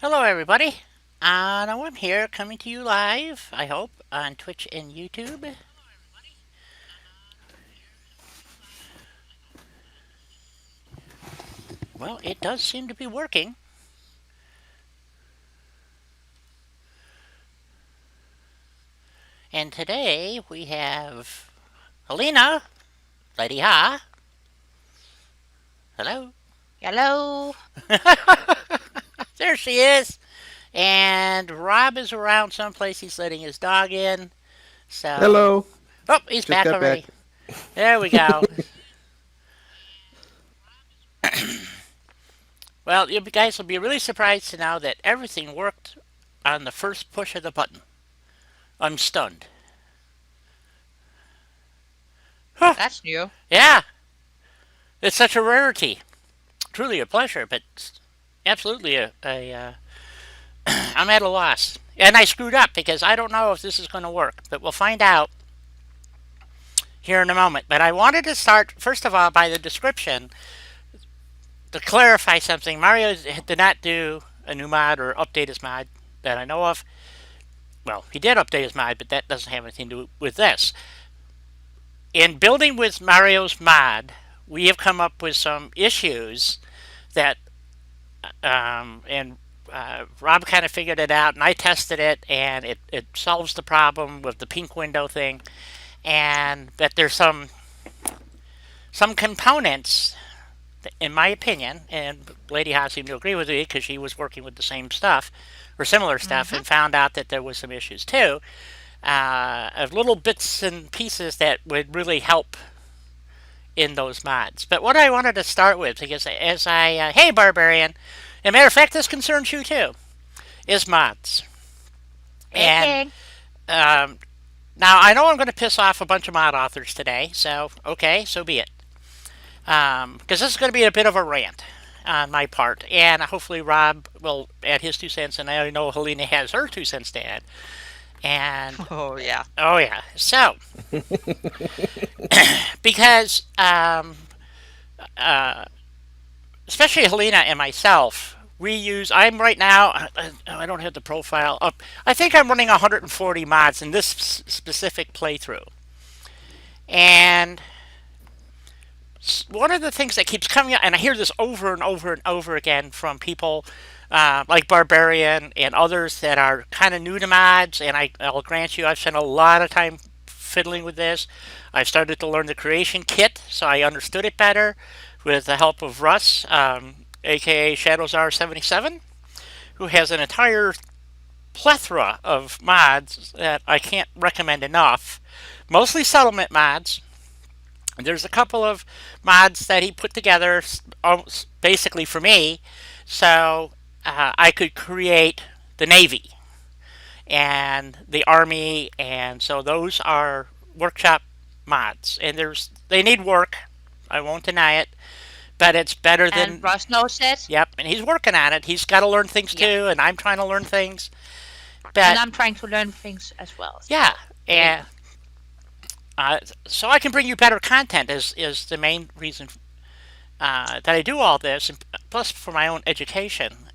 Hello, everybody. Now I'm here coming to you live, I hope, on Twitch and YouTube. Well, it does seem to be working. And today we have Helena, Lady Ha. Hello. Hello. There she is. And Rob is around someplace. He's letting his dog in. So, Hello. oh, he's Just back got back. already. There we go. Well, you guys will be really surprised to know that everything worked on the first push of the button. I'm stunned. Huh. That's new. Yeah, it's such a rarity. Truly a pleasure, but absolutely I'm at a loss. And I screwed up because I don't know if this is going to work, but we'll find out here in a moment. But I wanted to start, first of all, by the description to clarify something. Mario did not do a new mod or update his mod that I know of. Well, he did update his mod, but that doesn't have anything to do with this. In building with Mario's mod, we have come up with some issues that and Rob kind of figured it out, and I tested it, and it solves the problem with the pink window thing, and that there's some components, in my opinion, and Lady Haas seemed to agree with me because she was working with the same stuff or similar stuff, Mm-hmm. and found out that there was some issues too, of little bits and pieces that would really help in those mods. But what I wanted to start with, because hey Barbarian, as a matter of fact, this concerns you too, is mods. And Okay. um, now I know I'm going to piss off a bunch of mod authors today, so okay, so be it. Because this is going to be a bit of a rant on my part, and hopefully Rob will add his 2 cents, and I know Helena has her 2 cents to add. And Oh yeah. oh yeah, so because uh, especially Helena and myself, we use. I'm right now. I don't have the profile up. I think I'm running 140 mods in this specific playthrough, and one of the things that keeps coming up, and I hear this over and over and over again from people like Barbarian and others that are kind of new to mods, and I'll grant you, I've spent a lot of time fiddling with this. I've started to learn the creation kit, so I understood it better with the help of Russ, aka Shadowsar77, who has an entire plethora of mods that I can't recommend enough. Mostly settlement mods. There's a couple of mods that he put together basically for me, so I could create the Navy and the Army, and so those are workshop mods, and they need work. I won't deny it, but it's better And than. Ross knows it. Yep, and he's working on it. He's got to learn things Yeah. too, and I'm trying to learn things. And But I'm trying to learn things as well. yeah, So hey. and so I can bring you better content is the main reason that I do all this, and plus for my own education.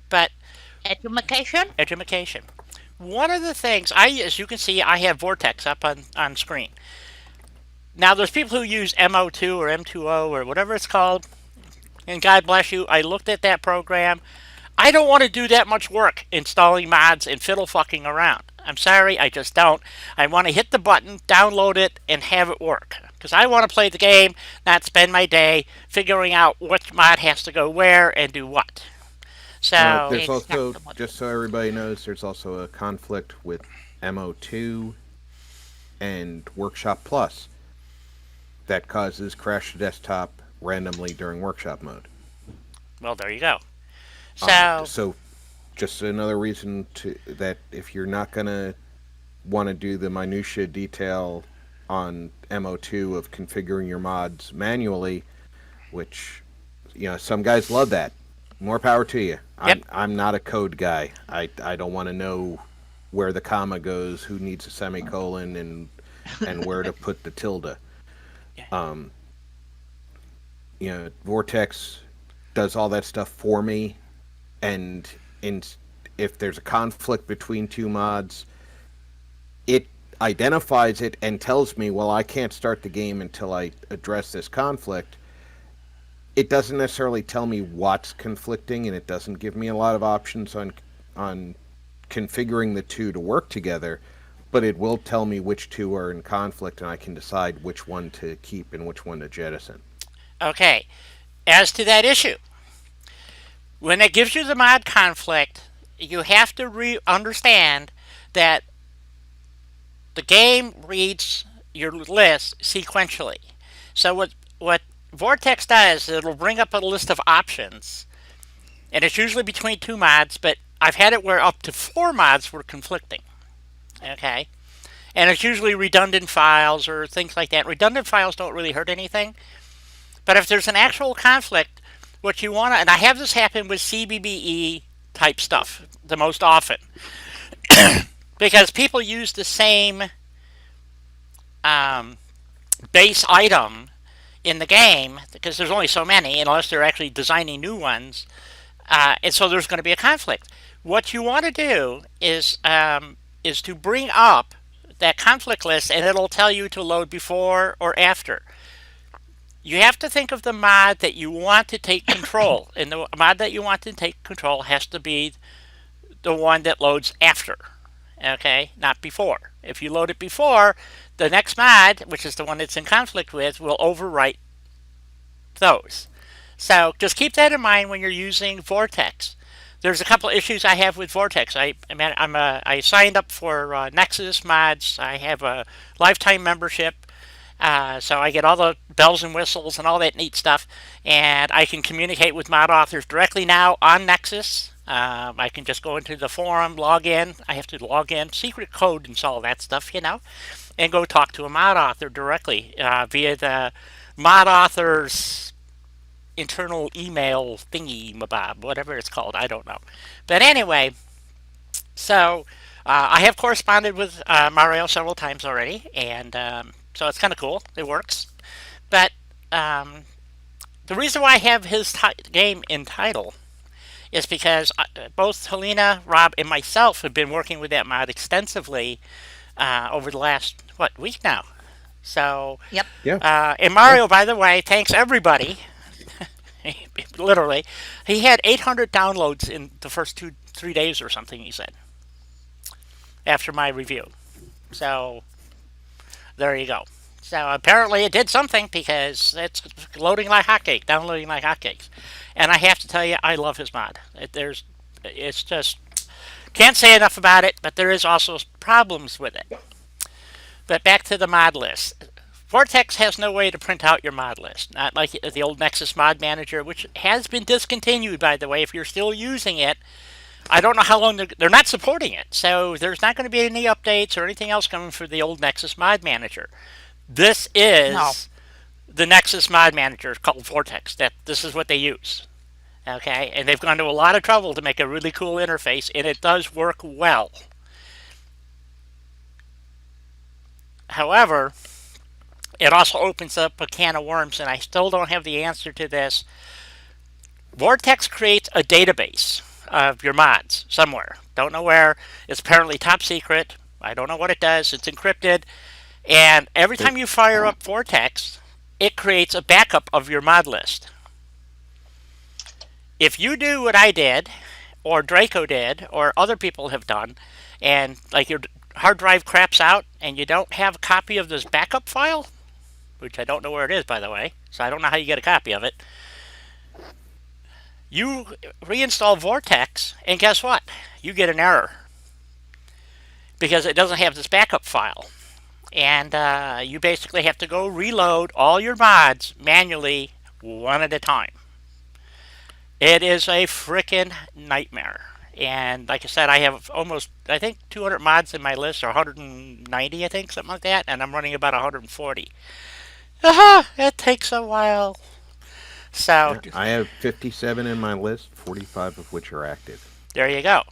But Education? education. One of the things as you can see, I have Vortex up on screen. Now, there's people who use MO2 or M2O or whatever it's called, and God bless you, I looked at that program. I don't want to do that much work installing mods and fiddle fucking around. I'm sorry, I just don't. I want to hit the button, download it, and have it work. Because I want to play the game, not spend my day figuring out what mod has to go where and do what. So, There's also, Exactly. just so everybody knows, there's also a conflict with MO2 and Workshop Plus that causes crash to desktop randomly during Workshop mode. well, there you go. So, So, just another reason to that if you're not gonna want to do the minutia detail on MO2 of configuring your mods manually, which some guys love that. More power to you. yep, I'm not a code guy. I don't want to know where the comma goes, who needs a semicolon, and where to put the tilde. Um, Vortex does all that stuff for me, and in if there's a conflict between two mods, it identifies it and tells me, well, I can't start the game until I address this conflict. It doesn't necessarily tell me what's conflicting, and it doesn't give me a lot of options on configuring the two to work together, but it will tell me which two are in conflict, and I can decide which one to keep and which one to jettison. Okay, as to that issue, when it gives you the mod conflict, you have to understand that the game reads your list sequentially. So what Vortex does, it'll bring up a list of options, and it's usually between two mods, but I've had it where up to 4 mods were conflicting. Okay, and it's usually redundant files or things like that. Redundant files don't really hurt anything, but if there's an actual conflict, what you want to, and I have this happen with CBBE type stuff the most often, because people use the same base item in the game, because there's only so many, unless they're actually designing new ones, and so there's going to be a conflict. What you want to do is to bring up that conflict list, and it'll tell you to load before or after. You have to think of the mod that you want to take control, and the mod that you want to take control has to be the one that loads after, okay, not before. If you load it before, the next mod, which is the one it's in conflict with, will overwrite those. So just keep that in mind when you're using Vortex. There's a couple of issues I have with Vortex. I signed up for Nexus mods. I have a lifetime membership, so I get all the bells and whistles and all that neat stuff. And I can communicate with mod authors directly now on Nexus. I can just go into the forum, log in. I have to log in, secret code and all that stuff, and go talk to a mod author directly via the mod author's internal email thingy mabob, whatever it's called. I don't know. But anyway, so I have corresponded with Mario several times already, and so it's kind of cool. It works. But the reason why I have his game in title is because both Helena, Rob, and myself have been working with that mod extensively over the last, week now. So, Yep. Yeah. And Mario, by the way, thanks everybody. Literally, he had 800 downloads in the first 3 days or something, he said, after my review. So, there you go. So, apparently it did something, because it's loading like hotcakes, downloading like hotcakes. And I have to tell you, I love his mod. It's just, can't say enough about it, but there is also problems with it. But back to the mod list. Vortex has no way to print out your mod list, not like the old Nexus Mod Manager, which has been discontinued, by the way, if you're still using it. I don't know how long they're not supporting it, so there's not going to be any updates or anything else coming for the old Nexus Mod Manager. This is the Nexus Mod Manager called Vortex. This is what they use. Okay, and they've gone to a lot of trouble to make a really cool interface, and it does work well. However, it also opens up a can of worms, and I still don't have the answer to this. Vortex creates a database of your mods somewhere. Don't know where. It's apparently top secret. I don't know what it does. It's encrypted. And every time you fire up Vortex, it creates a backup of your mod list. If you do what I did, or Draco did, or other people have done, and like your hard drive craps out and you don't have a copy of this backup file, which I don't know where it is, by the way, so I don't know how you get a copy of it, you reinstall Vortex, and guess what? You get an error, because it doesn't have this backup file. And you basically have to go reload all your mods manually, one at a time. It is a frickin' nightmare. And like I said, I have almost, I think, 200 mods in my list, or 190, I think, something like that, and I'm running about 140. It takes a while. So I have 57 in my list, 45 of which are active. There you go.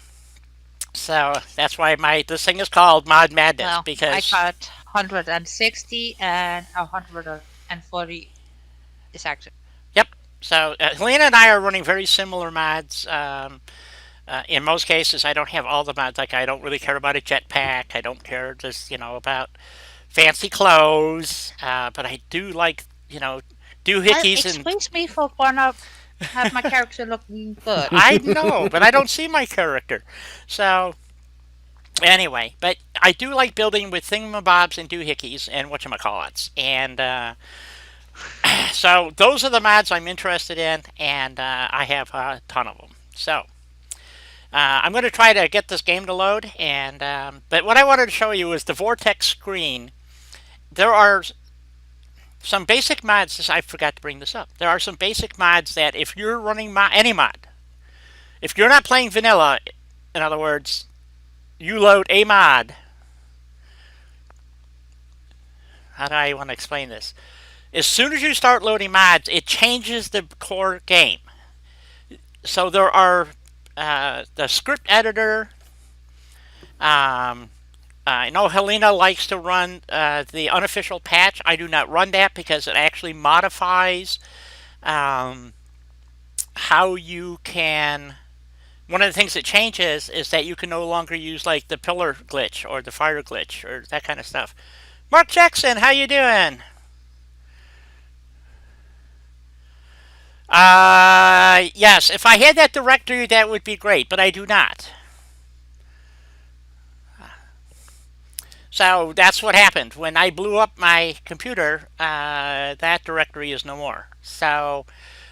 So that's why this thing is called Mod Madness, Well, because I got 160 and 140 is active. Yep. So Helena and I are running very similar mods. In most cases, I don't have all the mods. Like, I don't really care about a jetpack. I don't care just, about fancy clothes. But I do like, Well, doohickeys and excuse me for gonna have my character looking good. I know, but I don't see my character. So anyway, but I do like building with thingamabobs and doohickeys and whatchamacallits. And so those are the mods I'm interested in, and I have a ton of them. So I'm going to try to get this game to load. And but what I wanted to show you is the Vortex screen. There are some basic mods. I forgot to bring this up. There are some basic mods that if you're running any mod, if you're not playing vanilla, in other words, you load a mod. How do I want to explain this? As soon as you start loading mods, it changes the core game. So there are the script editor. I know Helena likes to run the unofficial patch. I do not run that because it actually modifies how you can. One of the things that changes is that you can no longer use like the pillar glitch or the fire glitch or that kind of stuff. Mark Jackson, how you doing? Yes, if I had that directory, that would be great, but I do not. So that's what happened. When I blew up my computer, that directory is no more. So,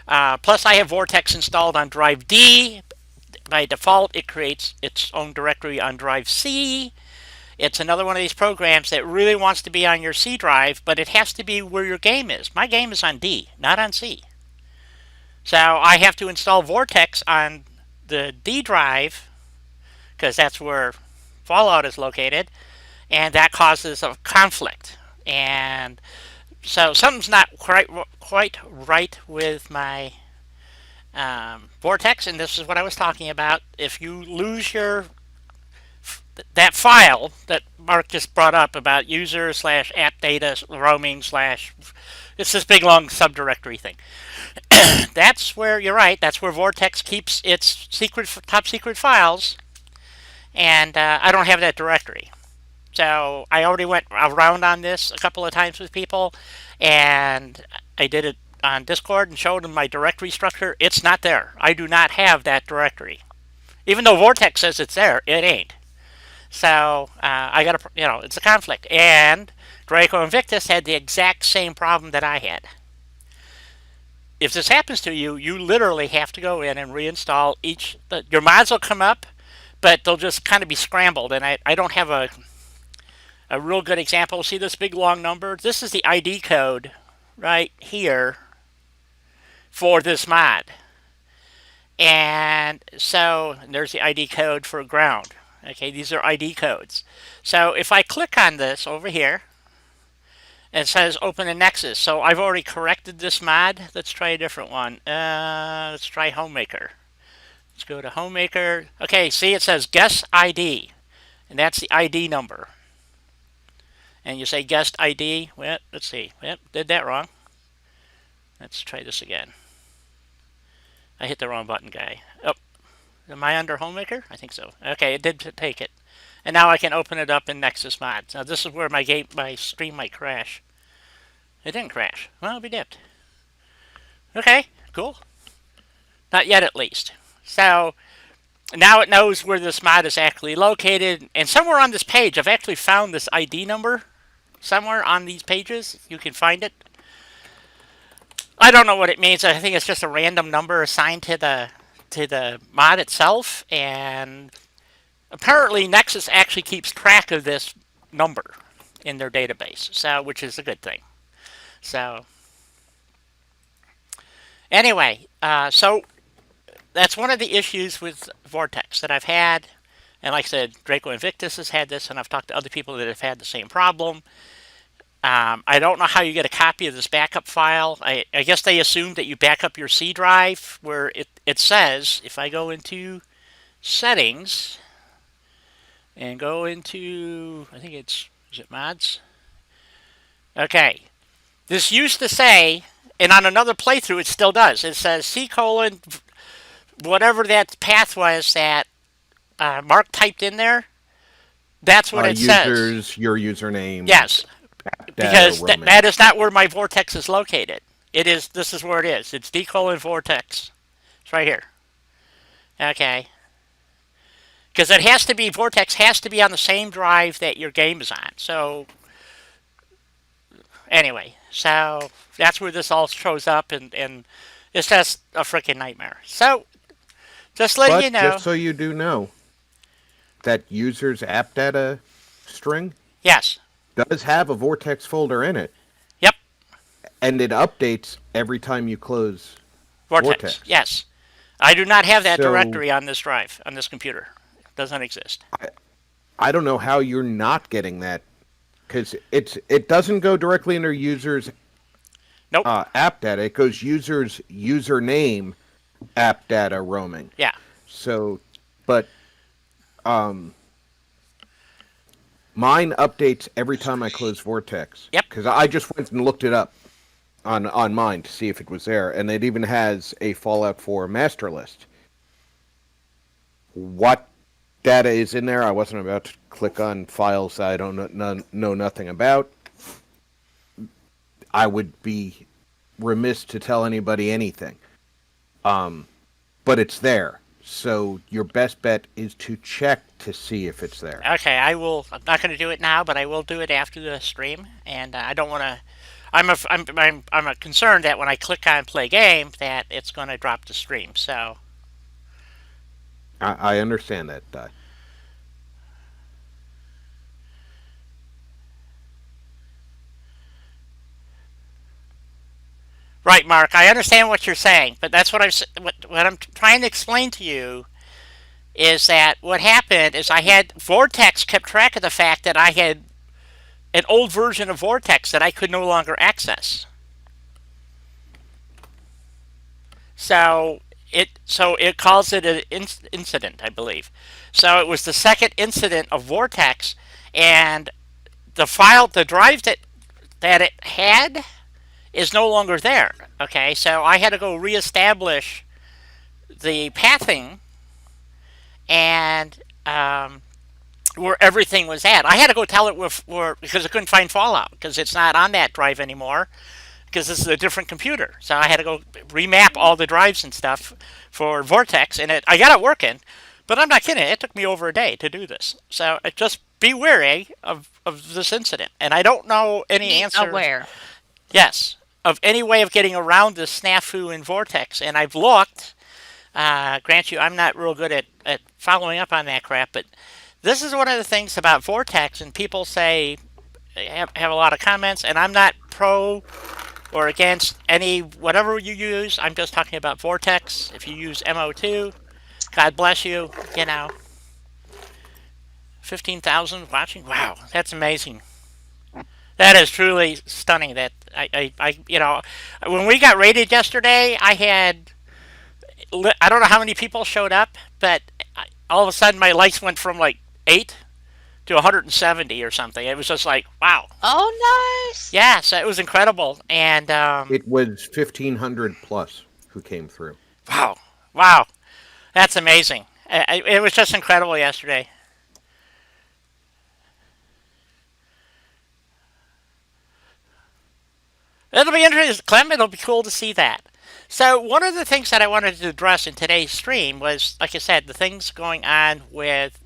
plus I have Vortex installed on drive D. By default, it creates its own directory on drive C. It's another one of these programs that really wants to be on your C drive, but it has to be where your game is. My game is on D, not on C. So I have to install Vortex on the D drive, because that's where Fallout is located, and that causes a conflict. And so something's not quite right with my Vortex, and this is what I was talking about. If you lose that file that Mark just brought up about user / app data roaming / it's this big long subdirectory thing. That's where you're right. That's where Vortex keeps its top secret files, and I don't have that directory. So I already went around on this a couple of times with people, and I did it on Discord and showed them my directory structure. It's not there. I do not have that directory. Even though Vortex says it's there, it ain't. So I got to, it's a conflict. And Draco Invictus had the exact same problem that I had. If this happens to you, you literally have to go in and reinstall your mods will come up, but they'll just kind of be scrambled. And I don't have a real good example. See this big long number? This is the ID code right here for this mod. And so there's the ID code for ground. Okay, these are ID codes. So if I click on this over here, it says open a Nexus. So I've already corrected this mod. Let's try a different one. Let's try Homemaker. Let's go to Homemaker. Okay, see it says guest ID. And that's the ID number. And you say guest ID. Well, let's see. Yep, did that wrong. Let's try this again. I hit the wrong button, guy. Oh, am I under Homemaker? I think so. Okay, it did take it. And now I can open it up in Nexus Mods. Now this is where my stream might crash. It didn't crash. Well, it'll be dipped. Okay, cool. Not yet, at least. So now it knows where this mod is actually located. And somewhere on this page, I've actually found this ID number. Somewhere on these pages, you can find it. I don't know what it means. I think it's just a random number assigned to the mod itself. And apparently Nexus actually keeps track of this number in their database, so which is a good thing. So anyway, so that's one of the issues with Vortex that I've had. And like I said, Draco Invictus has had this, and I've talked to other people that have had the same problem. I don't know how you get a copy of this backup file. I guess they assume that you back up your C drive, where it says, if I go into Settings and go into, I think is it Mods? Okay. This used to say, and on another playthrough it still does, it says C:\, whatever that path was that Mark typed in there, that's what it says. Users, your username, Yes, data because roaming. that is not where my vortex is located. It is. This is where it is. It's D colon vortex. It's right here. Okay. Because it has to be vortex has to be on the same drive that your game is on. So anyway, so that's where this all shows up, and it's just a freaking nightmare. So just letting you But know. just so you do know, that user's app data string Yes. does have a Vortex folder in it, Yep. and it updates every time you close Vortex. Vortex. Yes. I do not have that So directory on this drive, on this computer. It doesn't exist. I don't know how you're not getting that, because it doesn't go directly into users Nope. app data. It goes users username app data roaming. Yeah. So, but mine updates every time I close Vortex. Yep. Because I just went and looked it up on mine to see if it was there, and it even has a Fallout 4 master list. What data is in there? I wasn't about to click on files that I don't know nothing about. I would be remiss to tell anybody anything. But it's there. So your best bet is to check to see if it's there. Okay, I will. I'm not going to do it now, but I will do it after the stream. And I don't want to. I'm a concerned that when I click on play game, that it's going to drop the stream. So I understand that, Di. right, Mark, I understand what you're saying, but that's what I'm trying to explain to you is that what happened is I had Vortex kept track of the fact that I had an old version of Vortex that I could no longer access. So it calls it an incident, I believe. So it was the second incident of Vortex, and the drive that it had is no longer there. Okay, so I had to go reestablish the pathing and where everything was at. I had to go tell it where because I couldn't find Fallout because it's not on that drive anymore because this is a different computer. So I had to go remap all the drives and stuff for Vortex, and I got it working. But I'm not kidding. It took me over a day to do this. So just be wary of this incident. And I don't know any Be answer. aware. Yes, of any way of getting around this snafu in Vortex. And I've looked. Grant you, I'm not real good at following up on that crap, but this is one of the things about Vortex, and people say have a lot of comments, and I'm not pro or against any whatever you use. I'm just talking about Vortex. If you use MO2, God bless you. 15,000 watching. Wow, that's amazing. That is truly stunning. That when we got rated yesterday, I don't know how many people showed up, but all of a sudden my likes went from like 8 to 170 or something. It was just like, wow. Oh, nice. Yeah, so it was incredible. And It was 1,500 plus who came through. wow, that's amazing. It was just incredible yesterday. It'll be interesting, Clem. It'll be cool to see that. So one of the things that I wanted to address in today's stream was, like I said, the things going on with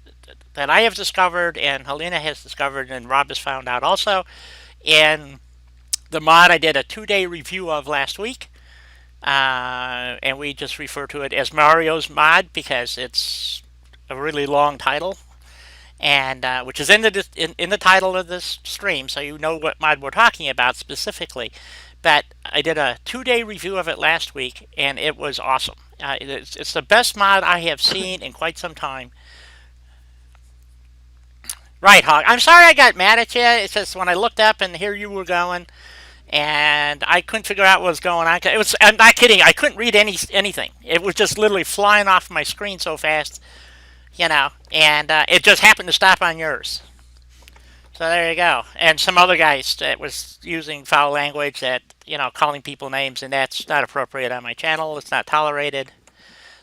that I have discovered and Helena has discovered and Rob has found out also in the mod I did a 2-day review of last week. And we just refer to it as Mario's mod because it's a really long title, and which is in the title of this stream, so you know what mod we're talking about specifically. But I did a 2-day review of it last week, and it was awesome. It's the best mod I have seen in quite some time. Right, Hog. I'm sorry I got mad at you. It's just when I looked up and here you were going, and I couldn't figure out what was going on. I'm not kidding. I couldn't read anything. It was just literally flying off my screen so fast, and it just happened to stop on yours. So there you go. And some other guys that was using foul language calling people names, and that's not appropriate on my channel. It's not tolerated.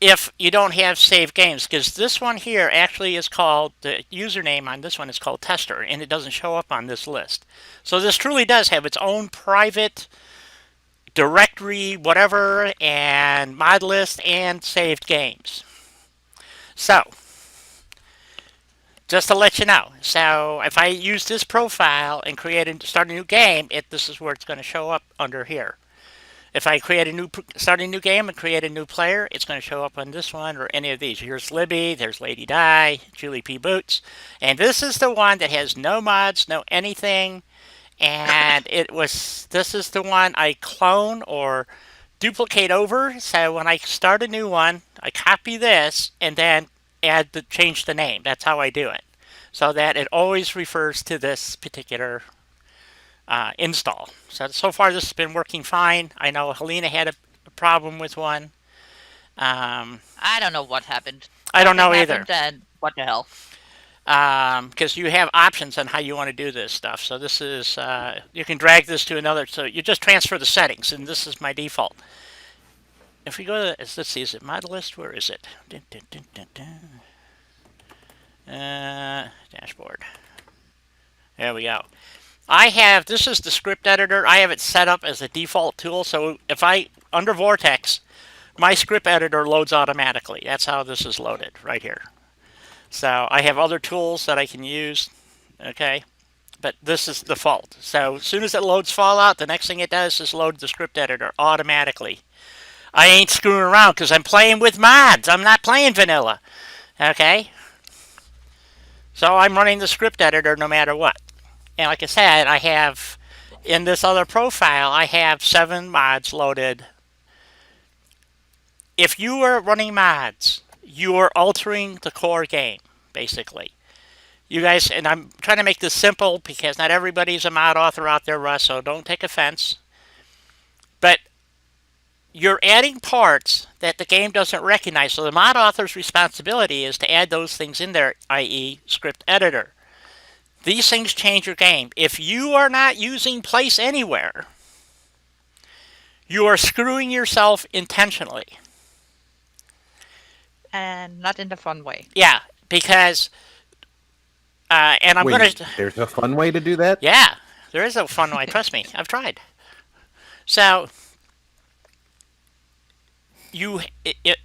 if you don't have saved games, because this one here actually is called, the username on this one is called tester, and it doesn't show up on this list. So this truly does have its own private directory, whatever, and mod list and saved games. So, just to let you know. So, if I use this profile and start a new game, this is where it's going to show up under here. If I start a new game and create a new player, it's going to show up on this one or any of these. Here's Libby, there's Lady Di, Julie P. Boots, and this is the one that has no mods, no anything, and this is the one I clone or duplicate over. So when I start a new one, I copy this and then change the name. That's how I do it, so that it always refers to this particular install. So far this has been working fine. I know Helena had a problem with one. I don't know what happened. I don't know Nothing either. happened, and what the hell? Because you have options on how you want to do this stuff. So this is, you can drag this to another, so you just transfer the settings, and this is my default. If we go to, let's see, is it mod list? Where is it? Dashboard. There we go. This is the script editor. I have it set up as a default tool, so under Vortex, my script editor loads automatically. That's how this is loaded, right here. So I have other tools that I can use, okay? But this is default. So as soon as it loads Fallout, the next thing it does is load the script editor automatically. I ain't screwing around because I'm playing with mods. I'm not playing vanilla, okay? So I'm running the script editor no matter what. And like I said, I have, in this other profile, I have 7 mods loaded. If you are running mods, you are altering the core game, basically. You guys, and I'm trying to make this simple because not everybody's a mod author out there, Russ, so don't take offense. But you're adding parts that the game doesn't recognize, so the mod author's responsibility is to add those things in there, i.e. script editor. These things change your game. If you are not using place anywhere, you are screwing yourself intentionally. And not in the fun way. Yeah, because, and I'm going to... There's a fun way to do that? Yeah, there is a fun way. Trust me, I've tried. So,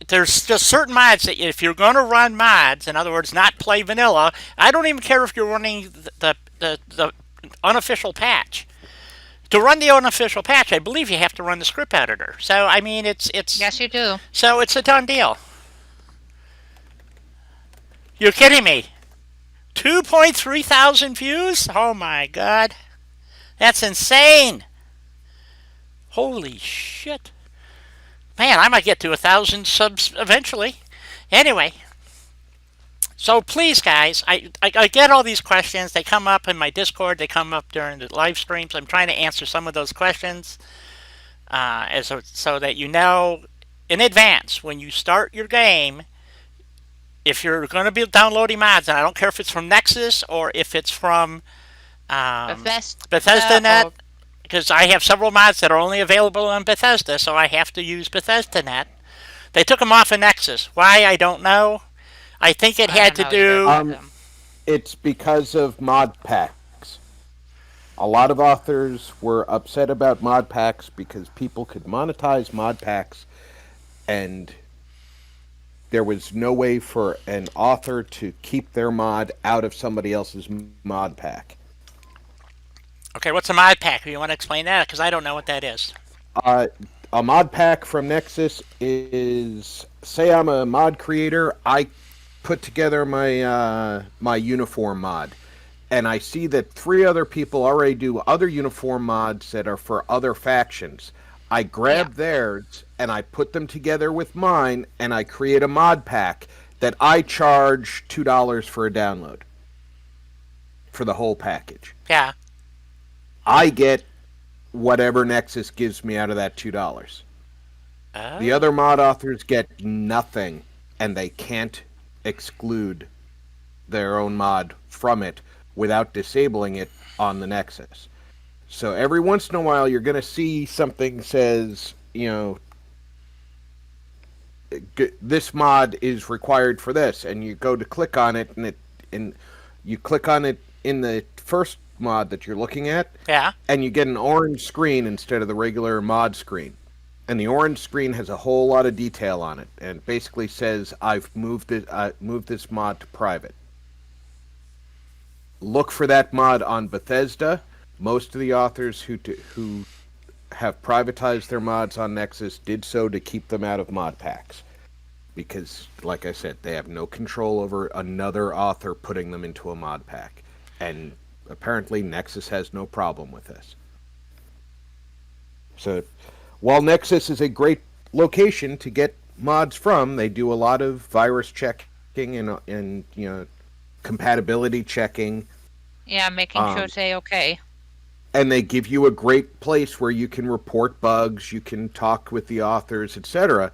there's just certain mods that if you're going to run mods, in other words, not play vanilla, I don't even care if you're running the unofficial patch. To run the unofficial patch, I believe you have to run the script editor. So, I mean, it's... Yes, you do. So, it's a done deal. You're kidding me. 2.3 thousand views? Oh my god. That's insane. Holy shit. Man, I might get to 1,000 subs eventually. Anyway. So please, guys, I get all these questions. They come up in my Discord. They come up during the live streams. I'm trying to answer some of those questions so that you know in advance when you start your game, if you're going to be downloading mods, and I don't care if it's from Nexus or if it's from Bethesda Net, because I have several mods that are only available on Bethesda, so I have to use Bethesda Net. They took them off of Nexus. Why, I don't know. I think it had to do... It's because of mod packs. A lot of authors were upset about mod packs because people could monetize mod packs, and there was no way for an author to keep their mod out of somebody else's mod pack. Okay, what's a mod pack? You want to explain that? Because I don't know what that is. A mod pack from Nexus is, say I'm a mod creator, I put together my uniform mod, and I see that 3 other people already do other uniform mods that are for other factions. I grab theirs and I put them together with mine, and I create a mod pack that I charge $2 for a download for the whole package. Yeah. I get whatever Nexus gives me out of that $2. Oh. The other mod authors get nothing, and they can't exclude their own mod from it without disabling it on the Nexus. So every once in a while, you're going to see something says, this mod is required for this, and you go to click on it, and you click on it in the first mod that you're looking at, Yeah. and you get an orange screen instead of the regular mod screen. And the orange screen has a whole lot of detail on it, and basically says, "I've moved this mod to private." Look for that mod on Bethesda. Most of the authors who have privatized their mods on Nexus did so to keep them out of mod packs, because, like I said, they have no control over another author putting them into a mod pack, and apparently Nexus has no problem with this. So, while Nexus is a great location to get mods from, they do a lot of virus checking and compatibility checking. Yeah, making sure they okay. And they give you a great place where you can report bugs, you can talk with the authors, etc.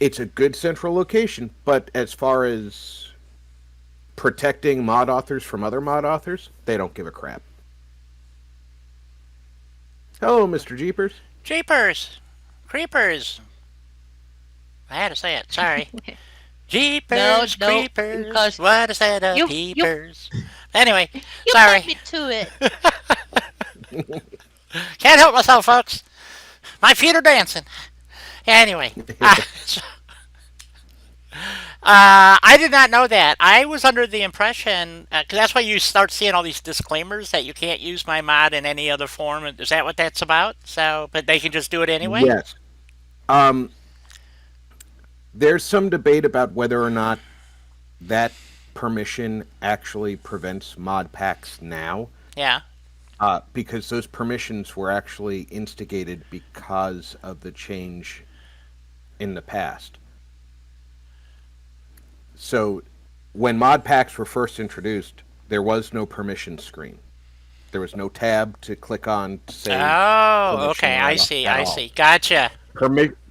It's a good central location, but as far as protecting mod authors from other mod authors, they don't give a crap. Hello, Mr. Jeepers. Jeepers. Creepers. I had to say it. Sorry. Jeepers, No, creepers, because what a set of you- peepers. Anyway, You sorry. beat me to it. Can't help myself, folks. My feet are dancing. Anyway, I did not know that. I was under the impression, because that's why you start seeing all these disclaimers that you can't use my mod in any other form. Is that what that's about? So, but they can just do it anyway? Yes. There's some debate about whether or not that permission actually prevents mod packs now. Yeah. Because those permissions were actually instigated because of the change in the past. So, when mod packs were first introduced, there was no permission screen. There was no tab to click on to say. Oh, okay. I see. Gotcha.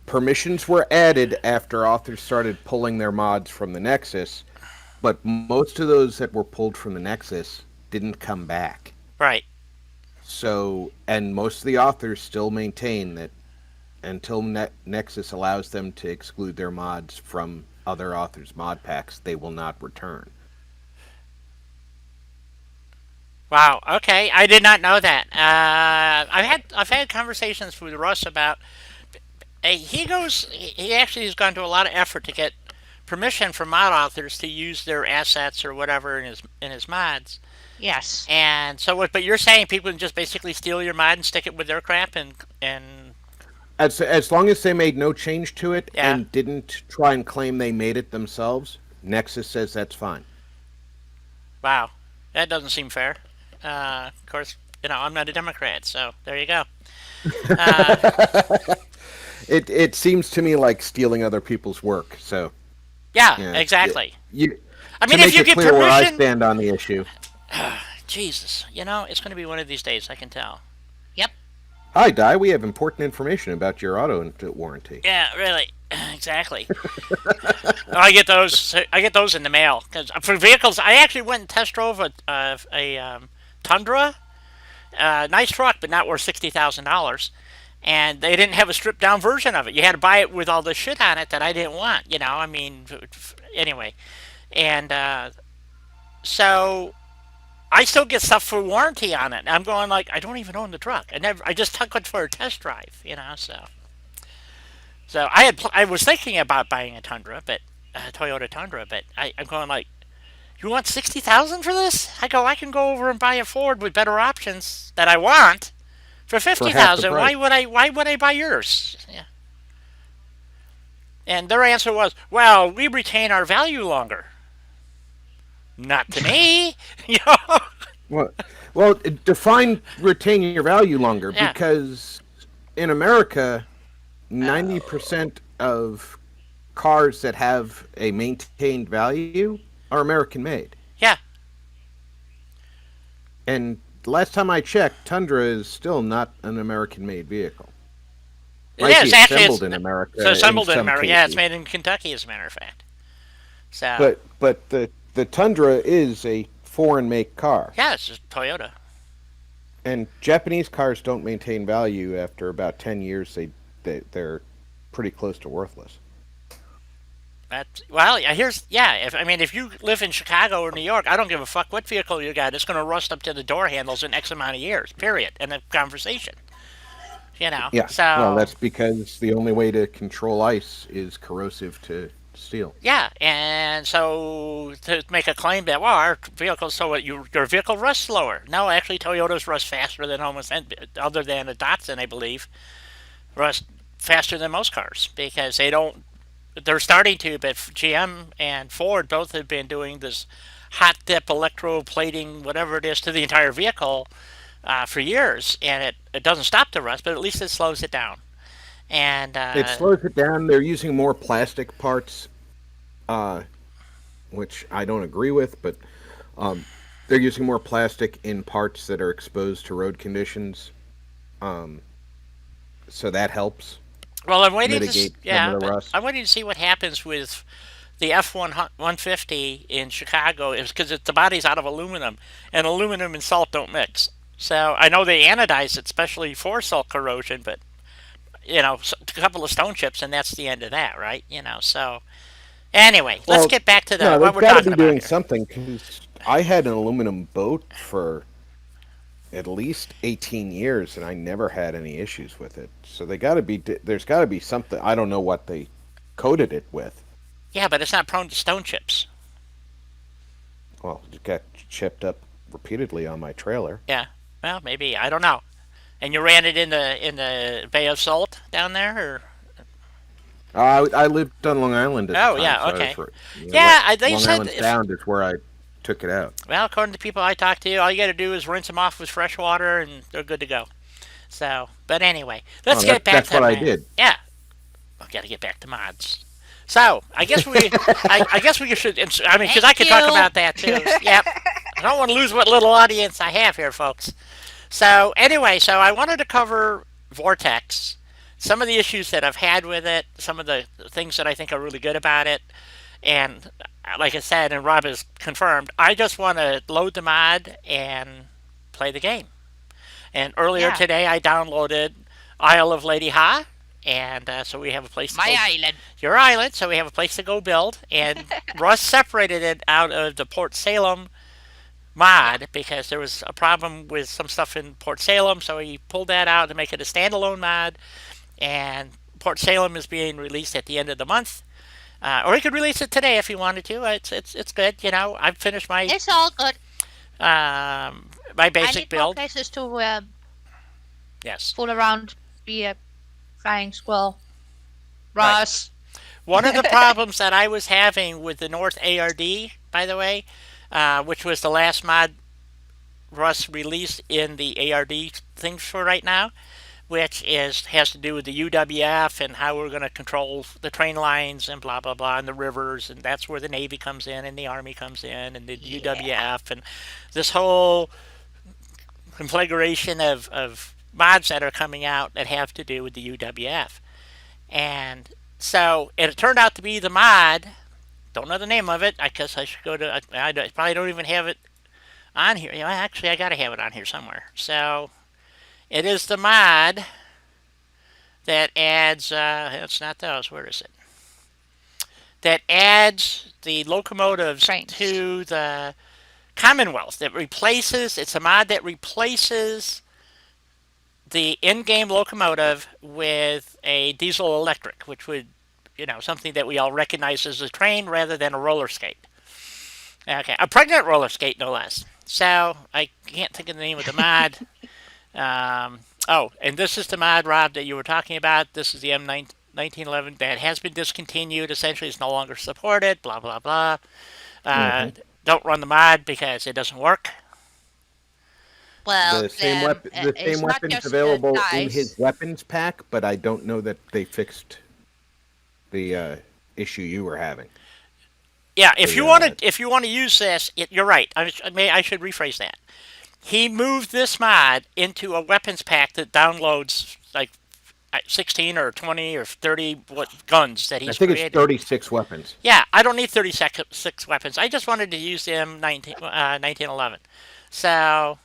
Permissions were added after authors started pulling their mods from the Nexus, but most of those that were pulled from the Nexus didn't come back. Right. So, and most of the authors still maintain that until Nexus allows them to exclude their mods from other authors' mod packs, they will not return. Wow. Okay, I did not know that. I've had conversations with Russ about. He actually has gone to a lot of effort to get permission from mod authors to use their assets or whatever in his mods. Yes. And so, but you're saying people can just basically steal your mod and stick it with their crap and As long as they made no change to it Yeah. and didn't try and claim they made it themselves, Nexus says that's fine. wow, that doesn't seem fair. Of course, I'm not a Democrat, so there you go. It seems to me like stealing other people's work. So Yeah, exactly. I to mean, make if you it get clear where I permission, stand on the issue. Jesus, it's going to be one of these days. I can tell. Yep. Hi, Di. We have important information about your auto warranty. Yeah, really, exactly. I get those. I get those in the mail because for vehicles, I actually went and test drove a Tundra, nice truck, but not worth $60,000. And they didn't have a stripped down version of it. You had to buy it with all the shit on it that I didn't want. I mean, anyway, and so I still get stuff for warranty on it. I'm going like, I don't even own the truck. I just took it for a test drive. So I was thinking about buying a Tundra, but Toyota Tundra, but I'm going like, you want 60,000 for this? I go, I can go over and buy a Ford with better options that I want for 50,000. Why would I buy yours? Yeah. And their answer was, well, we retain our value longer. Not to me. Well, define retaining your value longer, Yeah. because in America, 90% of cars that have a maintained value are American made. Yeah. And the last time I checked, Tundra is still not an American made vehicle. It Might is be actually assembled in America. It's assembled in some America. Yeah, it's cases. made in Kentucky, as a matter of fact. So But the Tundra is a foreign make car. yeah, it's just Toyota. And Japanese cars don't maintain value after about 10 years. They're pretty close to worthless. Well, yeah, if you live in Chicago or New York, I don't give a fuck what vehicle you got. It's going to rust up to the door handles in X amount of years. Period. End of conversation. Yes. Well, So that's because the only way to control ice is corrosive to steel. yeah, and so to make a claim that well, our vehicles, so what, your vehicle rusts slower. No, actually, Toyotas rust faster than almost other than a Datsun, I believe, rust faster than most cars because they don't. They're starting to, but GM and Ford both have been doing this hot dip electroplating, whatever it is, to the entire vehicle for years, and it doesn't stop the rust, but at least it slows it down. And It slows it down. They're using more plastic parts, uh, which I don't agree with, but um, they're using more plastic in parts that are exposed to road conditions. Um, so that helps well, I'm waiting to mitigate some of yeah, the but rust. I'm waiting to see what happens with the F1 150 in Chicago is because the body's out of aluminum, and aluminum and salt don't mix. So I know they anodize it, especially for salt corrosion, but a couple of stone chips, and that's the end of that, right? So anyway, let's Well, get back to no, what they've we're got to talking be about doing here. something because I had an aluminum boat for at least 18 years and I never had any issues with it. So there's got to be something. I don't know what they coated it with. Yeah, but it's not prone to stone chips. Well, it got chipped up repeatedly on my trailer. Yeah, well, maybe I don't know. And you ran it in the Bay of Salt down there, or I lived on Long Island at the oh time, yeah, so I was okay, yeah. They Long said Island if Sound is where I took it out. well, according to people I talked to, all you got to do is rinse them off with fresh water, and they're good to go. So, but anyway, let's Oh, get back that's to what I man. did. Yeah, I've got to get back to mods. So I guess we should. I mean, because Thank I could talk you. about that too. Yep. I don't want to lose what little audience I have here, folks. So anyway, so I wanted to cover Vortex, some of the issues that I've had with it, some of the things that I think are really good about it, and like I said, and Rob has confirmed, I just want to load the mod and play the game. And earlier Yeah, today, I downloaded Isle of Lady Ha, and so we have a place to my go. island. Your island, so we have a place to go build. And Russ separated it out of the Port Salem Yeah, mod because there was a problem with some stuff in Port Salem, so he pulled that out to make it a standalone mod. And Port Salem is being released at the end of the month, or he could release it today if he wanted to. It's good. I've finished it's all good. my I basic need more build. places to Yes, fool around, be a flying squirrel. right. Ross. One of the problems that I was having with the North ARD, by the way, which was the last mod Russ released in the ARD things for right now, which has to do with the UWF and how we're going to control the train lines and blah blah blah and the rivers, and that's where the Navy comes in and the Army comes in and the Yeah. UWF and this whole configuration of mods that are coming out that have to do with the UWF. And so it turned out to be the mod. Don't know the name of it. I guess I should go to. I probably don't even have it on here. Actually, I gotta have it on here somewhere. So it is the mod that adds. It's not those. Where is it? That adds the locomotives Trains. to the Commonwealth. That replaces. It's a mod that replaces the in-game locomotive with a diesel electric, which would, something that we all recognize as a train rather than a roller skate. Okay, a pregnant roller skate, no less. So I can't think of the name of the mod. And this is the mod, Rob, that you were talking about. This is the M1911 that has been discontinued. Essentially, it's no longer supported. Blah blah blah. Hmm. Uh, don't run the mod because it doesn't work. Well, The same it's not weapons just available in his dice. weapons pack, but I don't know that they fixed the issue you were having. Yeah, if The you want to, if you want to use this, you're right. I should rephrase that. He moved this mod into a weapons pack that downloads like 16 or 20 or 30 guns that I he's think it's created. 36 weapons. Yeah, I don't need 36 weapons. I just wanted to use the M1911. So,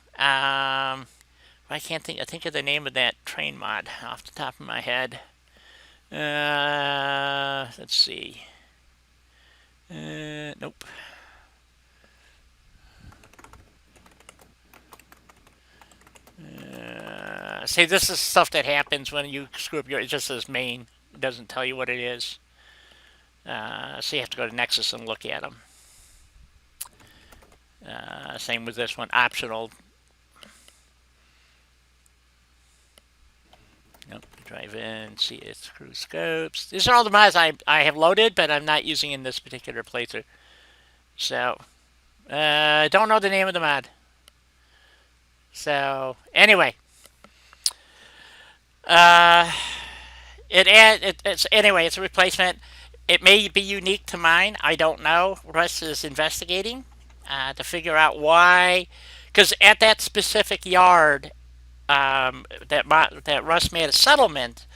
I can't think of the name of that train mod off the top of my head. Let's see. Nope. See, this is stuff that happens when you screw up it just says main. It doesn't tell you what it is. So you have to go to Nexus and look at them. Same with this one, optional. Nope, drive in, see its crew scopes. These are all the mods I have loaded, but I'm not using in this particular playthrough. So, I don't know the name of the mod. So, anyway. It's a replacement. It may be unique to mine. I don't know. Russ is investigating to figure out why. Because at that specific yard that Russ made a settlement,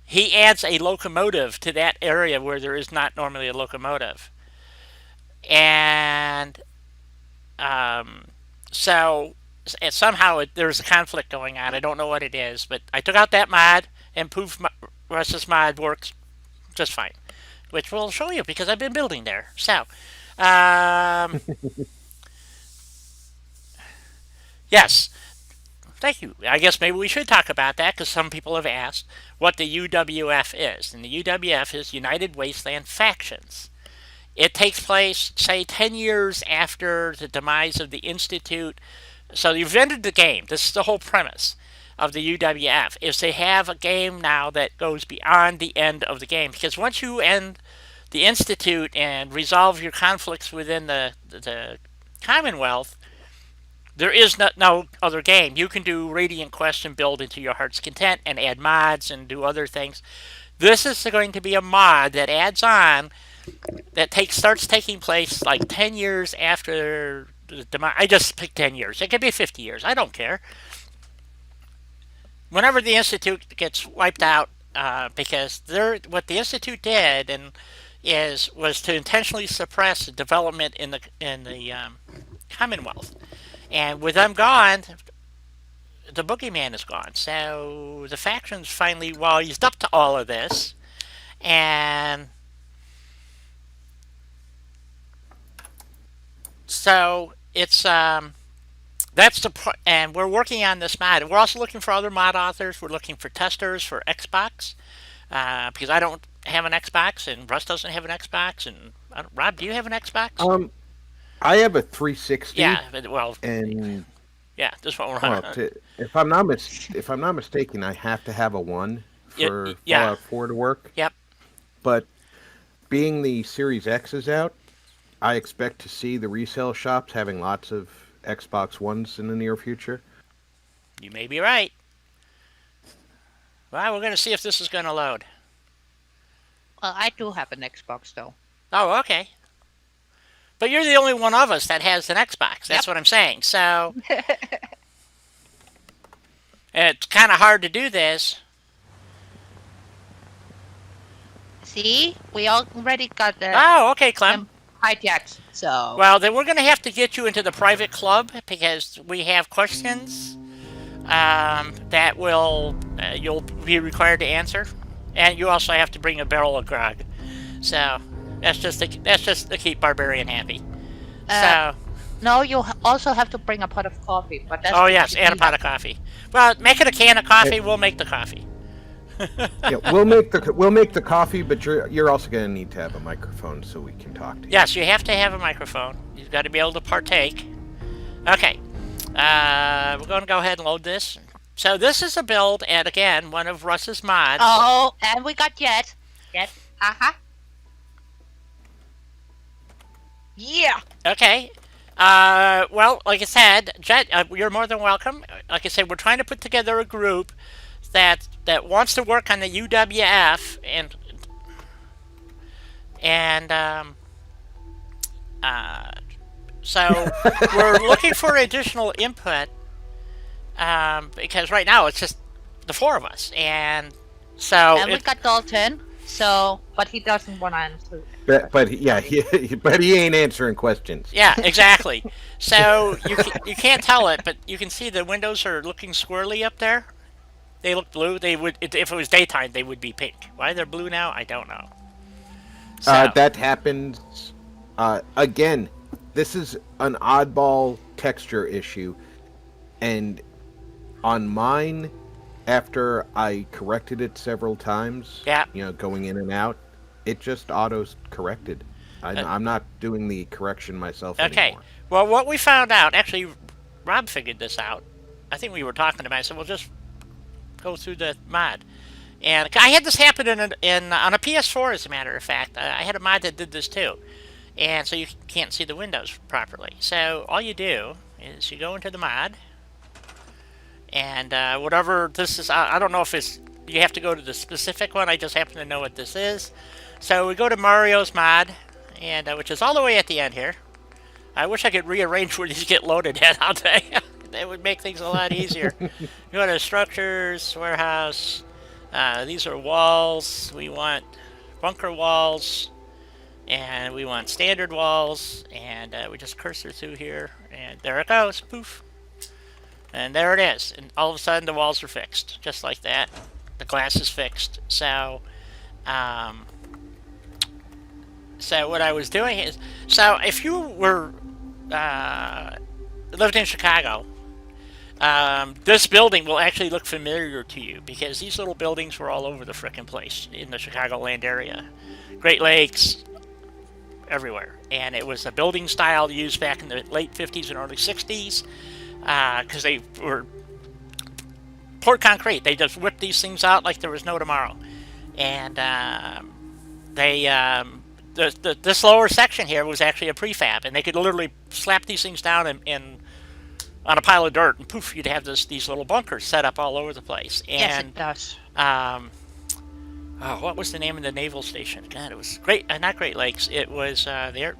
he adds a locomotive to that area where there is not normally a locomotive. And so somehow there's a conflict going on. I don't know what it is, but I took out that mod and proved Russ's mod works just fine, which we'll show you because I've been building there. So, yes, thank you. I guess maybe we should talk about that because some people have asked what the UWF is. And the UWF is United Wasteland Factions. It takes place, say, 10 years after the demise of the Institute. So you've ended the game. This is the whole premise of the UWF, is they have a game now that goes beyond the end of the game. Because once you end the Institute and resolve your conflicts within the Commonwealth, there is no other game. You can do Radiant Quest and build into your heart's content and add mods and do other things. This is going to be a mod that adds on that starts taking place like 10 years after the demise. I just picked 10 years. It could be 50 years. I don't care. Whenever the Institute gets wiped out, because what the Institute did was to intentionally suppress development in the Commonwealth. And with them gone, the boogeyman is gone. So the factions finally wised up to all of this. And so it's and we're working on this mod. We're also looking for other mod authors. We're looking for testers for Xbox because I don't have an Xbox and Russ doesn't have an Xbox. And Rob, do you have an Xbox? I have a 360. Yeah, and yeah, this one we're on. if I'm not mistaken, I have to have a 1 for Fallout 4 to work. Yep. But being the Series X is out, I expect to see the resale shops having lots of Xbox Ones in the near future. You may be right. Well, we're going to see if this is going to load. Well, I do have an Xbox, though. Oh, okay. But you're the only one of us that has an Xbox. That's what I'm saying. So it's kind of hard to do this. See? We already got the Oh, okay, Clem. hijacks, so... Well, then we're going to have to get you into the private club because we have questions that you'll be required to answer. And you also have to bring a barrel of grog. So that's just to keep Barbarian happy. No, you also have to bring a pot of coffee. But that's yes, and a pot of coffee. Well, make it a can of coffee. We'll make the coffee. Yeah, we'll make the coffee, but you're also going to need to have a microphone so we can talk to you. Yes, you have to have a microphone. You've got to be able to partake. Okay, we're going to go ahead and load this. So this is a build, and again, one of Russ's mods. Oh, and we got Jet. Jet. Yeah. Okay. Well, like I said, Jet, you're more than welcome. Like I said, we're trying to put together a group that wants to work on the UWF so we're looking for additional input because right now it's just the 4 of us, and we got Dalton. So, but he doesn't want to answer. But he ain't answering questions. Yeah, exactly. So you can't tell it, but you can see the windows are looking squirrely up there. They look blue. They would, if it was daytime, they would be pink. Why they're blue now, I don't know. So, that happens Again, this is an oddball texture issue, and on mine, after I corrected it several times, Yeah. going in and out, it just auto corrected. I'm not doing the correction myself Okay. anymore. Well, what we found out, actually, Rob figured this out. I think we were talking about it. I said, we'll just go through the mod. And I had this happen on a PS4, as a matter of fact. I had a mod that did this too. And so you can't see the windows properly. So all you do is you go into the mod, and whatever this is, I don't know if you have to go to the specific one. I just happen to know what this is. So we go to Mario's mod, and which is all the way at the end here. I wish I could rearrange where these get loaded at. I'll tell you. That would make things a lot easier. You go to structures, warehouse. These are walls. We want bunker walls, and we want standard walls, and we just cursor through here, and there it goes. Poof. And there it is. And all of a sudden, the walls are fixed, just like that. The glass is fixed. So what I was doing is, so if you were lived in Chicago, this building will actually look familiar to you because these little buildings were all over the frickin' place in the Chicagoland area. Great Lakes, everywhere. And it was a building style used back in the late 50s and early 60s because they were poured concrete. They just whipped these things out like there was no tomorrow. And this lower section here was actually a prefab, and they could literally slap these things down on a pile of dirt, and poof, you'd have these little bunkers set up all over the place. And, yes, it does. What was the name of the naval station? God, it was not Great Lakes. It was the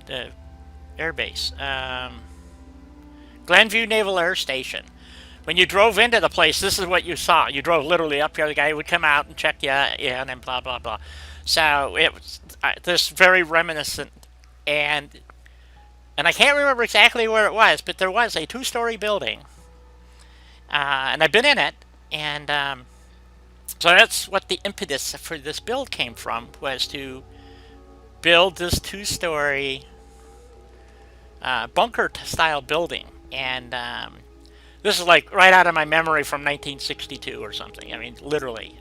air base, Glenview Naval Air Station. When you drove into the place, this is what you saw. You drove literally up here. The guy would come out and check you in, and blah blah blah. So it was this very reminiscent, and I can't remember exactly where it was, but there was a 2-story building, and I've been in it, and so that's what the impetus for this build came from, was to build this 2-story bunker-style building, and this is like right out of my memory from 1962 or something. I mean, literally,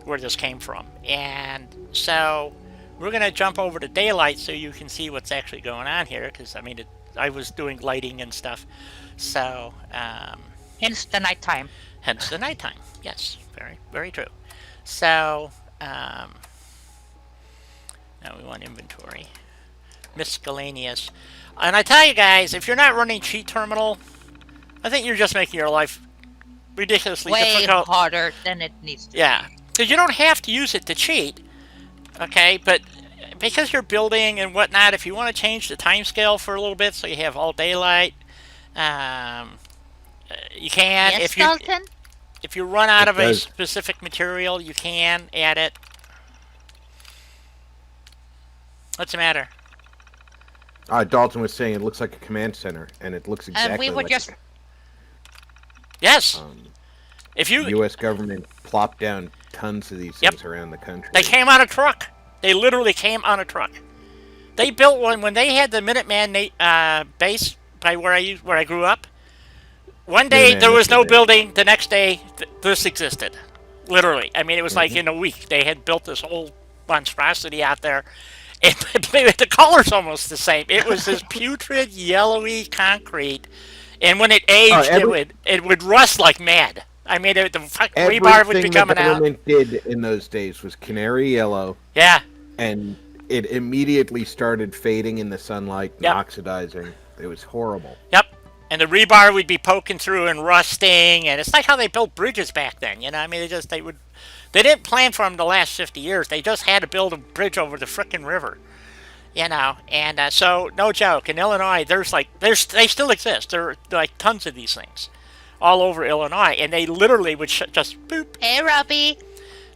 where this came from. And so we're going to jump over to daylight so you can see what's actually going on here, because, I mean, I was doing lighting and stuff. So, hence the nighttime. Hence the nighttime. Yes, very, very true. So, now we want inventory. Miscellaneous. And I tell you guys, if you're not running Cheat Terminal, I think you're just making your life ridiculously difficult. Way harder than it needs to be. Yeah, because you don't have to use it to cheat, okay? But because you're building and whatnot, if you want to change the time scale for a little bit so you have all daylight, you can. Yes, Dalton? If you run out of a specific material, you can add it. What's the matter? Dalton was saying it looks like a command center, and it looks exactly and we would like just... Yes. If the U.S. government plopped down tons of these things around the country. They came on a truck. They literally came on a truck. They built one when they had the Minuteman base by where I grew up. One day there was no building. The next day this existed. Literally. I mean, it was like in a week they had built this whole monstrosity out there. And the color's almost the same. It was this putrid, yellowy concrete. And when it aged, it would rust like mad. I mean, the rebar would be coming out. Everything the government did in those days was canary yellow. Yeah. And it immediately started fading in the sunlight and oxidizing. It was horrible. Yep. And the rebar would be poking through and rusting. And it's like how they built bridges back then. You know, I mean, they didn't plan for them to last 50 years. They just had to build a bridge over the frickin' river. You know, and so no joke. In Illinois, they still exist. There are like tons of these things all over Illinois, and they literally would just boop. Hey, Robbie.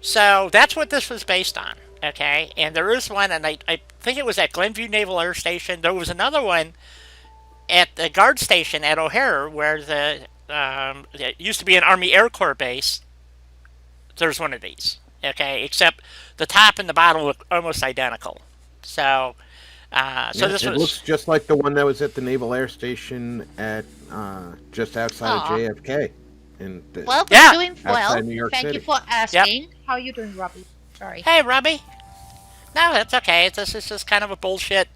So that's what this was based on. Okay, and there is one, and I think it was at Glenview Naval Air Station. There was another one at the guard station at O'Hare, where it used to be an Army Air Corps base. There's one of these. Okay, except the top and the bottom look almost identical. So So Yeah, this it was looks just like the one that was at the Naval Air Station at just outside of Aw. JFK, in Well, we're yeah. doing well. outside New York Thank you City. for Yep. asking. How are you doing, Robbie? Sorry. Hey, Robbie. No, that's okay. This is just kind of a bullshit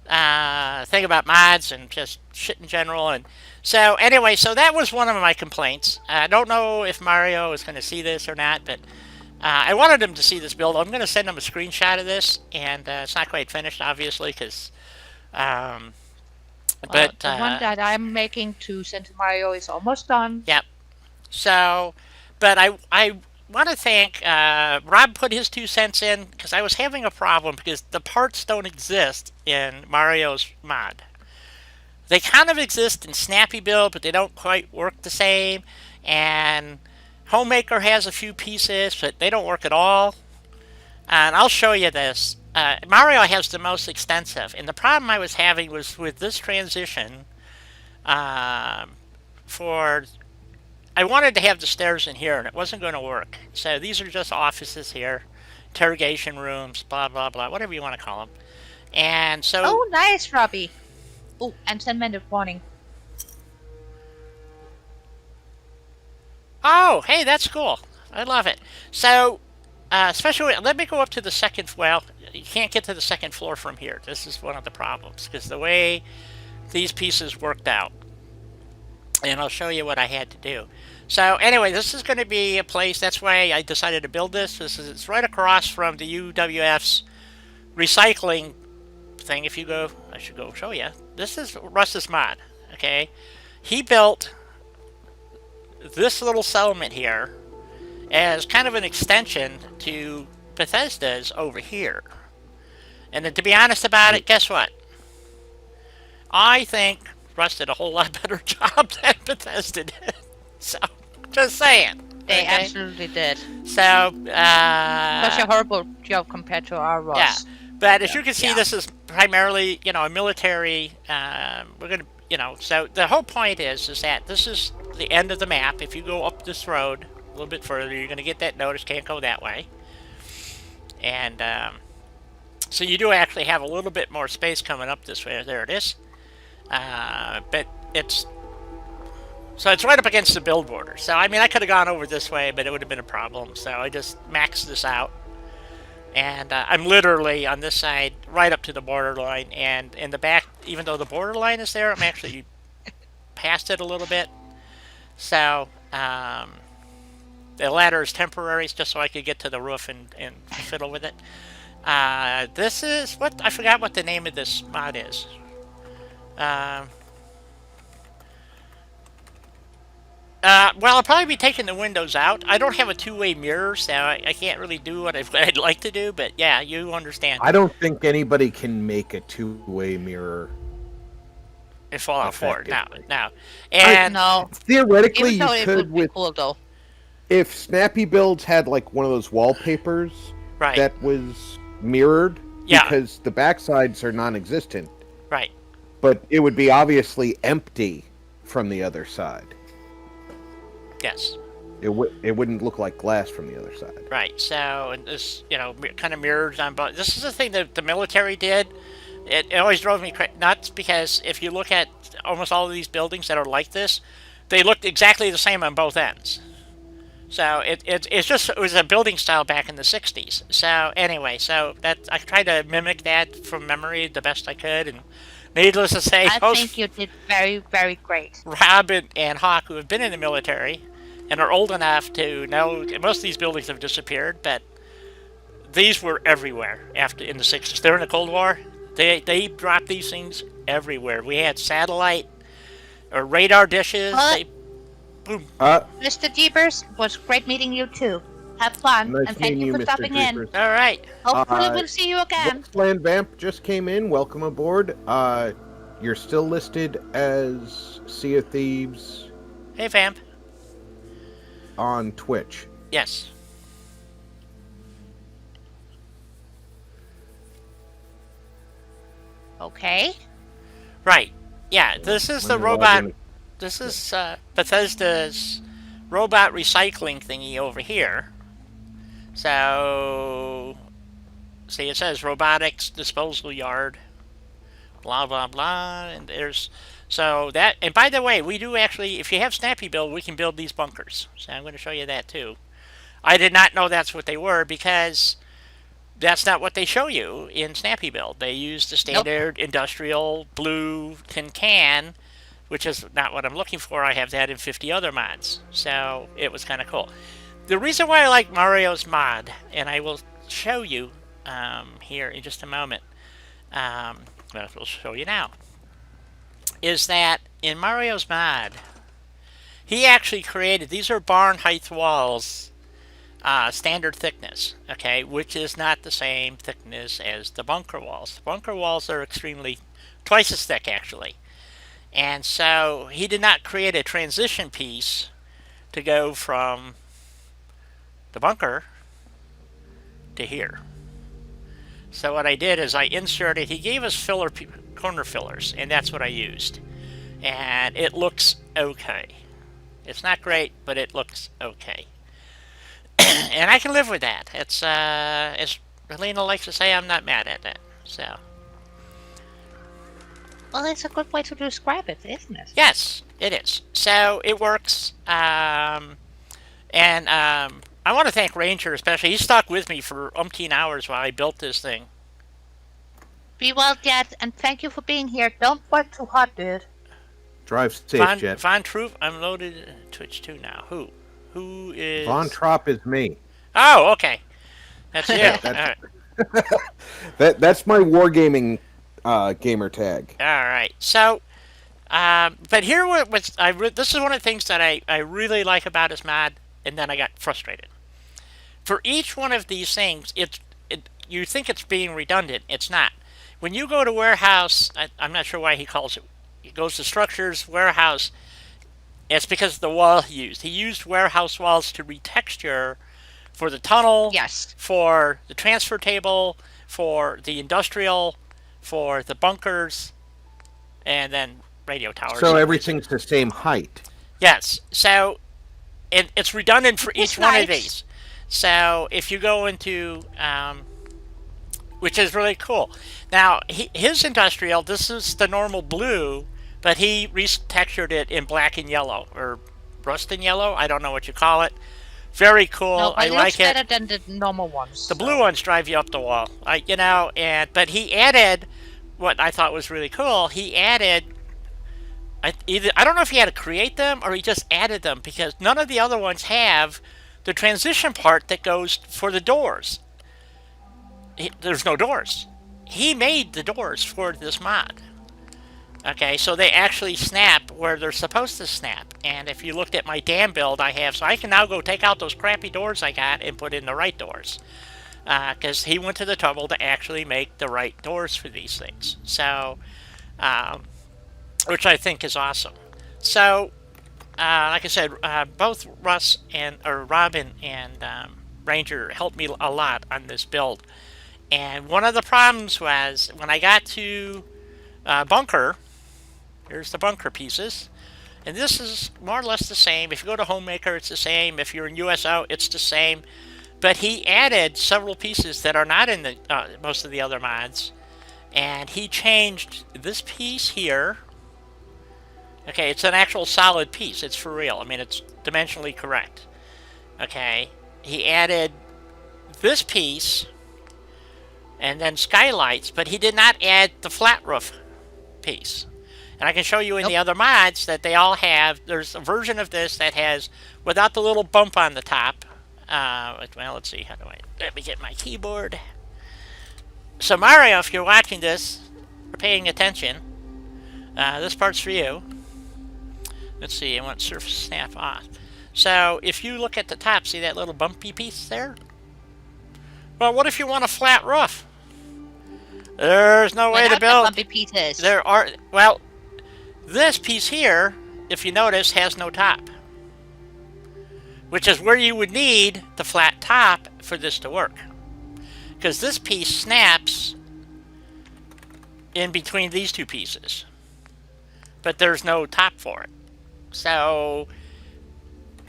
thing about mods and just shit in general. And so anyway, so that was one of my complaints. I don't know if Mario is going to see this or not, but I wanted him to see this build. I'm going to send him a screenshot of this, and it's not quite finished, obviously, because. Um, Well, but the one that I'm making to send to Mario is almost done. Yep. So, but I want to thank Rob put his 2 cents in because I was having a problem because the parts don't exist in Mario's mod. They kind of exist in Snappy Build, but they don't quite work the same. And Homemaker has a few pieces, but they don't work at all. And I'll show you this. Mario has the most extensive, and the problem I was having was with this transition. For I wanted to have the stairs in here, and it wasn't going to work. So these are just offices here, interrogation rooms, blah blah blah, whatever you want to call them. And so, Oh, nice, Robbie. Oh, and 10-minute warning. oh, hey, that's cool. I love it. So, especially, let me go up to the second. Well, you can't get to the second floor from here. This is one of the problems because the way these pieces worked out, and I'll show you what I had to do. So anyway, this is going to be a place. That's why I decided to build this. It's right across from the UWF's recycling thing. If you go, I should go show you. This is Russ's mod. Okay, he built this little settlement here as kind of an extension to Bethesda's over here. And then to be honest about it, guess what? I think Russ did a whole lot better job than Bethesda did. So, just saying. They okay? absolutely did. So, Such a horrible job compared to our Ross. yeah. But as you can see, Yeah. this is primarily, a military. We're gonna, So the whole point is that this is the end of the map. If you go up this road a little bit further, you're gonna get that notice. Can't go that way. And so you do actually have a little bit more space coming up this way. There it is. But it's right up against the build border. So I mean, I could have gone over this way, but it would have been a problem. So I just maxed this out. And I'm literally on this side right up to the borderline, and in the back, even though the borderline is there, I'm actually past it a little bit. So the ladder is temporary, just so I could get to the roof and fiddle with it. This is what I forgot what the name of this mod is. Well, I'll probably be taking the windows out. I don't have a two-way mirror, so I can't really do what I'd like to do, but yeah, you understand. I don't think anybody can make a two-way mirror. In Fallout 4, no. I And know. Theoretically, Even though you it could would be with cool, though. if Snappy Builds had like one of those wallpapers right, that was mirrored, Yeah. because the backsides are non-existent, right, but it would be obviously empty from the other side. yes, It wouldn't look like glass from the other side. right. So, and this, kind of mirrors on both. This is the thing that the military did. It always drove me nuts because if you look at almost all of these buildings that are like this, they looked exactly the same on both ends. So it was a building style back in the 60s. So anyway, I tried to mimic that from memory the best I could, and needless to say, I think you did very, very great. Rob and Hawk, who have been in the military and are old enough to know, most of these buildings have disappeared, but these were everywhere in the 60s. During the Cold War, they dropped these things everywhere. We had satellite or radar dishes. Boom. Mr. Jeepers, it was great meeting you too. Have fun, Nice and thank meeting you for Mr. stopping in. Jeepers. All right. Hopefully we'll see you again. Westland Vamp just came in. Welcome aboard. You're still listed as Sea of Thieves Hey, Vamp. on Twitch. Yes. Okay. Right. Yeah, this is the When you're robot. logging- This is Bethesda's robot recycling thingy over here. So, see, it says robotics disposal yard blah blah blah, and there's so that. And by the way, we do actually, if you have Snappy Build, we can build these bunkers. So I'm going to show you that too. I did not know that's what they were because that's not what they show you in Snappy Build. They use the Nope. standard industrial blue tin can, which is not what I'm looking for. I have that in 50 other mods, so it was kind of cool. The reason why I like Mario's mod, and I will show you here in just a moment, well, we'll show you now, is that in Mario's mod, he actually created, these are barn height walls, standard thickness, okay, which is not the same thickness as the bunker walls. The bunker walls are extremely, twice as thick actually. And so he did not create a transition piece to go from the bunker to here. So what I did is I inserted, he gave us corner fillers, and that's what I used. And it looks okay. It's not great, but it looks okay. And I can live with that. It's, as Helena likes to say, I'm not mad at that. So. Well, it's a good way to describe it, isn't it? Yes, it is. So it works. I want to thank Ranger especially. He stuck with me for umpteen hours while I built this thing. Be well, Jet, and thank you for being here. Don't work too hard, dude. Drive safe, Jet. Von Troop, I'm loaded Twitch 2 now. Who? Who is... Von Trop is me. Oh, okay. That's you. That's, that's my wargaming gamer tag. All right. So, but here was this is one of the things that I really like about his mod, and then I got frustrated. For each one of these things, you think it's being redundant. It's not. When you go to warehouse, I'm not sure why he calls it. He goes to structures, warehouse. It's because of the wall he used. He used warehouse walls to retexture for the tunnel, Yes, for the transfer table, for the industrial, for the bunkers, and then radio towers. So everything's the same height. Yes. So it's redundant for each It's one of nice. these. So if you go into, which is really cool. Now, his industrial, this is the normal blue, but he retextured it in black and yellow, or rust and yellow. I don't know what you call it. Very cool. no, but I it like looks it. better than the normal ones. The blue ones drive you up the wall, but he added what I thought was really cool. He added, I don't know if he had to create them or he just added them, because none of the other ones have the transition part that goes for the doors. There's no doors. He made the doors for this mod. Okay, so they actually snap where they're supposed to snap. And if you looked at my dam build I have, so I can now go take out those crappy doors I got and put in the right doors. Because he went to the trouble to actually make the right doors for these things. So, which I think is awesome. So, like I said, both Robin and Ranger helped me a lot on this build. And one of the problems was when I got to bunker, here's the bunker pieces, and this is more or less the same. If you go to Homemaker, it's the same. If you're in USO, it's the same. But he added several pieces that are not in the most of the other mods, and he changed this piece here. Okay, it's an actual solid piece. It's for real. I mean, it's dimensionally correct. Okay, he added this piece and then skylights, but he did not add the flat roof piece. And I can show you in the other mods that they all have. There's a version of this that has, without the little bump on the top. Well, let's see. Let me get my keyboard. So Mario, if you're watching this, or paying attention, this part's for you. Let's see, I want surface snap off. So if you look at the top, see that little bumpy piece there? Well, what if you want a flat roof? There's no way to build. Bumpy pieces. There are, well, this piece here, if you notice, has no top, which is where you would need the flat top for this to work, because this piece snaps in between these two pieces, but there's no top for it. So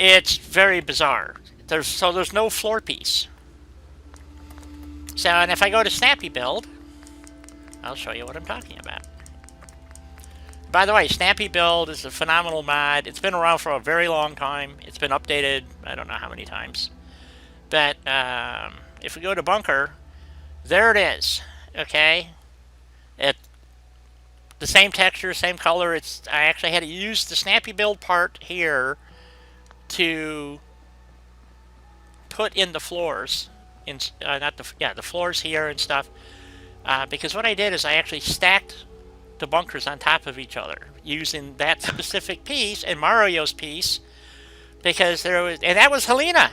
it's very bizarre. There's no floor piece. So, and if I go to Snappy Build, I'll show you what I'm talking about. By the way, Snappy Build is a phenomenal mod. It's been around for a very long time. It's been updated, I don't know how many times. But if we go to Bunker, there it is. Okay? It the same texture, same color. I actually had to use the Snappy Build part here to put in the floors. Not the yeah, the floors here and stuff. Because what I did is I actually stacked the bunkers on top of each other using that specific piece and Mario's piece, because that was Helena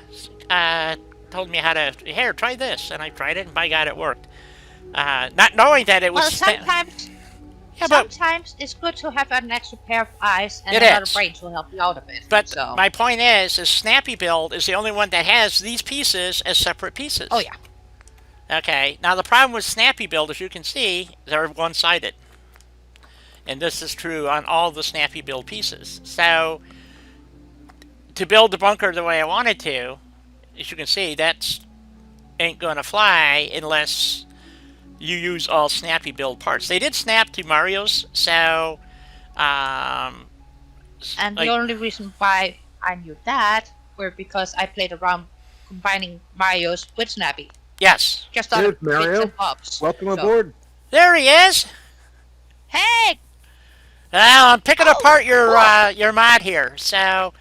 told me how to, here, try this, and I tried it, and by God, it worked. Not knowing that it was. Well, sometimes, yeah, sometimes it's good to have an extra pair of eyes and it another is. brain to help you out a bit. But so. my point is Snappy Build is the only one that has these pieces as separate pieces. Oh yeah. Okay. Now the problem with Snappy Build, as you can see, they're one-sided, and this is true on all the Snappy Build pieces. So to build the bunker the way I wanted to, as you can see, that ain't gonna fly unless you use all Snappy Build parts. They did snap to Mario's, so and the only reason why I knew that were because I played around combining Mario's with Snappy. Yes. Just on bits Mario. and bobs. Welcome aboard. There he is. Hey. Well, I'm picking apart your mod here, so.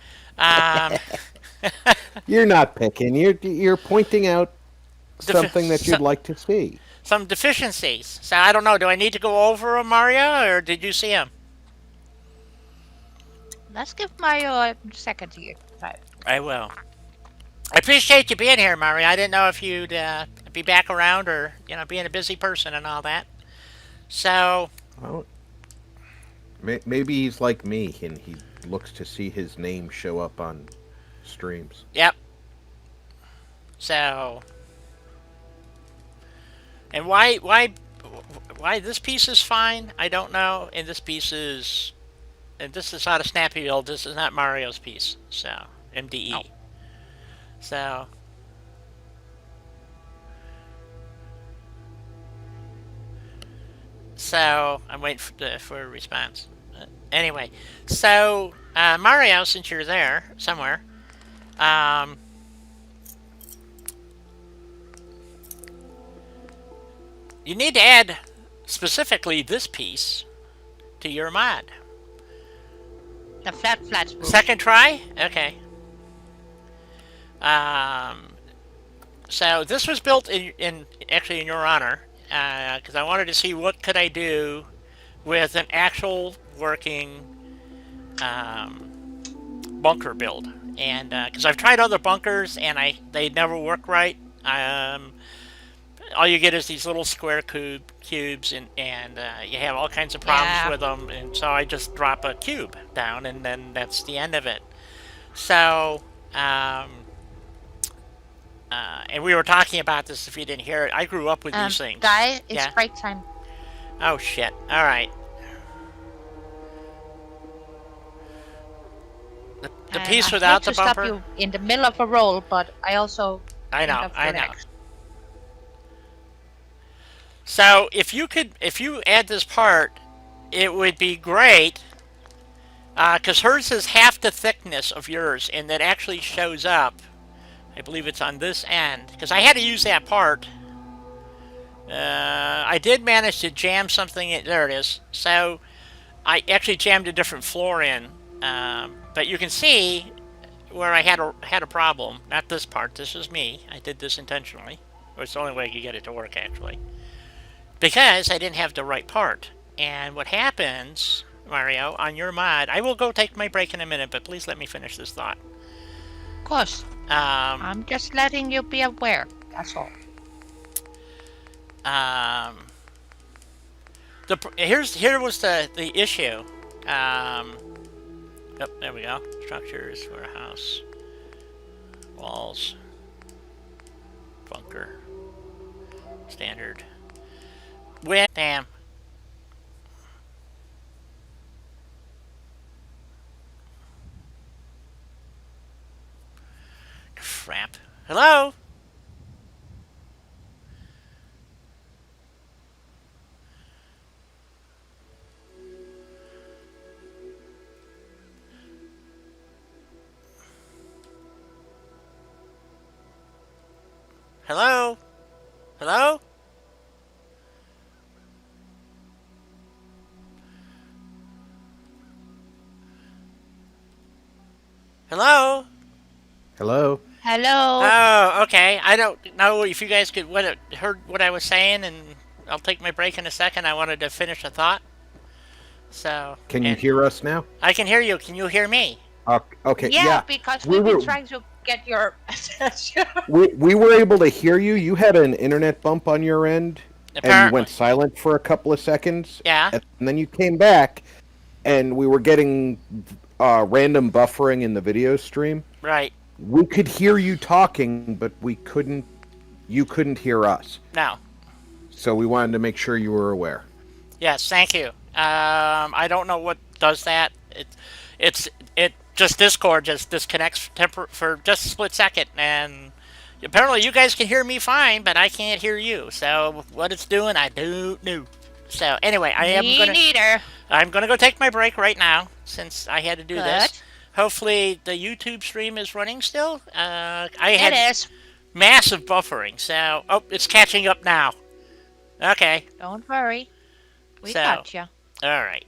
You're not picking. You're pointing out something that you'd like to see. Some deficiencies. So I don't know. Do I need to go over them, Mario, or did you see them? Let's give Mario a second to get time. I will. I appreciate you being here, Mario. I didn't know if you'd be back around or being a busy person and all that. So. Well, maybe he's like me and he looks to see his name show up on streams. Yep. So. And why this piece is fine, I don't know. And this is not a Snappy Build. This is not Mario's piece. So MDE. No. So I'm waiting for a response. Anyway, so Mario, since you're there somewhere, you need to add specifically this piece to your mod. The flat roof. Second try? Okay. So this was built actually in your honor, because I wanted to see what could I do with an actual working bunker build, and because I've tried other bunkers and they never work right. All you get is these little square cubes, and you have all kinds of problems with them, and so I just drop a cube down, and then that's the end of it. So, and we were talking about this, if you didn't hear it. I grew up with these things. Guy, it's break time. Oh, shit. All right. The piece without the bumper? I hate to stop you in the middle of a roll, but I also... I know. So if you add this part, it would be great, because hers is half the thickness of yours, and that actually shows up. I believe it's on this end, because I had to use that part. I did manage to jam something in. There it is. So I actually jammed a different floor in, but you can see where I had a problem. Not this part. This is me. I did this intentionally. It's the only way I could get it to work, actually, because I didn't have the right part. And what happens, Mario, on your mod, I will go take my break in a minute, but please let me finish this thought. Of course. I'm just letting you be aware. That's all. Here was the issue. Oh, there we go. Structures for a house. Walls. Bunker. Standard. Damn. Crap. Hello? Hello? Hello? Hello? Hello? Hello. Oh, okay. I don't know if you guys heard what I was saying, and I'll take my break in a second. I wanted to finish a thought. So, Can you and hear us now? I can hear you. Can you hear me? Okay, Yeah, yeah. because We we've been were trying to get your attention. we were able to hear you. You had an internet bump on your end, and you Apparently. went silent for a couple of seconds, Yeah. and then you came back, and we were getting random buffering in the video stream. Right. We could hear you talking, but we couldn't. You couldn't hear us. Now. So we wanted to make sure you were aware. Yes. Thank you. I don't know what does that. It's it just Discord just disconnects for just a split second, and apparently you guys can hear me fine, but I can't hear you. So what it's doing, I don't know. So anyway, Me neither. I'm gonna go take my break right now since I had to do this. Good. Hopefully the YouTube stream is running still. I It had is. massive buffering, so it's catching up now. Okay, Don't worry. We so got you. all right.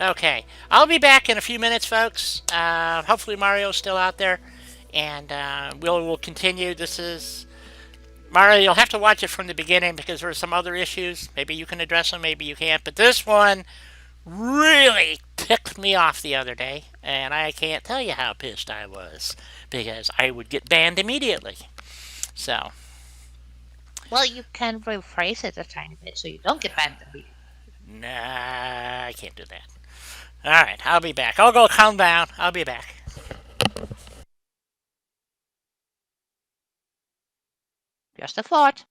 Okay, I'll be back in a few minutes, folks. Hopefully Mario's still out there, and we'll continue. This is Mario. You'll have to watch it from the beginning because there are some other issues. Maybe you can address them, maybe you can't. But this one really ticked me off the other day, and I can't tell you how pissed I was because I would get banned immediately. So, Well, you can rephrase it a tiny bit so you don't get banned immediately. nah, I can't do that. All right, I'll be back. I'll go calm down. I'll be back. Just a thought.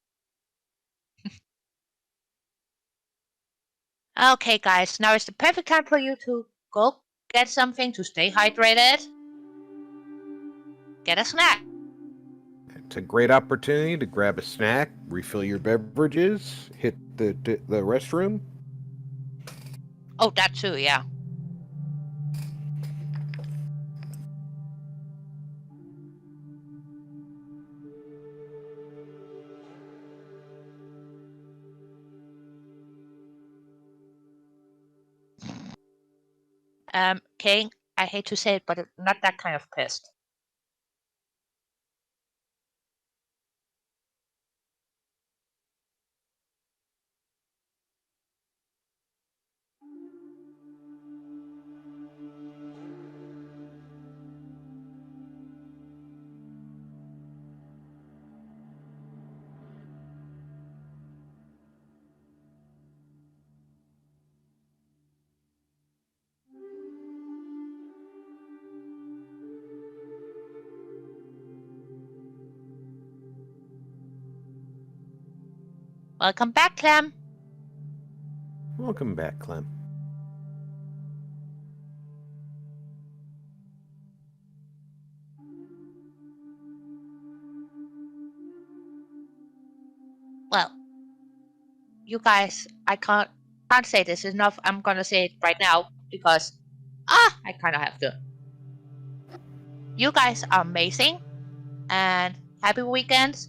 Okay, guys, now is the perfect time for you to go get something to stay hydrated. Get a snack. It's a great opportunity to grab a snack, refill your beverages, hit the restroom. Oh, that too, yeah. King, I hate to say it, but not that kind of pissed. Welcome back, Clem. Welcome back, Clem. Well, you guys, I can't say this enough. I'm gonna say it right now because I kind of have to. You guys are amazing, and happy weekends.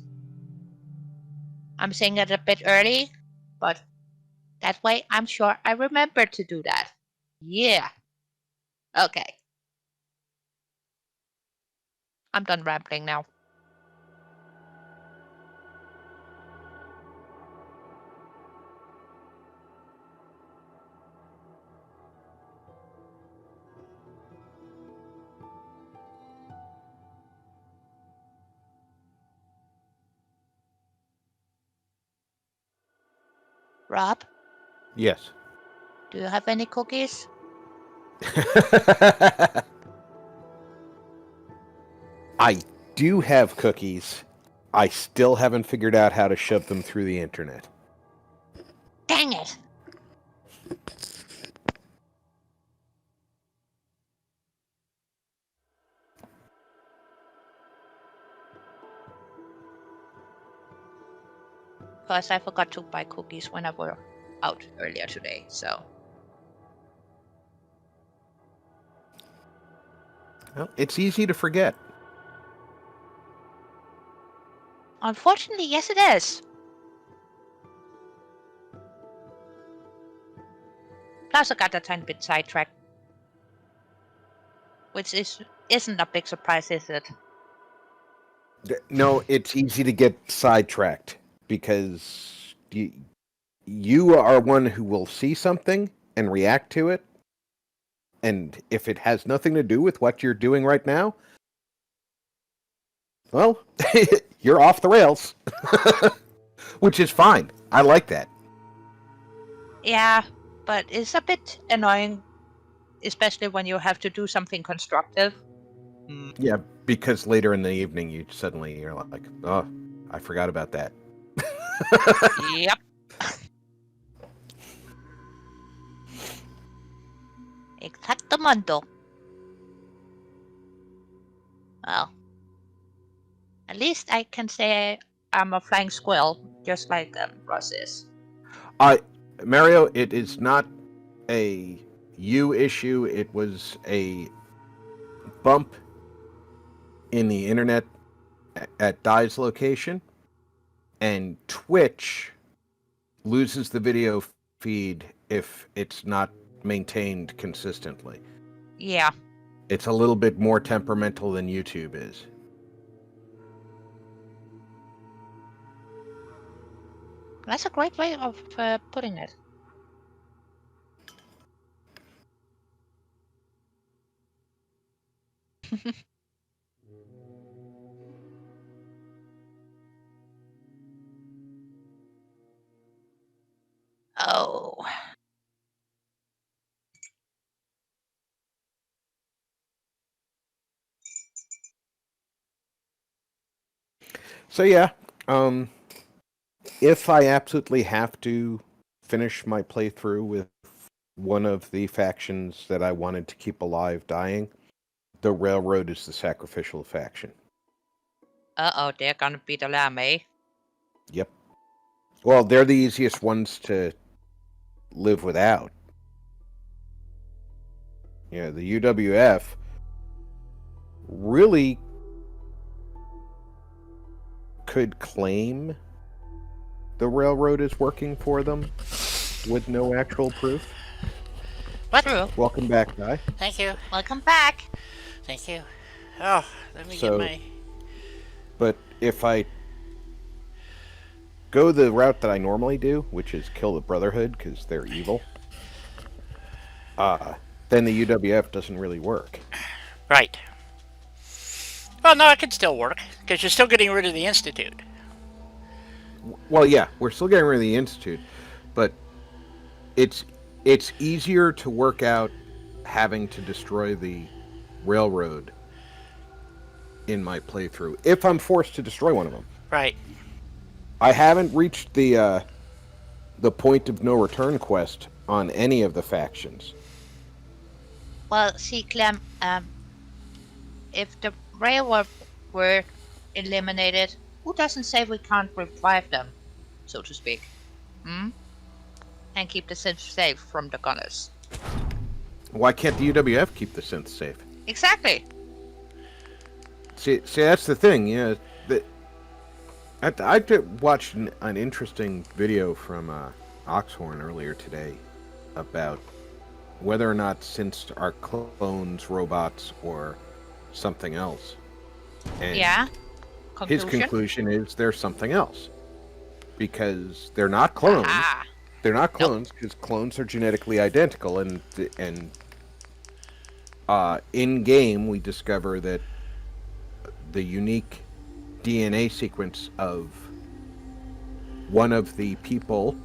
I'm saying it a bit early, but that way I'm sure I remember to do that. Yeah. Okay. I'm done rambling now. Rob, Yes. do you have any cookies? I do have cookies. I still haven't figured out how to shove them through the internet. Dang it! Because I forgot to buy cookies when I were out earlier today, so. Well, it's easy to forget. Unfortunately, yes, it is. Plus, I got a tiny bit sidetracked, which isn't a big surprise, is it? No, it's easy to get sidetracked because you are one who will see something and react to it. And if it has nothing to do with what you're doing right now, well, you're off the rails, which is fine. I like that. Yeah, but it's a bit annoying, especially when you have to do something constructive. Yeah, because later in the evening, you're like, oh, I forgot about that. Yep. Exactamundo. Well, at least I can say I'm a flying squirrel, just like Ross is. Mario, it is not a you issue. It was a bump in the internet at Dai's location, and Twitch loses the video feed if it's not maintained consistently. Yeah. It's a little bit more temperamental than YouTube is. That's a great way of putting it. Oh. So yeah, if I absolutely have to finish my playthrough with one of the factions that I wanted to keep alive dying, the Railroad is the sacrificial faction. Uh-oh, they're gonna be the lamb, eh? Yep. Well, they're the easiest ones to live without. Yeah, the UWF really could claim the Railroad is working for them with no actual proof. What? True. Welcome back, Guy. Thank you. Welcome back. Thank you. Oh, let me So- get my... But if I go the route that I normally do, which is kill the Brotherhood because they're evil, then the UWF doesn't really work. Right. Well, no, it can still work, because you're still getting rid of the Institute. Well, yeah, we're still getting rid of the Institute, but it's easier to work out having to destroy the Railroad in my playthrough if I'm forced to destroy one of them. Right. I haven't reached the point of no return quest on any of the factions. Well, see, Clem, if the railroad were eliminated, who doesn't say we can't revive them, so to speak? Hmm? And keep the synths safe from the gunners. Why can't the UWF keep the synth safe? Exactly. See, that's the thing. Yeah, I watched an interesting video from Oxhorn earlier today about whether or not synths are clones, robots, or something else. And Yeah. his conclusion is they're something else because they're not clones. Ah. They're not clones because clones are genetically identical, and in game we discover that the unique DNA sequence of one of the people.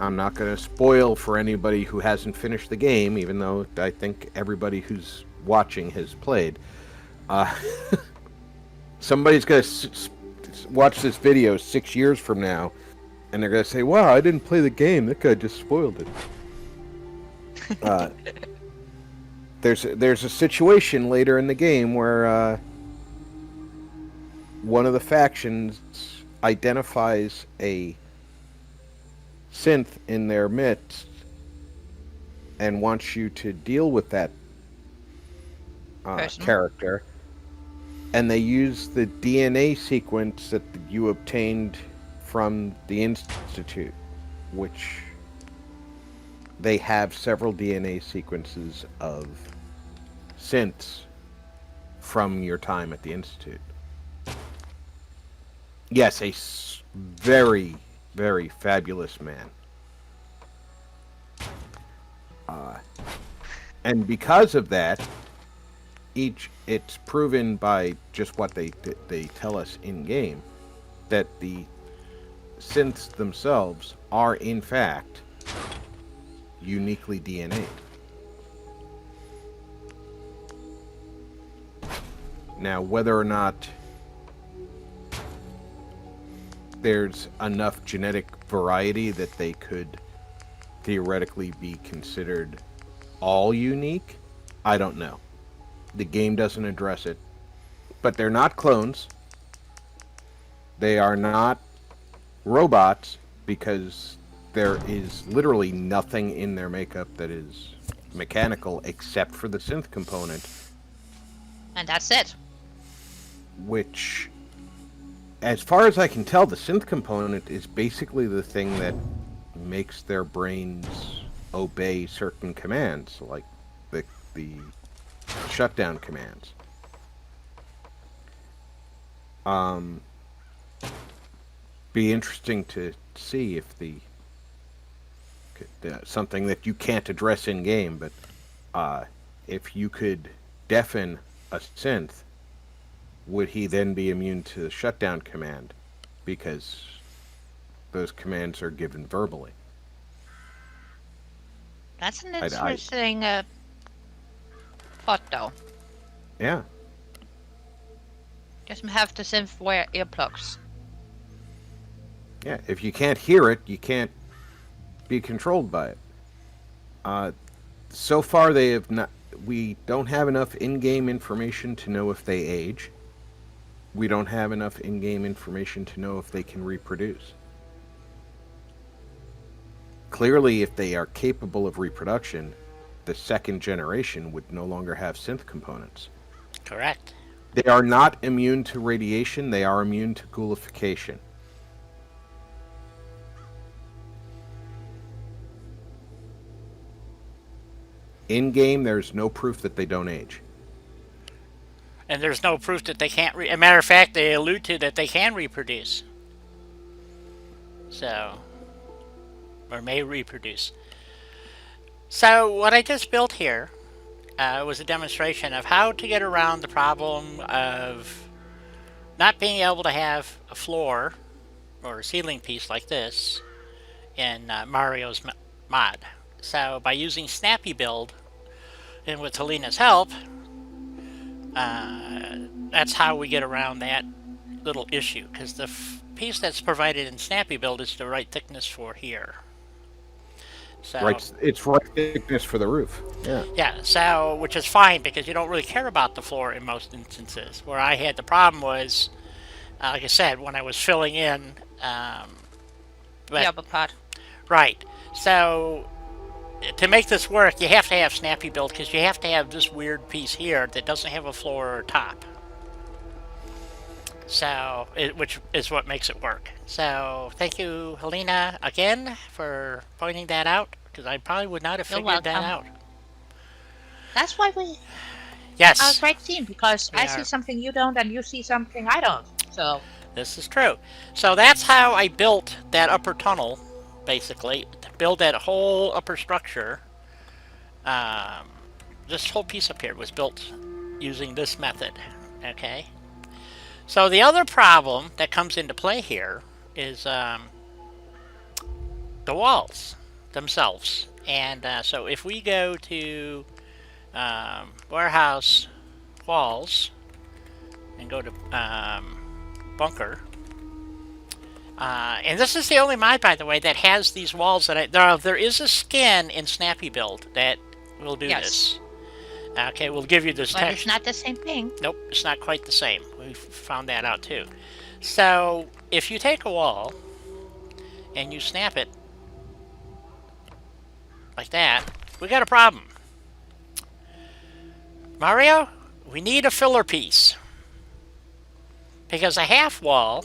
I'm not going to spoil for anybody who hasn't finished the game, even though I think everybody who's watching has played. Somebody's going to watch this video 6 years from now, and they're going to say, wow, I didn't play the game. That guy just spoiled it. There's a situation later in the game where one of the factions identifies a synth in their midst and wants you to deal with that character and they use the DNA sequence that you obtained from the Institute, which they have several DNA sequences of synths from your time at the Institute. Yes, a very, very fabulous man. And because of that, it's proven by just what they tell us in game that the synths themselves are in fact uniquely DNA'd. Now, whether or not there's enough genetic variety that they could theoretically be considered all unique, I don't know. The game doesn't address it. But they're not clones. They are not robots, because there is literally nothing in their makeup that is mechanical except for the synth component. And that's it. Which, as far as I can tell, the synth component is basically the thing that makes their brains obey certain commands, like the shutdown commands. Be interesting to see if the something that you can't address in game, but if you could deafen a synth, would he then be immune to the shutdown command? Because those commands are given verbally. That's an interesting thought, though. Yeah. Just have the synth wear earplugs. Yeah, if you can't hear it, you can't be controlled by it. So far, they have not. We don't have enough in-game information to know if they age. We don't have enough in-game information to know if they can reproduce. Clearly, if they are capable of reproduction, the second generation would no longer have synth components. Correct. They are not immune to radiation. They are immune to ghoulification. In-game, there's no proof that they don't age. And there's no proof that they can't. As a matter of fact, they allude to that they can reproduce. So, or may reproduce. So what I just built here was a demonstration of how to get around the problem of not being able to have a floor or a ceiling piece like this in Mario's mod. So by using Snappy Build, and with Helena's help, that's how we get around that little issue, because the piece that's provided in Snappy Build is the right thickness for here. So, right, it's right thickness for the roof. Yeah. Yeah, so, which is fine, because you don't really care about the floor in most instances. Where I had the problem was, like I said, when I was filling in... The upper part. Right. So, to make this work, you have to have Snappy Build, because you have to have this weird piece here that doesn't have a floor or top. So, which is what makes it work. So, thank you, Helena, again, for pointing that out, because I probably would not have figured that out. That's why we Yes. are a great team, because I see something you don't, and you see something I don't. So this is true. So that's how I built that upper tunnel, basically, to build that whole upper structure. This whole piece up here was built using this method. Okay. So the other problem that comes into play here is the walls themselves. And so if we go to warehouse walls and go to bunker, and this is the only mod, by the way, that has these walls that there is a skin in Snappy Build that will do this. Okay, we'll give you this but text. it's not the same thing. Nope, it's not quite the same. We found that out too. So if you take a wall and you snap it like that, we got a problem. Mario, we need a filler piece. because a half wall,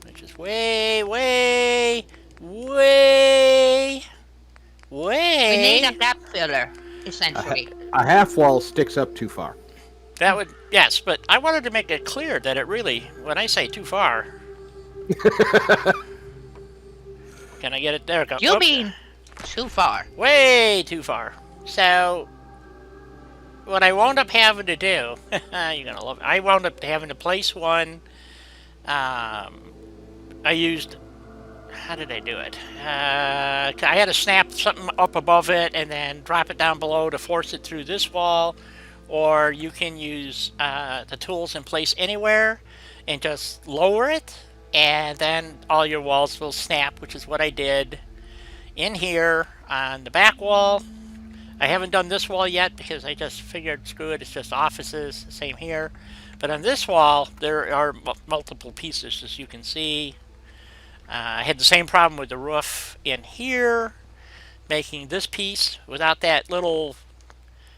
which is way, way, way, We need a way. gap filler, essentially. A half wall sticks up too far. That would, yes, but I wanted to make it clear that it really, when I say too far, can I get it? There it goes. You Oops. mean too far. Way too far. So, what I wound up having to do, you're gonna love it. I wound up having to place one. I used, how did I do it? I had to snap something up above it and then drop it down below to force it through this wall. Or you can use the tools in place anywhere and just lower it, and then all your walls will snap, which is what I did in here on the back wall. I haven't done this wall yet because I just figured, screw it, it's just offices, same here. But on this wall, there are multiple pieces, as you can see. I had the same problem with the roof in here, making this piece without that little,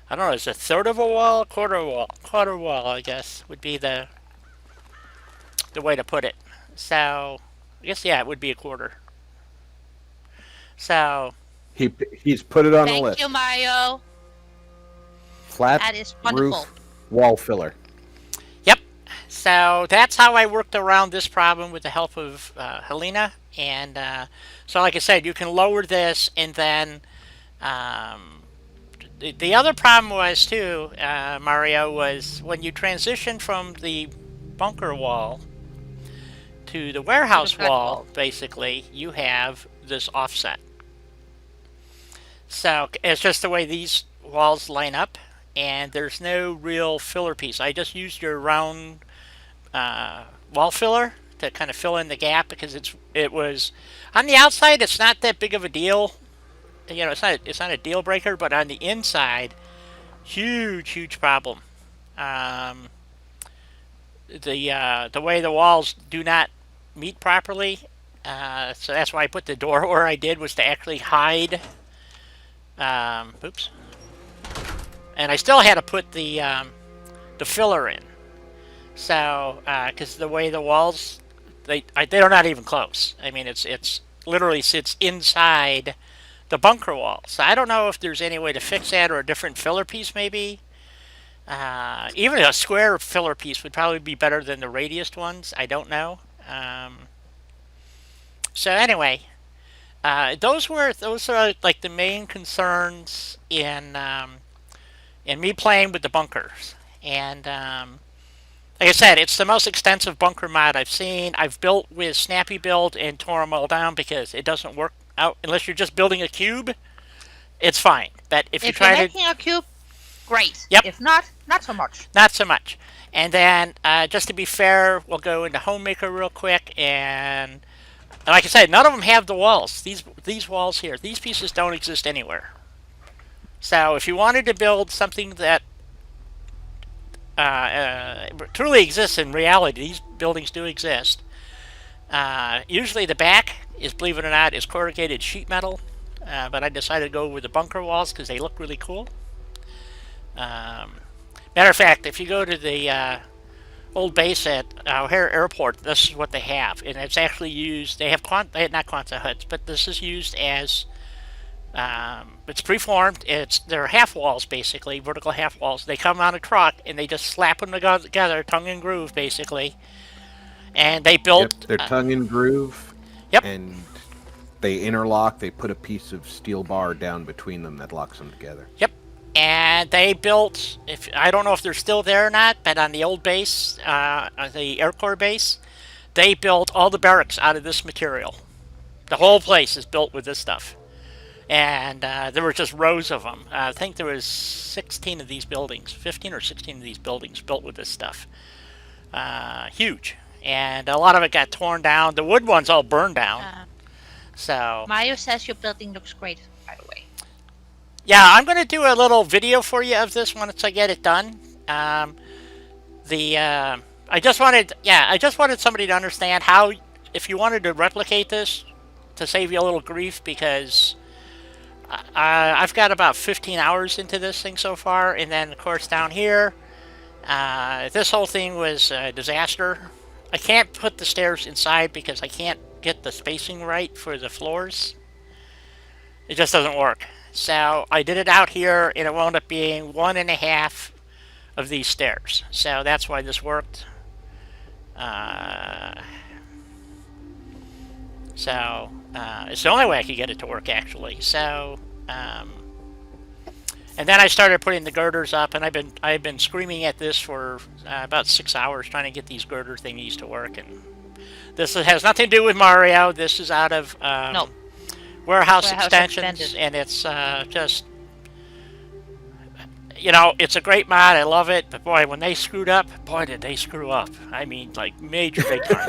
I don't know, is it a third of a wall, quarter wall, I guess, would be the way to put it. So, I guess, yeah, it would be a quarter. So, He's put it on the Thank list. you, Mario. Flat That is wonderful. roof wall filler. yep. So, that's how I worked around this problem with the help of Helena. And so, like I said, you can lower this, and then the other problem was, too, Mario, was when you transition from the bunker wall to the warehouse flat wall, wall. basically, you have this offset. So it's just the way these walls line up, and there's no real filler piece. I just used your round wall filler to kind of fill in the gap because it was on the outside. It's not that big of a deal, you know. It's not a deal breaker, but on the inside, huge problem. The way the walls do not meet properly, so that's why I put the door where I did, was to actually hide. Oops. And I still had to put the filler in. So, because the way the walls, they're not even close. I mean, it's literally sits inside the bunker wall. So I don't know if there's any way to fix that, or a different filler piece maybe. Even a square filler piece would probably be better than the radiused ones. I don't know. So anyway, those are like the main concerns in me playing with the bunkers. And like I said, it's the most extensive bunker mod I've seen. I've built with Snappy Build and tore them all down because it doesn't work out unless you're just building a cube. It's fine, but if you If try you're to, making a cube, great. Yep. If not, not so much. not so much. And then, just to be fair, we'll go into Homemaker real quick. And like I said, none of them have the walls. These walls here, these pieces don't exist anywhere. So if you wanted to build something that truly exists in reality, these buildings do exist. Usually the back is, believe it or not, is corrugated sheet metal. But I decided to go with the bunker walls because they look really cool. Matter of fact, if you go to the old base at O'Hare Airport, this is what they have, and it's actually used. They have not Quonset huts, but this is used as it's preformed. They're half walls basically, vertical half walls. They come on a truck and they just slap them together, tongue and groove basically. And they built. Yep, they're tongue and groove. Yep. And they interlock. They put a piece of steel bar down between them that locks them together. Yep. And they built, I don't know if they're still there or not, but on the old base, the Air Corps base, they built all the barracks out of this material. The whole place is built with this stuff. And there were just rows of them. I think there was 16 of these buildings, 15 or 16 of these buildings built with this stuff. Huge. And a lot of it got torn down. The wood ones all burned down. So Mario says your building looks great, by the way. yeah, I'm going to do a little video for you of this once I get it done. I just wanted somebody to understand how, if you wanted to replicate this, to save you a little grief, because I've got about 15 hours into this thing so far, and then of course down here, This whole thing was a disaster. I can't put the stairs inside because I can't get the spacing right for the floors. It just doesn't work. So I did it out here, and it wound up being 1.5 of these stairs. So that's why this worked. It's the only way I could get it to work, actually. And then I started putting the girders up, and I've been screaming at this for about 6 hours trying to get these girder thingies to work. And this has nothing to do with Mario. This is out of No. warehouse Warehouse extensions, Extended. and it's just, it's a great mod. I love it, but boy, when they screwed up, boy, did they screw up. I mean, like major big time.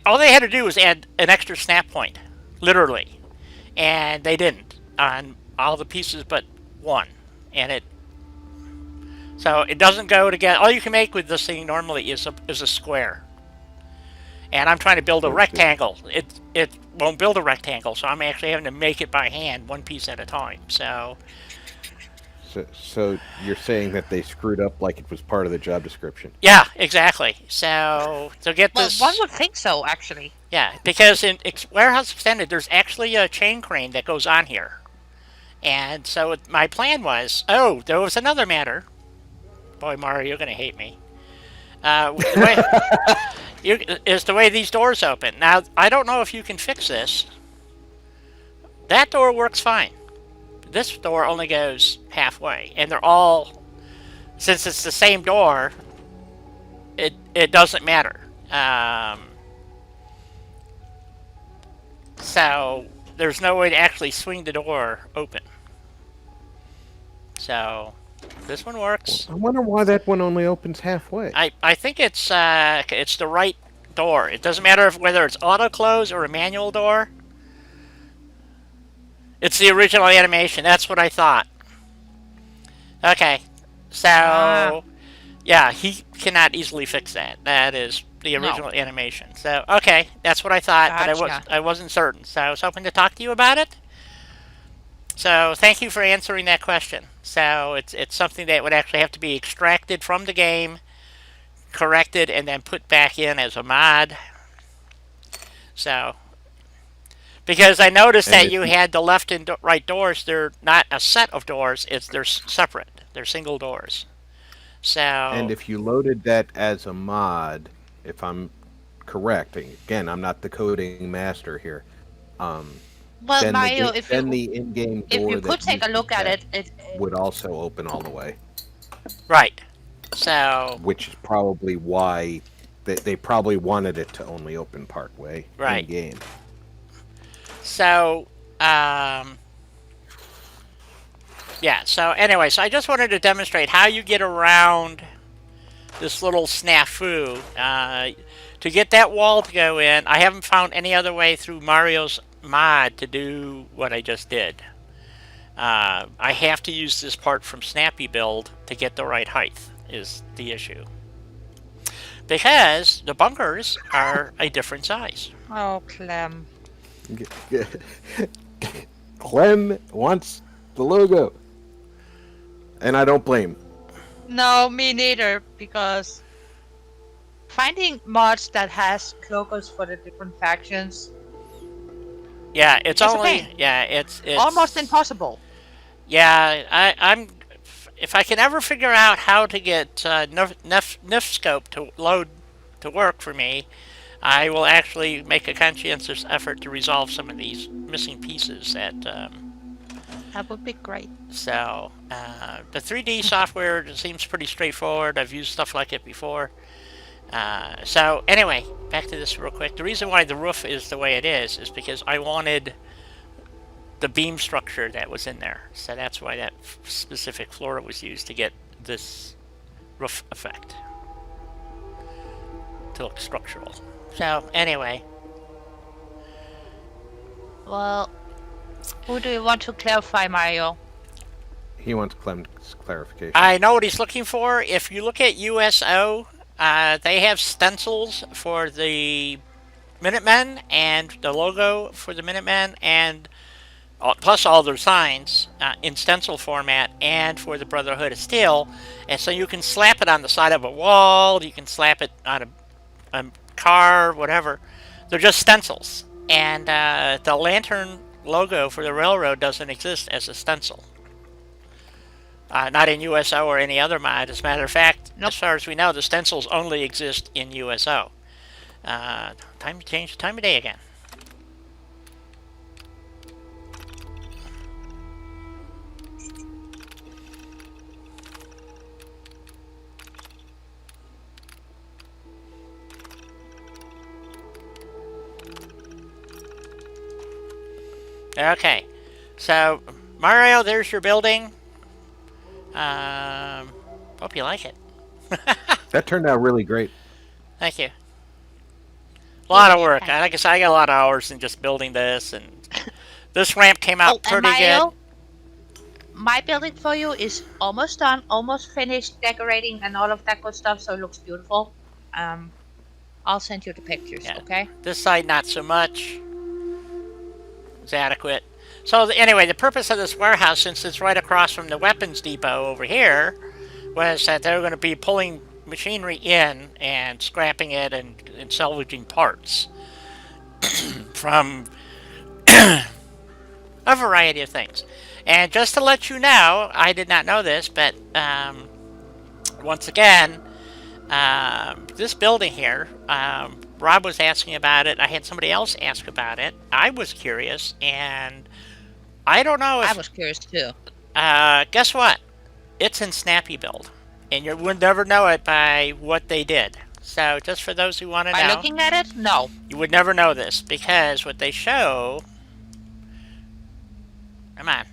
All they had to do was add an extra snap point, literally, and they didn't on all the pieces but one, so it doesn't go together. All you can make with this thing normally is a square. And I'm trying to build a rectangle. It won't build a rectangle, so I'm actually having to make it by hand, one piece at a time. So you're saying that they screwed up like it was part of the job description? yeah, exactly. So to get this, Well, one would think so, actually. yeah, because in Warehouse Extended, there's actually a chain crane that goes on here, and so my plan was, there was another matter. Boy, Mario, you're gonna hate me. Is the way these doors open. Now, I don't know if you can fix this. That door works fine. This door only goes halfway, and they're all, since it's the same door, it doesn't matter. So there's no way to actually swing the door open. So this one works. I wonder why that one only opens halfway. I think it's the right door. It doesn't matter whether it's auto close or a manual door. It's the original animation. That's what I thought. Okay, so yeah, he cannot easily fix that. That is the original animation. So okay, that's what I thought, but I wasn't certain. So I was hoping to talk to you about it. So thank you for answering that question. So it's something that would actually have to be extracted from the game, corrected, and then put back in as a mod. So because I noticed that you had the left and right doors. They're not a set of doors. They're separate. They're single doors. So and if you loaded that as a mod, if I'm correct, again, I'm not the coding master here. Well, then Mario, the in-game door if you could take a look at it would also open all the way. Right. So which is probably why they probably wanted it to only open part way in game. So yeah, so anyway, so I just wanted to demonstrate how you get around this little snafu. To get that wall to go in, I haven't found any other way through Mario's mod to do what I just did. I have to use this part from Snappy Build to get the right height, is the issue. Because the bunkers are a different size. Oh, Clem. Clem wants the logo. And I don't blame. No, me neither, because finding mods that has logos for the different factions. Yeah, it's almost impossible. Yeah, I'm. If I can ever figure out how to get NIF to load to work for me, I will actually make a conscientious effort to resolve some of these missing pieces That would be great. So, the 3D software seems pretty straightforward. I've used stuff like it before. So, anyway, back to this real quick. The reason why the roof is the way it is because I wanted the beam structure that was in there. So that's why that specific floor was used to get this roof effect. To look structural. So, anyway. Well, who do you want to clarify, Mario? He wants Clem's clarification. I know what he's looking for. If you look at USO, they have stencils for the Minutemen and the logo for the Minutemen, and plus all their signs in stencil format and for the Brotherhood of Steel. And so you can slap it on the side of a wall, you can slap it on a car, whatever. They're just stencils. And the lantern logo for the railroad doesn't exist as a stencil. Not in USO or any other mod. As a matter of fact, Nope. as far as we know, the stencils only exist in USO. Time to change the time of day again. Okay, so Mario, there's your building. Hope you like it. That turned out really great. Thank you. A lot of work. Thank Like I said, I got a lot of hours in just building this, and this ramp came out Oh, and pretty Mario, good. my building for you is almost done, almost finished decorating and all of that good stuff, so it looks beautiful. I'll send you the pictures, Yeah. okay? This side, not so much. It's adequate. So anyway, the purpose of this warehouse, since it's right across from the weapons depot over here, was that they were going to be pulling machinery in and scrapping it and salvaging parts from a variety of things. And just to let you know, I did not know this, but once again, this building here, Rob was asking about it. I had somebody else ask about it. I was curious, and I don't know if... I was curious too. guess what? It's in Snappy Build, and you would never know it by what they did. So just for those who want to By know... looking at it? No. You would never know this, because what they show... Come on.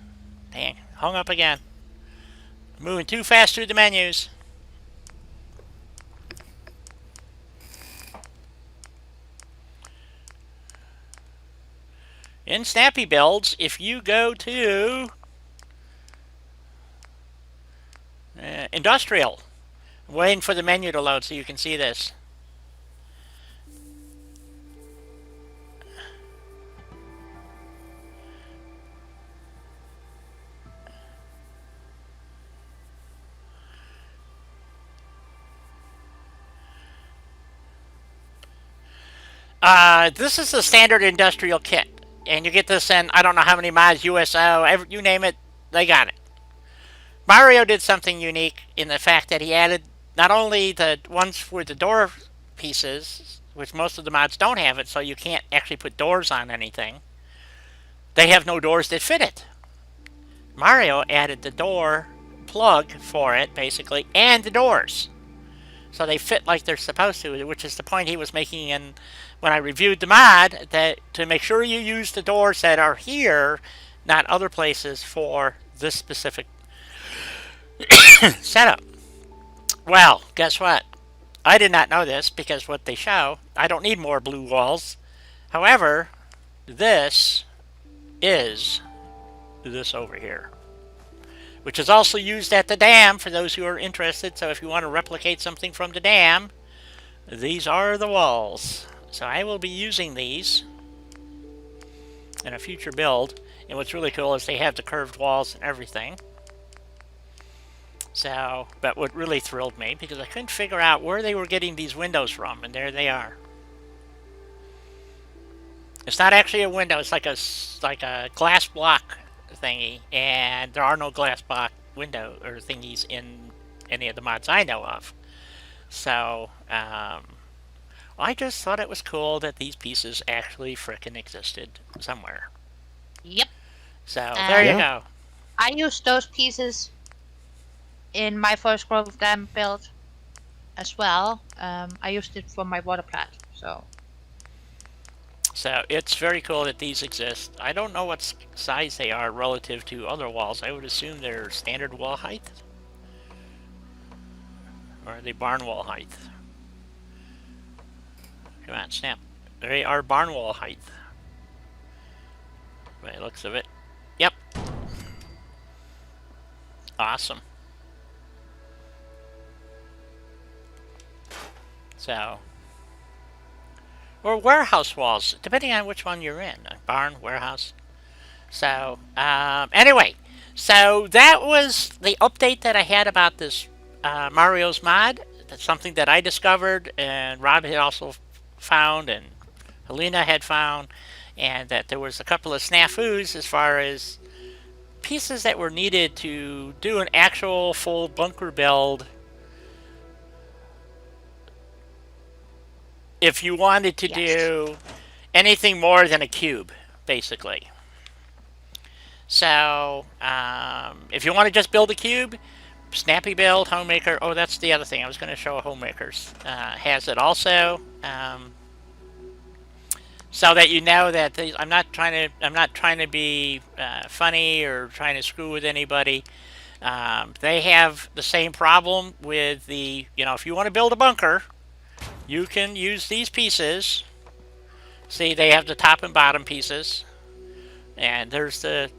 Dang, hung up again. Moving too fast through the menus. In Snappy Builds, if you go to Industrial, I'm waiting for the menu to load so you can see this. This is the standard industrial kit, and you get this in I don't know how many mods, USO, you name it, they got it. Mario did something unique in the fact that he added not only the ones for the door pieces, which most of the mods don't have it, so you can't actually put doors on anything. They have no doors that fit it. Mario added the door plug for it, basically, and the doors. So they fit like they're supposed to, which is the point he was making in when I reviewed the mod, that to make sure you use the doors that are here, not other places, for this specific setup. Well, guess what? I did not know this because what they show, I don't need more blue walls. However, this is this over here, which is also used at the dam for those who are interested. So if you want to replicate something from the dam, these are the walls. So I will be using these in a future build. And what's really cool is they have the curved walls and everything. So, but what really thrilled me, because I couldn't figure out where they were getting these windows from, and there they are. It's not actually a window, it's like a glass block thingy, and there are no glass block window or thingies in any of the mods I know of. So, I just thought it was cool that these pieces actually frickin' existed somewhere. Yep. So, there you Yeah. go. I used those pieces in my first Grove of Dam build as well. I used it for my water plant, so... So it's very cool that these exist. I don't know what size they are relative to other walls. I would assume they're standard wall height. Or are they barn wall height? Come on, snap. They are barn wall height. By the looks of it. Yep. Awesome. So... or warehouse walls, depending on which one you're in. A barn, warehouse. So, anyway, so that was the update that I had about this Mario's mod. That's something that I discovered, and Rob had also found, and Helena had found, and that there was a couple of snafus as far as pieces that were needed to do an actual full bunker build if you wanted to Yes. do anything more than a cube, basically. So, if you want to just build a cube, Snappy Build, Homemaker. Oh, that's the other thing. I was going to show Homemakers. Has it also. So that you know that I'm not trying to be funny or trying to screw with anybody. They have the same problem with the, if you want to build a bunker, you can use these pieces. See, they have the top and bottom pieces. And there's the,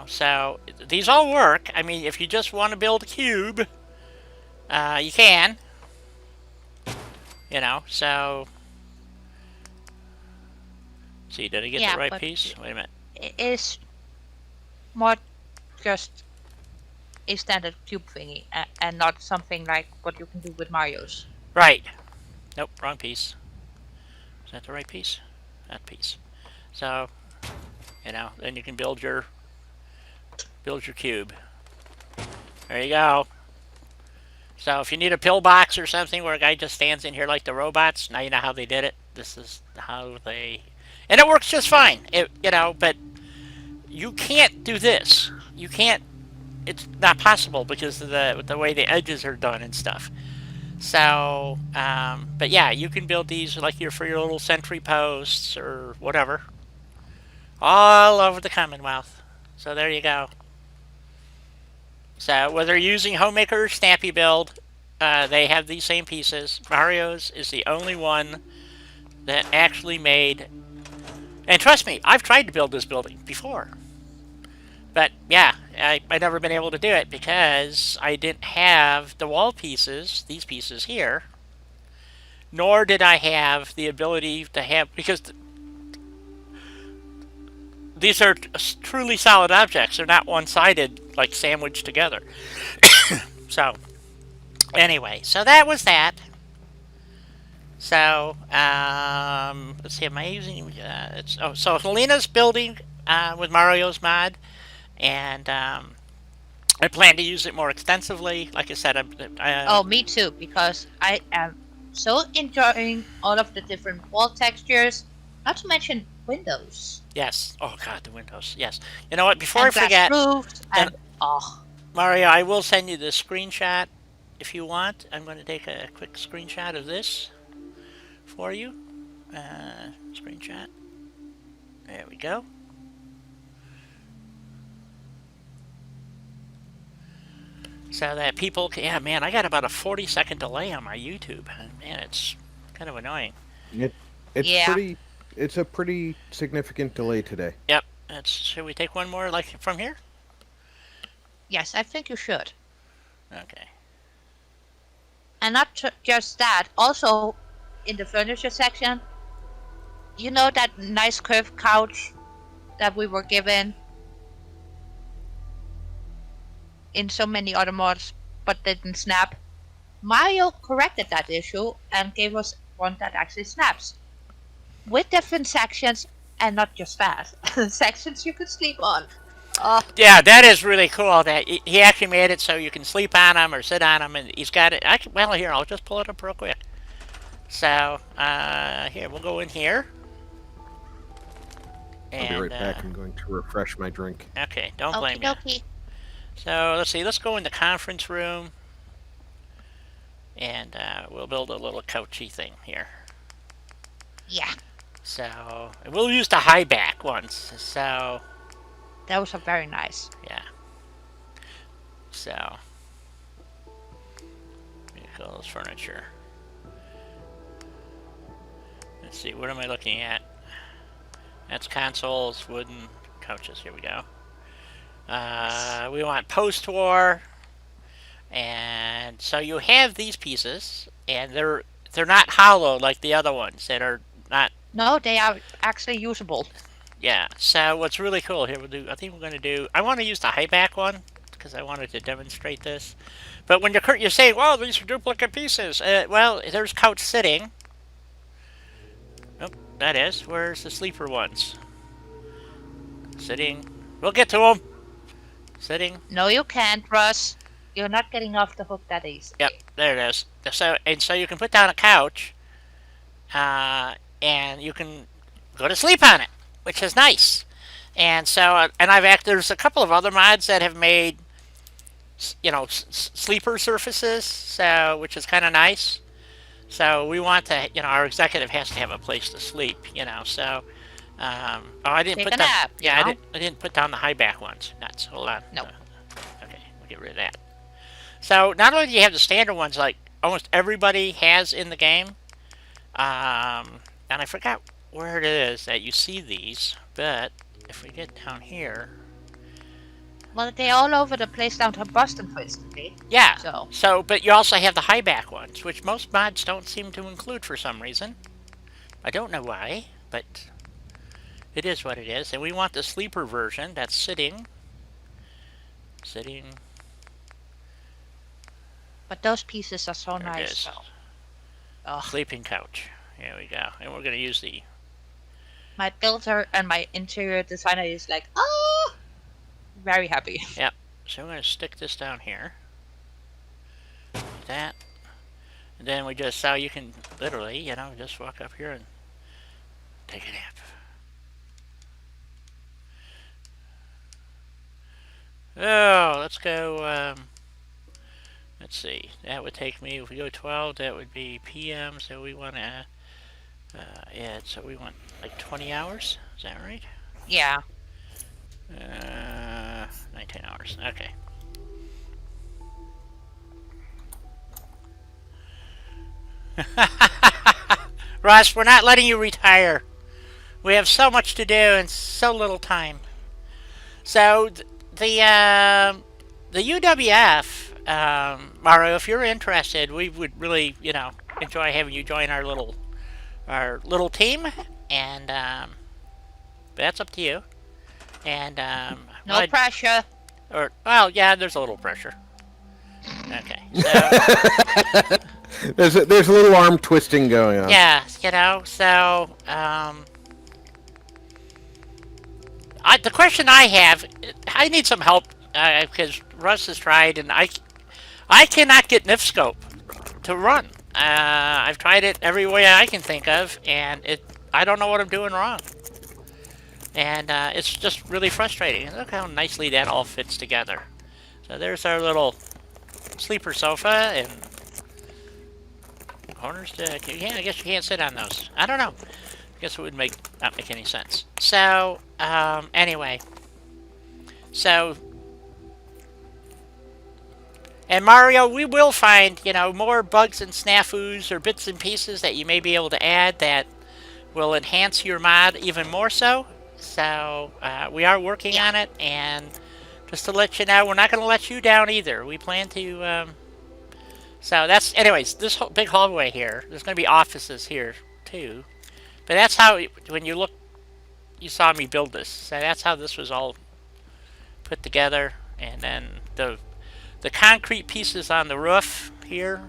so these all work. I mean, if you just want to build a cube, you can. So. See, did I get Yeah, the right but piece? Wait a minute. it is more just a standard cube thingy, and not something like what you can do with Mario's. Right. Nope, wrong piece. Is that the right piece? That piece. So, then you can build your cube. There you go. So if you need a pillbox or something where a guy just stands in here like the robots, now you know how they did it. This is how they, and it works just fine. But you can't do this. You can't. It's not possible because of the way the edges are done and stuff. So, but yeah, you can build these like for your little sentry posts or whatever, all over the Commonwealth. So there you go. So whether you're using Homemaker or Snappy Build, they have these same pieces. Mario's is the only one that actually made, and trust me, I've tried to build this building before. But yeah, I never been able to do it because I didn't have the wall pieces, these pieces here, nor did I have the ability to have, because these are truly solid objects. They're not one-sided, like sandwiched together. So, anyway, so that was that. So, let's see, am I using, so Helena's building with Mario's mod, and I plan to use it more extensively. Like I said, Oh, me too, because I am so enjoying all of the different wall textures, not to mention windows. Yes. Oh God, the windows. Yes. You know what? Before and I forget, roofs, and Mario, I will send you the screenshot if you want. I'm going to take a quick screenshot of this for you. Screenshot. There we go. So that people can, yeah, man, I got about a 40-second delay on my YouTube. Man, it's kind of annoying. It's a pretty significant delay today. Yep. Should we take one more, like, from here? Yes, I think you should. Okay. And not just that, also in the furniture section, you know that nice curved couch that we were given in so many other mods but didn't snap? Mario corrected that issue and gave us one that actually snaps. With different sections, and not just that. Sections you could sleep on. Yeah, that is really cool. That he actually made it so you can sleep on them or sit on them, and he's got it. Well, here, I'll just pull it up real quick. So, here, we'll go in here. I'll be right back. I'm going to refresh my drink. Okay, don't blame me. So, let's see. Let's go in the conference room. And we'll build a little couchy thing here. Yeah. So, we'll use the high back ones. So, those are very nice. Yeah. So, vehicles, furniture. Let's see, what am I looking at? That's consoles, wooden couches. Here we go. We want post-war. And so you have these pieces, and they're not hollow like the other ones that are not. No, they are actually usable. Yeah. So what's really cool here, we'll do. I think we're going to do. I want to use the high back one because I wanted to demonstrate this. But when you're saying, "Well, these are duplicate pieces," well, there's couch sitting. Oh, that is. Where's the sleeper ones? Sitting. We'll get to them. Sitting. No, you can't, Russ. You're not getting off the hook that easy. Yep, there it is. So you can put down a couch, and you can go to sleep on it, which is nice. And so, there's a couple of other mods that have made, sleeper surfaces, so which is kind of nice. So we want to, our executive has to have a place to sleep, So, I didn't Take put a down. nap, Yeah, I didn't put down the high back ones. Nuts. Hold on. No. Okay, we'll get rid of that. So not only do you have the standard ones like almost everybody has in the game, and I forgot where it is that you see these, but if we get down here, Well, they're all over the place down to Boston, for instance. yeah. So, But you also have the high back ones, which most mods don't seem to include for some reason. I don't know why, but it is what it is. And we want the sleeper version that's sitting. but those pieces are so There it nice. is. So. Oh, Sleeping couch. Here we go. And we're going to use the. my builder and my interior designer is like, oh, very happy. Yep. So we're going to stick this down here. Like that. And then we just, so you can literally, just walk up here and take a nap. Oh, let's go, let's see. That would take me, if we go 12, that would be PM, so we want to add, so we want like 20 hours, is that right? Yeah. 19 hours, okay. Russ, we're not letting you retire. We have so much to do and so little time. So the UWF, Mario, if you're interested, we would really, enjoy having you join our little team, and that's up to you. And No pressure. Well, yeah, there's a little pressure. Okay, so there's a little arm twisting going on. yeah, so the question I have, I need some help because Russ has tried, and I cannot get Nifscope to run. I've tried it every way I can think of, and I don't know what I'm doing wrong. And it's just really frustrating. Look how nicely that all fits together. So there's our little sleeper sofa, and corners to, yeah, I guess you can't sit on those. I don't know. I guess it would not make any sense. So, anyway. So, and Mario, we will find, more bugs and snafus or bits and pieces that you may be able to add that will enhance your mod even more so. So, we are working on it, and just to let you know, we're not going to let you down either. We plan to, so that's, anyways, this whole big hallway here, there's going to be offices here, too. But that's how, when you look, you saw me build this. So that's how this was all put together. And then the concrete pieces on the roof here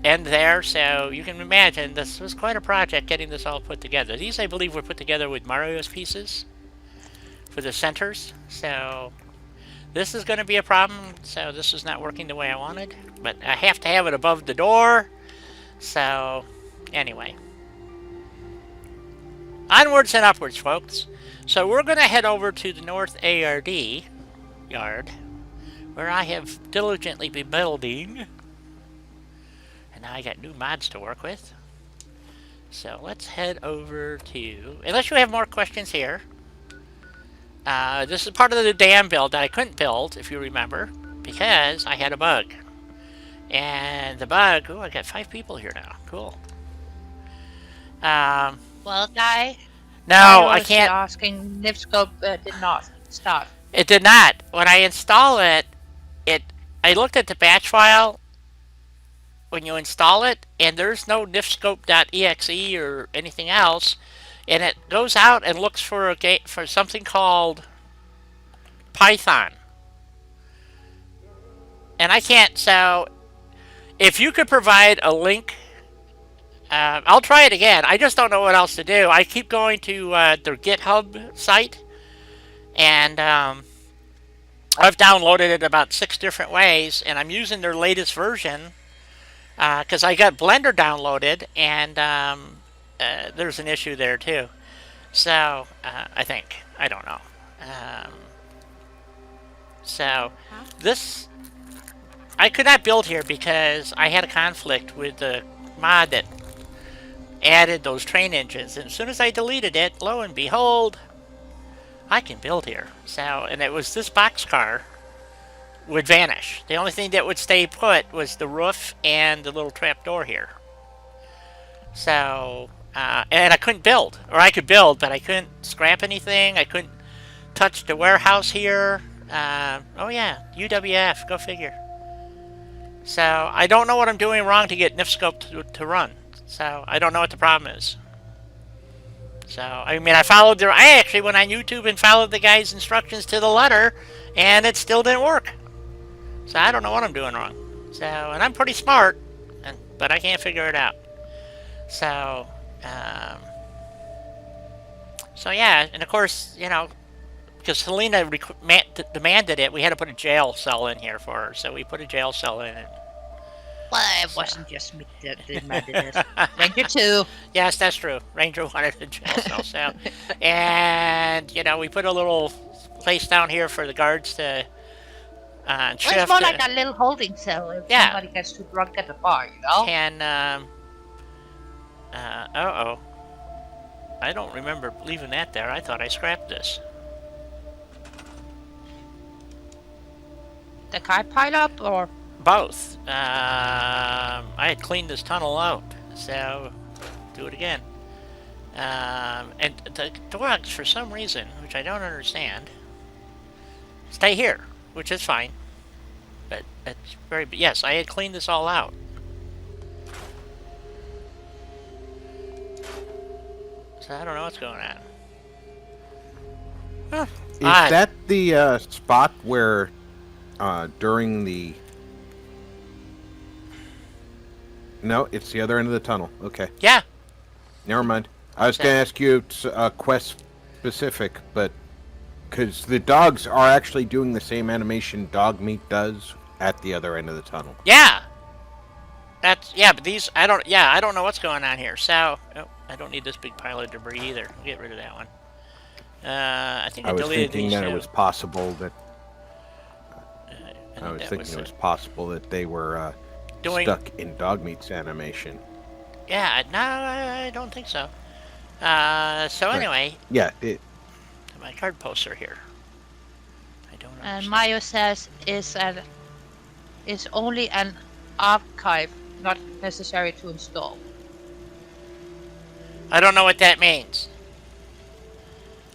end there. So you can imagine this was quite a project getting this all put together. These, I believe, were put together with Mario's pieces for the centers. So this is going to be a problem. So this is not working the way I wanted. But I have to have it above the door. So anyway. Onwards and upwards, folks. So we're going to head over to the North ARD yard, where I have diligently been building. And now I got new mods to work with. So let's head over to, unless you have more questions here. This is part of the dam build that I couldn't build, if you remember, because I had a bug. And the bug, oh, I got 5 people here now. Cool. Well, guy. No, I can't. Asking Nifscope did not start. It did not. When I install it, I looked at the batch file when you install it, and there's no nifscope.exe or anything else. and it goes out and looks for for something called Python, and I can't. So if you could provide a link, I'll try it again. I just don't know what else to do. I keep going to their GitHub site, and I've downloaded it about 6 different ways, and I'm using their latest version because I got Blender downloaded, and there's an issue there too. So I think, I don't know. So this, I could not build here because I had a conflict with the mod that added those train engines, and as soon as I deleted it, lo and behold, I can build here. So, and it was this boxcar would vanish. The only thing that would stay put was the roof and the little trap door here. So, and I couldn't build, or I could build, but I couldn't scrap anything. I couldn't touch the warehouse here. Oh yeah, UWF, go figure. So I don't know what I'm doing wrong to get NifScope to run. So I don't know what the problem is. So I mean, I actually went on YouTube and followed the guy's instructions to the letter, and it still didn't work. So I don't know what I'm doing wrong. So, and I'm pretty smart, but I can't figure it out. So, so yeah, and of course, you know, because Selena demanded it, we had to put a jail cell in here for her. So we put a jail cell in it. Well, it wasn't just me that demanded it. Ranger 2. Yes, that's true. Ranger wanted a jail cell. So, and you know, we put a little place down here for the guards to shift. Well, it's more like a little holding cell if somebody gets too drunk at the bar, you know? And I don't remember leaving that there. I thought I scrapped this. The car pile up, or? Both. I had cleaned this tunnel out, so do it again. And the dogs, for some reason, which I don't understand, stay here, which is fine. But it's very... Yes, I had cleaned this all out. So I don't know what's going on. Huh. Is that the spot where during the... No, it's the other end of the tunnel. Okay. Yeah. Never mind. I was going to ask you quest specific, but because the dogs are actually doing the same animation dog meat does at the other end of the tunnel. Yeah. But these I don't know what's going on here. So I don't need this big pile of debris either. I'll get rid of that one. I think I was deleted thinking these that too. it was possible that I was thinking it was possible that they were stuck in dog meat's animation. Yeah, no, I don't think so. So anyway, yeah, my card poster here. I don't know. And Mayo says is only an archive, not necessary to install. I don't know what that means.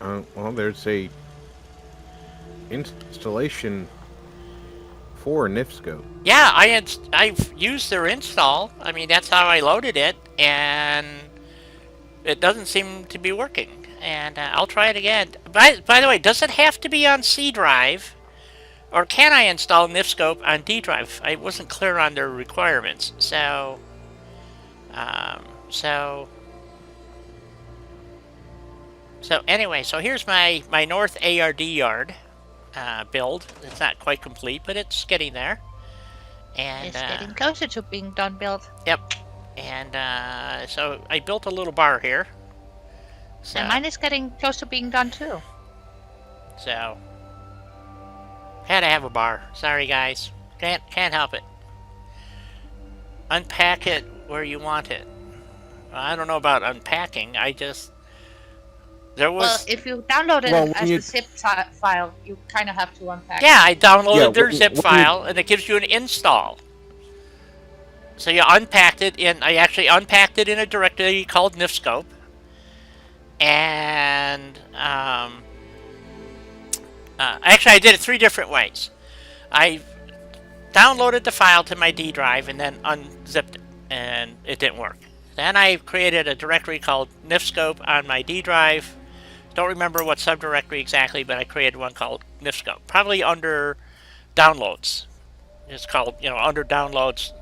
Well, there's a installation for NifScope. Yeah, I've used their install. I mean, that's how I loaded it, and it doesn't seem to be working. And I'll try it again. By the way, does it have to be on C drive, or can I install NifScope on D drive? I wasn't clear on their requirements. So anyway, so here's my North ARD yard build. It's not quite complete, but it's getting there. And it's getting closer to being done built. Yep. And so I built a little bar here. So, and mine is getting close to being done too. So had to have a bar. Sorry guys. Can't help it. Unpack it where you want it. Well, I don't know about unpacking. Well, if you download it as a zip file, you kind of have to unpack it. Yeah, I downloaded their zip file, and it gives you an install. So you unpacked it I actually unpacked it in a directory called NifScope. And actually I did it 3 different ways. I downloaded the file to my D drive and then unzipped it, and it didn't work. Then I created a directory called nifscope on my D drive. Don't remember what subdirectory exactly, but I created one called nifscope, probably under downloads. It's called, under downloads,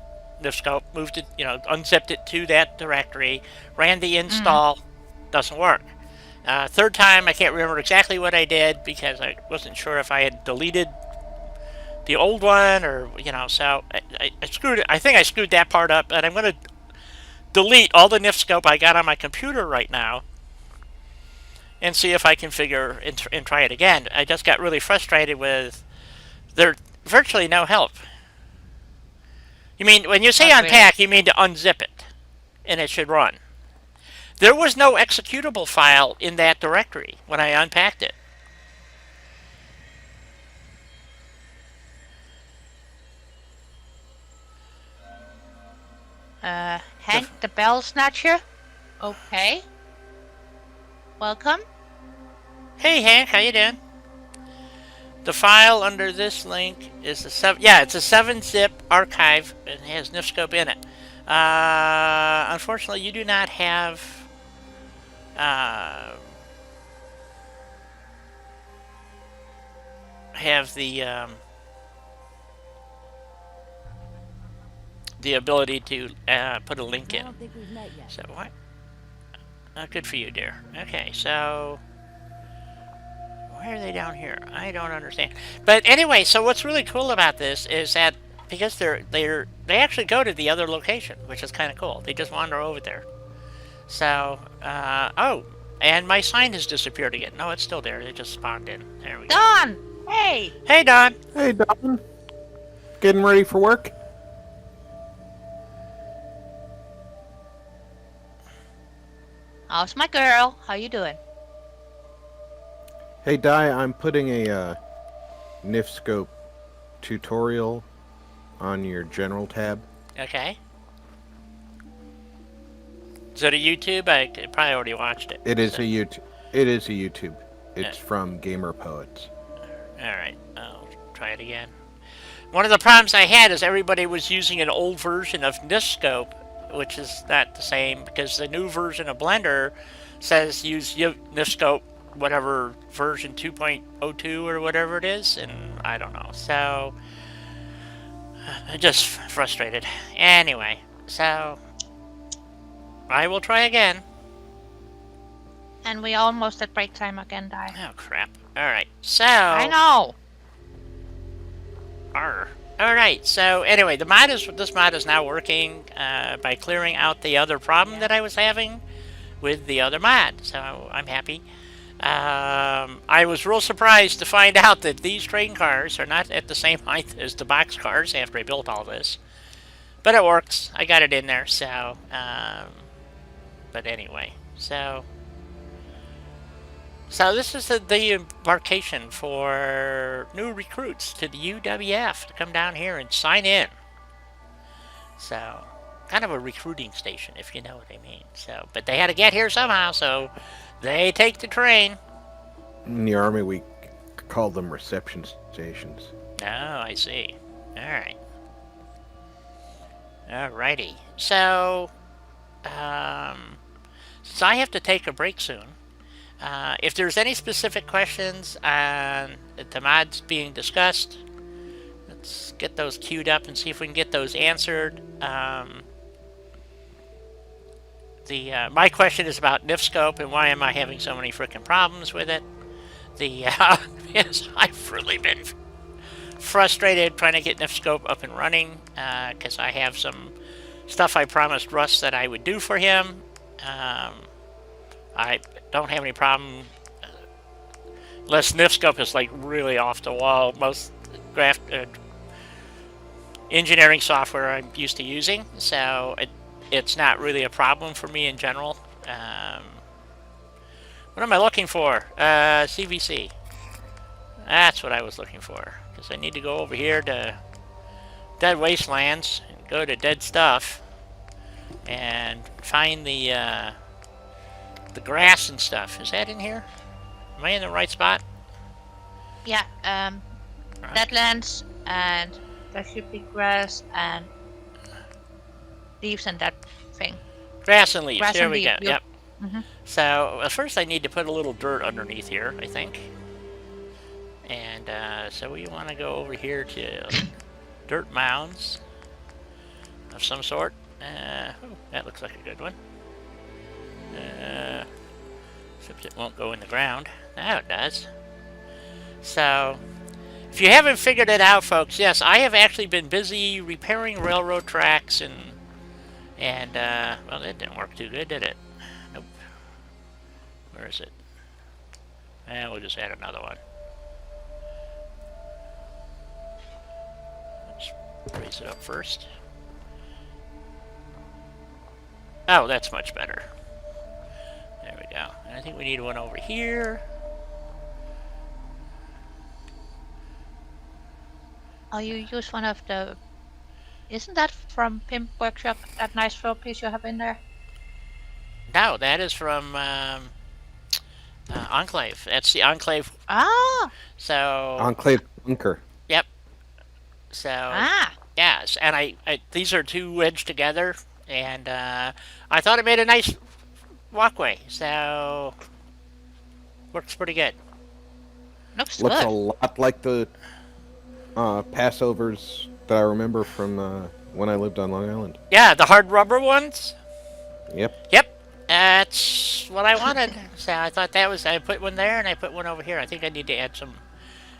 nifscope. Moved it, unzipped it to that directory, ran the install, doesn't work. Third time, I can't remember exactly what I did because I wasn't sure if I had deleted the old one or, so I screwed it. I think I screwed that part up, and I'm going to delete all the nifscope I got on my computer right now and see if I can figure and try it again. I just got really frustrated with there's virtually no help. You mean, when you say unpack, you mean to unzip it, and it should run. There was no executable file in that directory when I unpacked it. Hank the Bell Snatcher? Okay. Welcome. Hey Hank, how you doing? The file under this link is it's a 7-zip archive and it has nifscope in it. Unfortunately, you do not have the ability to put a link in. So what? Oh, good for you, dear. Okay, so why are they down here? I don't understand. But anyway, so what's really cool about this is that because they actually go to the other location, which is kind of cool. They just wander over there. So oh, and my sign has disappeared again. No, it's still there. It just spawned in. There we go. Don! Hey! Hey, Don! Hey, Don. Getting ready for work? How's my girl? How you doing? Hey, Di, I'm putting a nifscope tutorial on your general tab. Okay. Is it a YouTube? I probably already watched it. It is a YouTube. It is a YouTube. It's from Gamer Poets. Alright, I'll try it again. One of the problems I had is everybody was using an old version of nifscope, which is not the same, because the new version of Blender says use nifscope, whatever version 2.02 or whatever it is, and I don't know. So, I'm just frustrated. Anyway, so I will try again. And we almost at break time again, Di. Oh, crap. Alright, so... I know! Arr. Alright, so anyway, this mod is now working by clearing out the other problem that I was having with the other mod, so I'm happy. I was real surprised to find out that these train cars are not at the same height as the box cars after I built all this. But it works. I got it in there, so... but anyway, so this is the embarkation for new recruits to the UWF to come down here and sign in. So, kind of a recruiting station, if you know what I mean. So, but they had to get here somehow, so they take the train. In the Army, we call them reception stations. Oh, I see. Alright. Alrighty. So, since I have to take a break soon, if there's any specific questions on the mods being discussed, let's get those queued up and see if we can get those answered. My question is about nifscope and why am I having so many freaking problems with it. Yes, I've really been frustrated trying to get nifscope up and running because I have some stuff I promised Russ that I would do for him. I don't have any problem unless nifscope is like really off the wall. Most engineering software I'm used to using, so it's not really a problem for me in general. What am I looking for? CVC. That's what I was looking for, because I need to go over here to Dead Wastelands and go to Dead Stuff and find the grass and stuff. Is that in here? Am I in the right spot? Yeah, Deadlands, and there should be grass and leaves and that thing. Grass and leaves. Grass Here and we leaf. go. Yep. Mm-hmm. So first I need to put a little dirt underneath here, I think. And so we want to go over here to dirt mounds of some sort. Oh, that looks like a good one. Except it won't go in the ground. Now it does. So, if you haven't figured it out, folks, yes, I have actually been busy repairing railroad tracks and well, that didn't work too good, did it? Nope. Where is it? And we'll just add another one. Let's raise it up first. Oh, that's much better. There we go. And I think we need one over here. Oh, you use one of the... Isn't that from Pimp Workshop, that nice throw piece you have in there? No, that is from Enclave. That's the Enclave. Ah! So... Enclave bunker. Yep. So... Ah! Yes, and I these are two wedged together, and I thought it made a nice walkway, so... Works pretty good. Looks Looks good. a lot like the Passovers that I remember from when I lived on Long Island. Yeah, the hard rubber ones. Yep. Yep, that's what I wanted. So I thought that was... I put one there, and I put one over here. I think I need to add some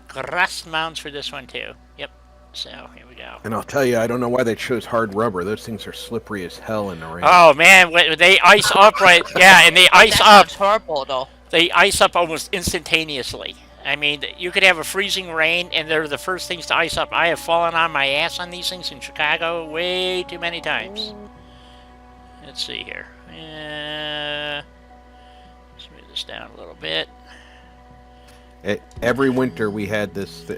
grass mounds for this one, too. Yep. So, here we go. And I'll tell you, I don't know why they chose hard rubber. Those things are slippery as hell in the rain. Oh, man, they ice up right... Yeah, and they ice That up. sounds horrible, though. They ice up almost instantaneously. I mean, you could have a freezing rain, and they're the first things to ice up. I have fallen on my ass on these things in Chicago way too many times. Let's see here. Let's move this down a little bit. Every winter we had this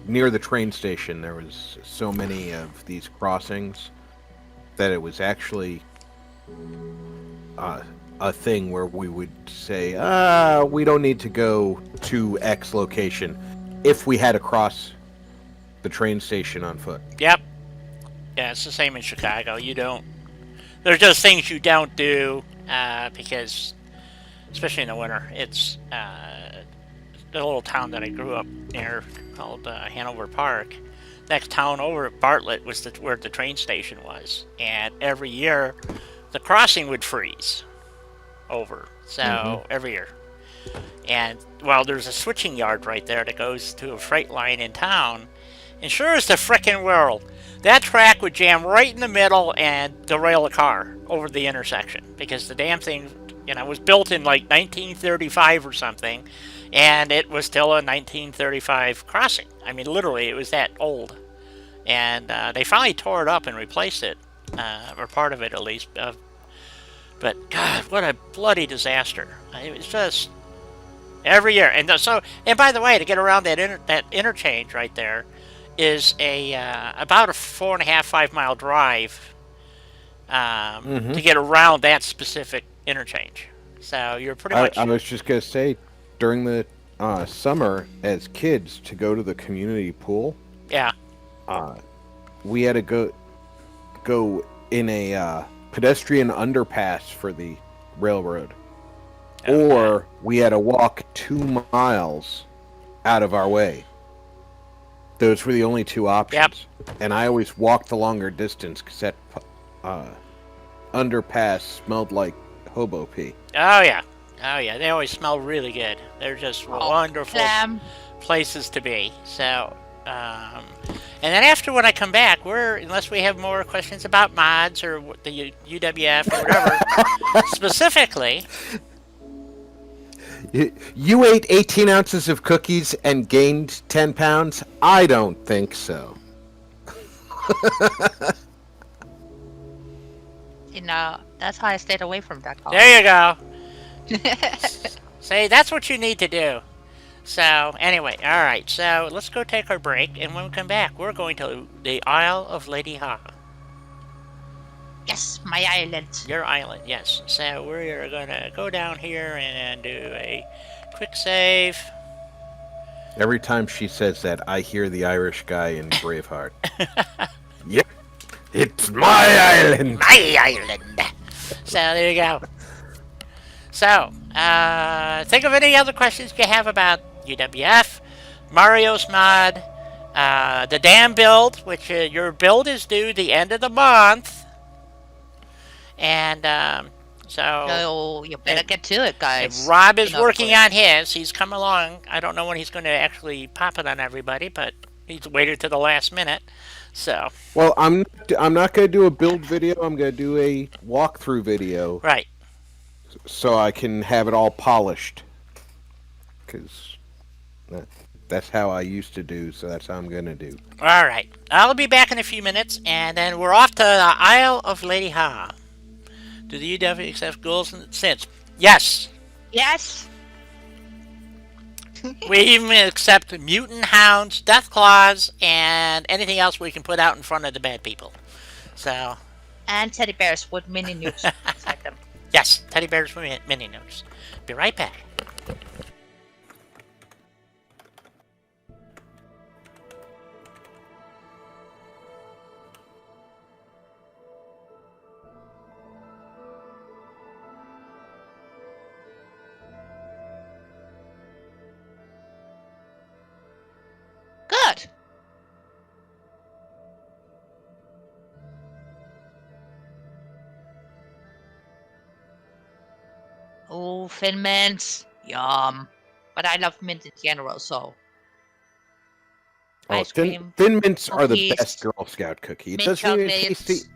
near the train station. There was so many of these crossings that it was actually a thing where we would say, we don't need to go to X location if we had to cross the train station on foot. Yep. Yeah, it's the same in Chicago. You don't... There's just things you don't do because, especially in the winter, it's the little town that I grew up near called Hanover Park. Next town over at Bartlett was where the train station was. And every year, the crossing would freeze over. So, every year. And, well, there's a switching yard right there that goes to a freight line in town. And sure as the frickin' world, that track would jam right in the middle and derail a car over the intersection. Because the damn thing, was built in like 1935 or something. And it was still a 1935 crossing. I mean, literally, it was that old. And they finally tore it up and replaced it. Or part of it, at least. But, God, what a bloody disaster. It was just... Every year. And by the way, to get around that interchange right there is about a 4.5 mile drive to get around that specific interchange. So you're pretty much... I was just going to say, during the summer, as kids, to go to the community pool, yeah, we had to go in a pedestrian underpass for the railroad. Okay. Or we had to walk 2 miles out of our way. Those were the only two options. Yep. And I always walked the longer distance because that underpass smelled like hobo pee. Oh, yeah. Oh, yeah. They always smell really good. They're just wonderful places to be. So, and then after when I come back, unless we have more questions about mods or the UWF or whatever, specifically... You ate 18 ounces of cookies and gained 10 pounds? I don't think so. That's how I stayed away from that call. There you go. See, that's what you need to do. So, anyway, alright, so let's go take our break, and when we come back, we're going to the Isle of Lady Ha. Yes, my island. Your island, yes. So we're going to go down here and do a quick save. Every time she says that, I hear the Irish guy in Braveheart. Yep, it island. My island. So there you go. So, think of any other questions you have about UWF, Mario's mod, the dam build, which your build is due the end of the month. And So you better and, get to it, and guys. Rob is In other working words. on his. He's come along. I don't know when he's going to actually pop it on everybody, but he's waited to the last minute. So, Well, I'm not going to do a build video. I'm going to do a walkthrough video right. so I can have it all polished. Because that's how I used to do. So that's how I'm going to do. All right. I'll be back in a few minutes, and then we're off to the Isle of Lady Ha. Do the UW accept ghouls and synths? Yes. Yes. We even accept mutant hounds, death claws, and anything else we can put out in front of the bad people. So, And teddy bears with mini nukes inside them. yes, teddy bears for mini notes. Be right back. Good. Oh, thin mints. Yum. But I love mint in general, so. Ice cream. Thin mints are the cookies, best Girl Scout cookie. It mint doesn't even chocolates. taste.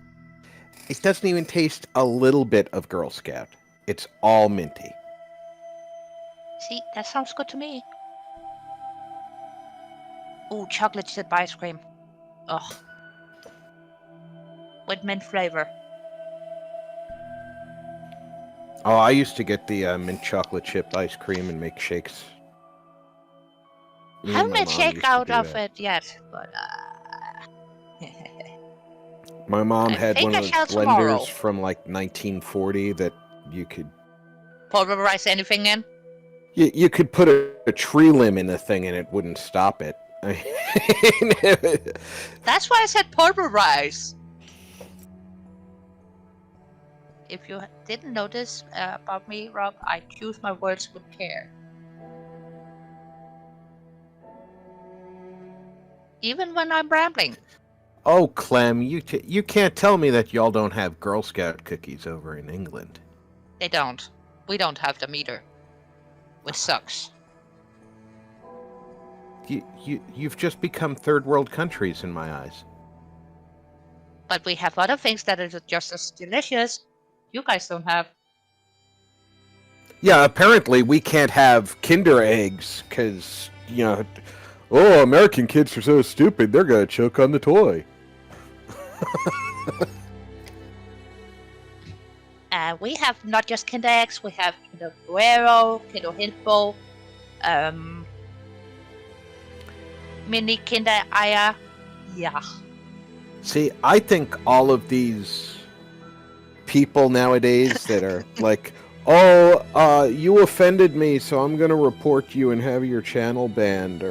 It doesn't even taste a little bit of Girl Scout. It's all minty. See, that sounds good to me. Oh, chocolate chip ice cream. Ugh. With mint flavor. Oh, I used to get the mint chocolate chip ice cream and make shakes. Me and Haven't my made mom shake used to out do of that. it yet, but My mom I had think one I of those shall blenders tomorrow. from like 1940 that you could pulverize anything in. you could put a tree limb in the thing and it wouldn't stop it. That's why I said pulverize. If you didn't notice about me, Rob, I choose my words with care. Even when I'm rambling. Oh, Clem, you can't tell me that y'all don't have Girl Scout cookies over in England. They don't. We don't have them either. Which sucks. You've just become third world countries in my eyes. But we have other things that are just as delicious. You guys don't have. Yeah, apparently we can't have Kinder eggs because, oh, American kids are so stupid, they're going to choke on the toy. We have not just Kinder Eggs, we have Kinder Bueno, Kinder Hippo, Mini Kinder Aya. Yeah. See, I think all of these people nowadays that are like, oh, you offended me, so I'm going to report you and have your channel banned,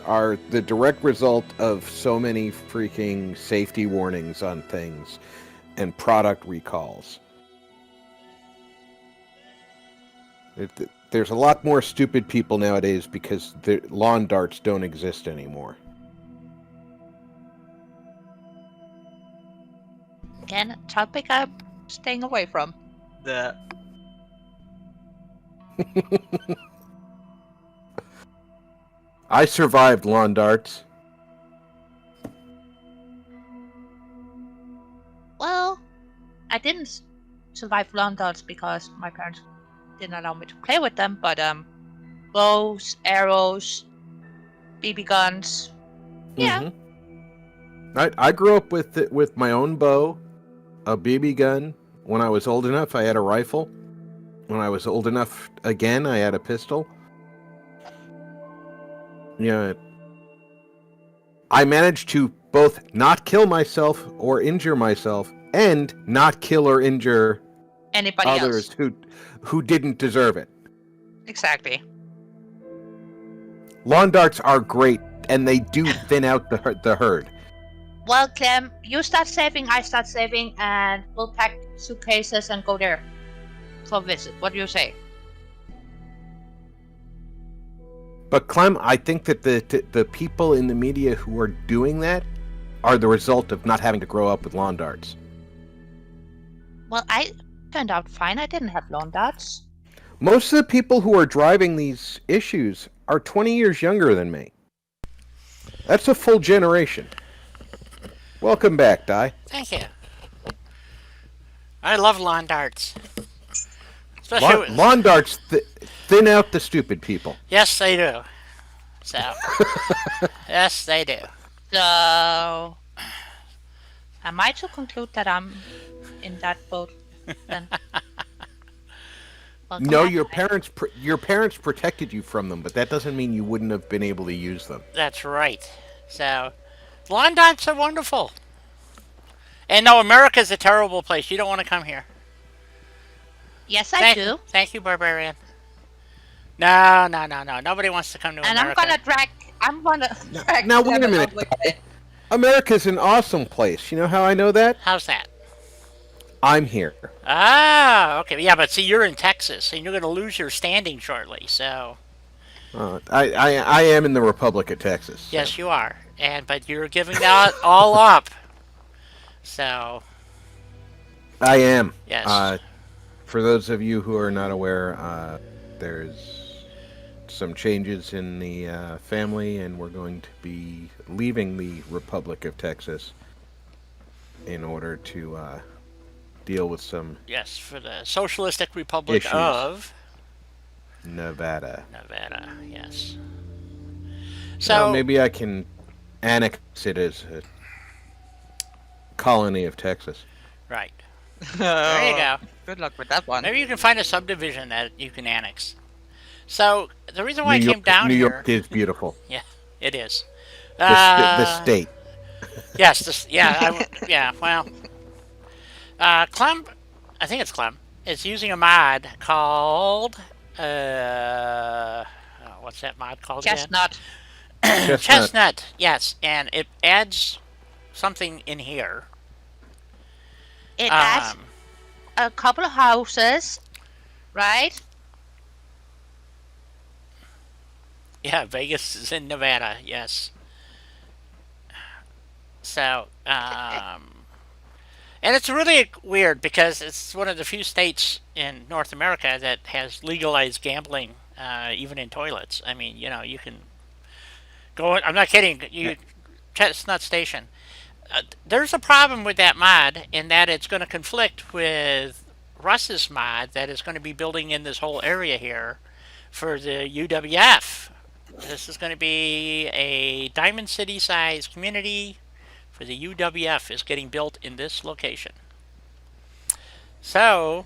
are the direct result of so many freaking safety warnings on things and product recalls. There's a lot more stupid people nowadays because the lawn darts don't exist anymore. Again, topic I'm staying away from. I survived lawn darts. Well, I didn't survive lawn darts because my parents didn't allow me to play with them, but bows, arrows, BB guns. Yeah. Mm-hmm. I grew up with my own bow, a BB gun. When I was old enough, I had a rifle. When I was old enough again, I had a pistol. Yeah. I managed to both not kill myself or injure myself and not kill or injure Anybody others else. who didn't deserve it. Exactly. Lawn darts are great, and they do thin out the herd. Well, Clem, you start saving, I start saving, and we'll pack suitcases and go there for a visit. What do you say? But Clem, I think that the people in the media who are doing that are the result of not having to grow up with lawn darts. Well, I turned out fine. I didn't have lawn darts. Most of the people who are driving these issues are 20 years younger than me. That's a full generation. Welcome back, Di. Thank you. I love lawn darts. Especially Lawn darts thin out the stupid people. Yes, they do. So, yes, they do. So, am I to conclude that I'm in that boat then? Welcome No, back, your parents protected you from them, but that doesn't mean you wouldn't have been able to use them. That's right. So, lawn darts are wonderful. And no, America's a terrible place. You don't want to come here. Yes, I do. Thank you, Barbarian. No. Nobody wants to come to And America. I'm gonna drag. Now, wait a Clem minute. along with me. America's an awesome place. You know how I know that? How's that? I'm here. Ah, okay. Yeah, but see, you're in Texas, and you're going to lose your standing shortly. So, I am in the Republic of Texas. So. yes, you are. But you're giving that all up. So, I am. yes. For those of you who are not aware, there's some changes in the family, and we're going to be leaving the Republic of Texas in order to deal with some Yes, for the Socialistic Republic issues. of Nevada. Nevada. Yes. So So maybe I can annex it as a colony of Texas. right. There you go. Good luck with that one. Maybe you can find a subdivision that you can annex. So the reason why New I came down New here, York is beautiful. yeah, it is. The state. Yes, this, yeah, yeah. Well, Clem, I think it's Clem, is using a mod called what's that mod called Chestnut. again? Chestnut. Yes, and it adds something in here. It adds a couple of houses, right? Yeah, Vegas is in Nevada. Yes. So, and it's really weird because it's one of the few states in North America that has legalized gambling, even in toilets. I mean, you know, you can go. I'm not kidding. Chestnut Station. There's a problem with that mod in that it's going to conflict with Russ's mod that is going to be building in this whole area here for the UWF. This is going to be a Diamond City size community for the UWF is getting built in this location. So,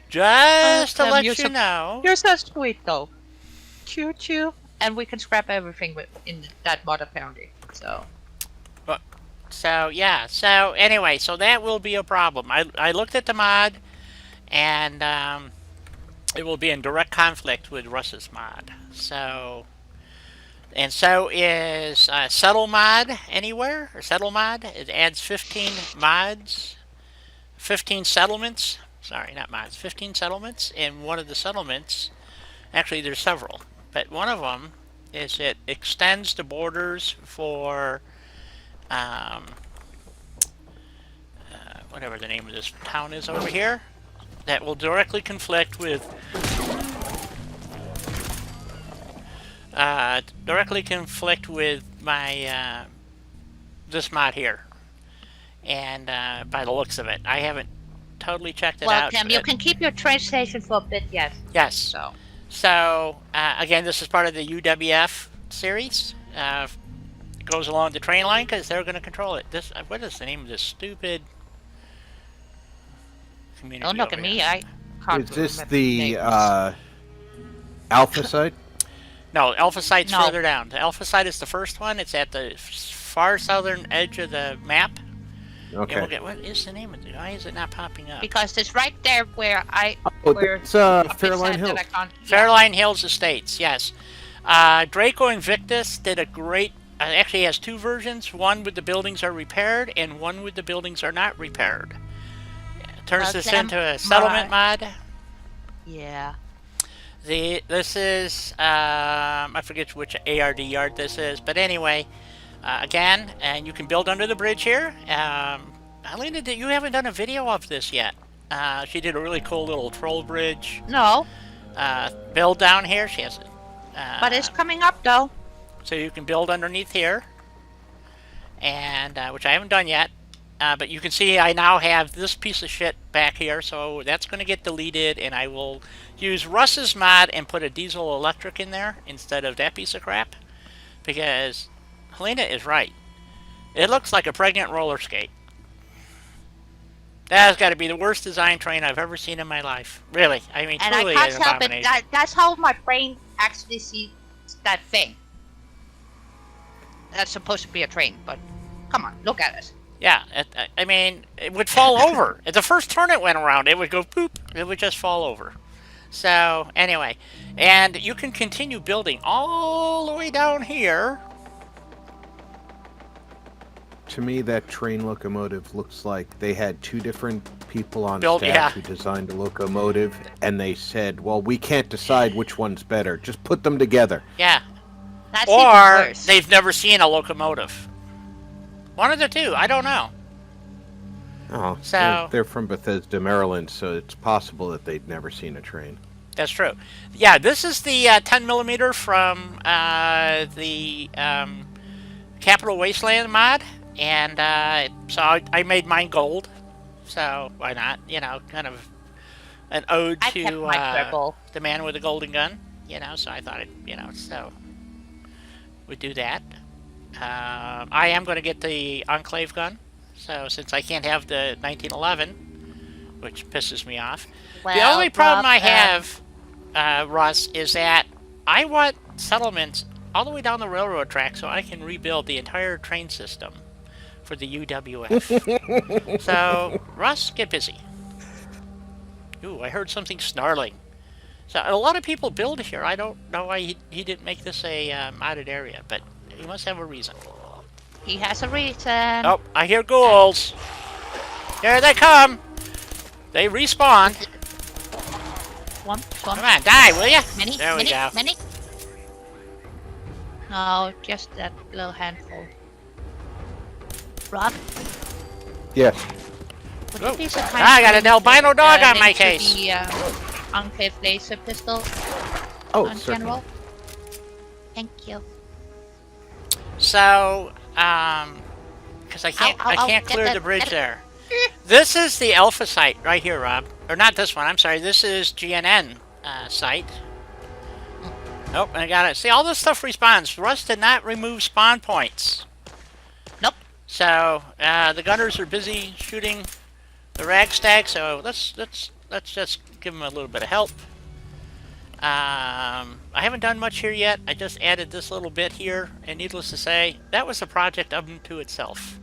just to let you know. You're so sweet, though. Choo choo. And we can scrap everything in that mod apparently. So, yeah. So, anyway, so that will be a problem. I looked at the mod, and it will be in direct conflict with Russ's mod. So, and so is Settle Mod Anywhere, or Settle Mod. It adds 15 mods, 15 settlements. Sorry, not mods, 15 settlements. And one of the settlements, actually there's several, but one of them is it extends the borders for whatever the name of this town is over here, that will directly conflict with my this mod here, and by the looks of it, I haven't totally checked it out. Well, Tim, you can keep your train station for a bit yet. Yes. So again, this is part of the UWF series. It goes along the train line because they're going to control it. This, what is the name of this stupid community? Don't look at me. I can't. Is this remember the names. Alpha site? No, Alpha Site's No. further down. The Alpha Site is the first one. It's at the far southern edge of the map. Okay. And we'll get, what is the name of it? Why is it not popping up? Because it's right there where It's Fairline Hills. Fairline Hills Estates, yes. Draco Invictus did a great actually has two versions. One with the buildings are repaired, and one with the buildings are not repaired. Turns this into a settlement mod. Yeah. This is I forget which ARD yard this is, but anyway, again, and you can build under the bridge here. Helena, you haven't done a video of this yet. She did a really cool little troll bridge No, build down here. She has, but it's coming up though. so you can build underneath here, and which I haven't done yet. But you can see I now have this piece of shit back here, so that's going to get deleted, and I will use Russ's mod and put a diesel electric in there instead of that piece of crap, because Helena is right. It looks like a pregnant roller skate. That has got to be the worst design train I've ever seen in my life. Really, I mean, And truly I an can't help it. abomination. That's how my brain actually sees that thing. That's supposed to be a train, but come on, look at it. Yeah, I mean, it would fall over. At the first turn it went around, it would go poop. It would just fall over. So, anyway. And you can continue building all the way down here. To me, that train locomotive looks like they had two different people on Built, staff yeah. who designed a locomotive, and they said, well, we can't decide which one's better. Just put them together. Yeah. That's even Or worse. they've never seen a locomotive. One of the two. I don't know. Oh, So- they're from Bethesda, Maryland, so it's possible that they'd never seen a train. That's true. Yeah, this is the 10 millimeter from the Capital Wasteland mod. And so I made mine gold. So why not? You know, kind of an ode I kept to my purple. the man with the golden gun. You know, so I thought it, you know, so we'd do that. I am going to get the Enclave gun. So since I can't have the 1911, which pisses me off. The Well, only problem Rob, I have, Russ, is that I want settlements all the way down the railroad track so I can rebuild the entire train system for the UWF. So, Russ, get busy. Ooh, I heard something snarling. So, a lot of people build here. I don't know why he didn't make this a modded area, but he must have a reason. He has a reason. Oh, I hear ghouls. Here they come. They respawn. One. Come on, die, will ya? Many, There we many, go. many. No, just that little handful. Rob, Yes. would Oh. you be so kind I got an to albino dog on link my to case. The Enclave laser pistol Oh, on certainly. general. Thank you. So, because I can't Get clear that- the bridge get it. there. This is the alpha site right here, Rob. Or not this one. I'm sorry. This is GNN site. Nope, I got it. See, all this stuff respawns. Russ did not remove spawn points. Nope. So the gunners are busy shooting the ragstag. So let's just give them a little bit of help. I haven't done much here yet. I just added this little bit here, and needless to say, that was a project unto itself.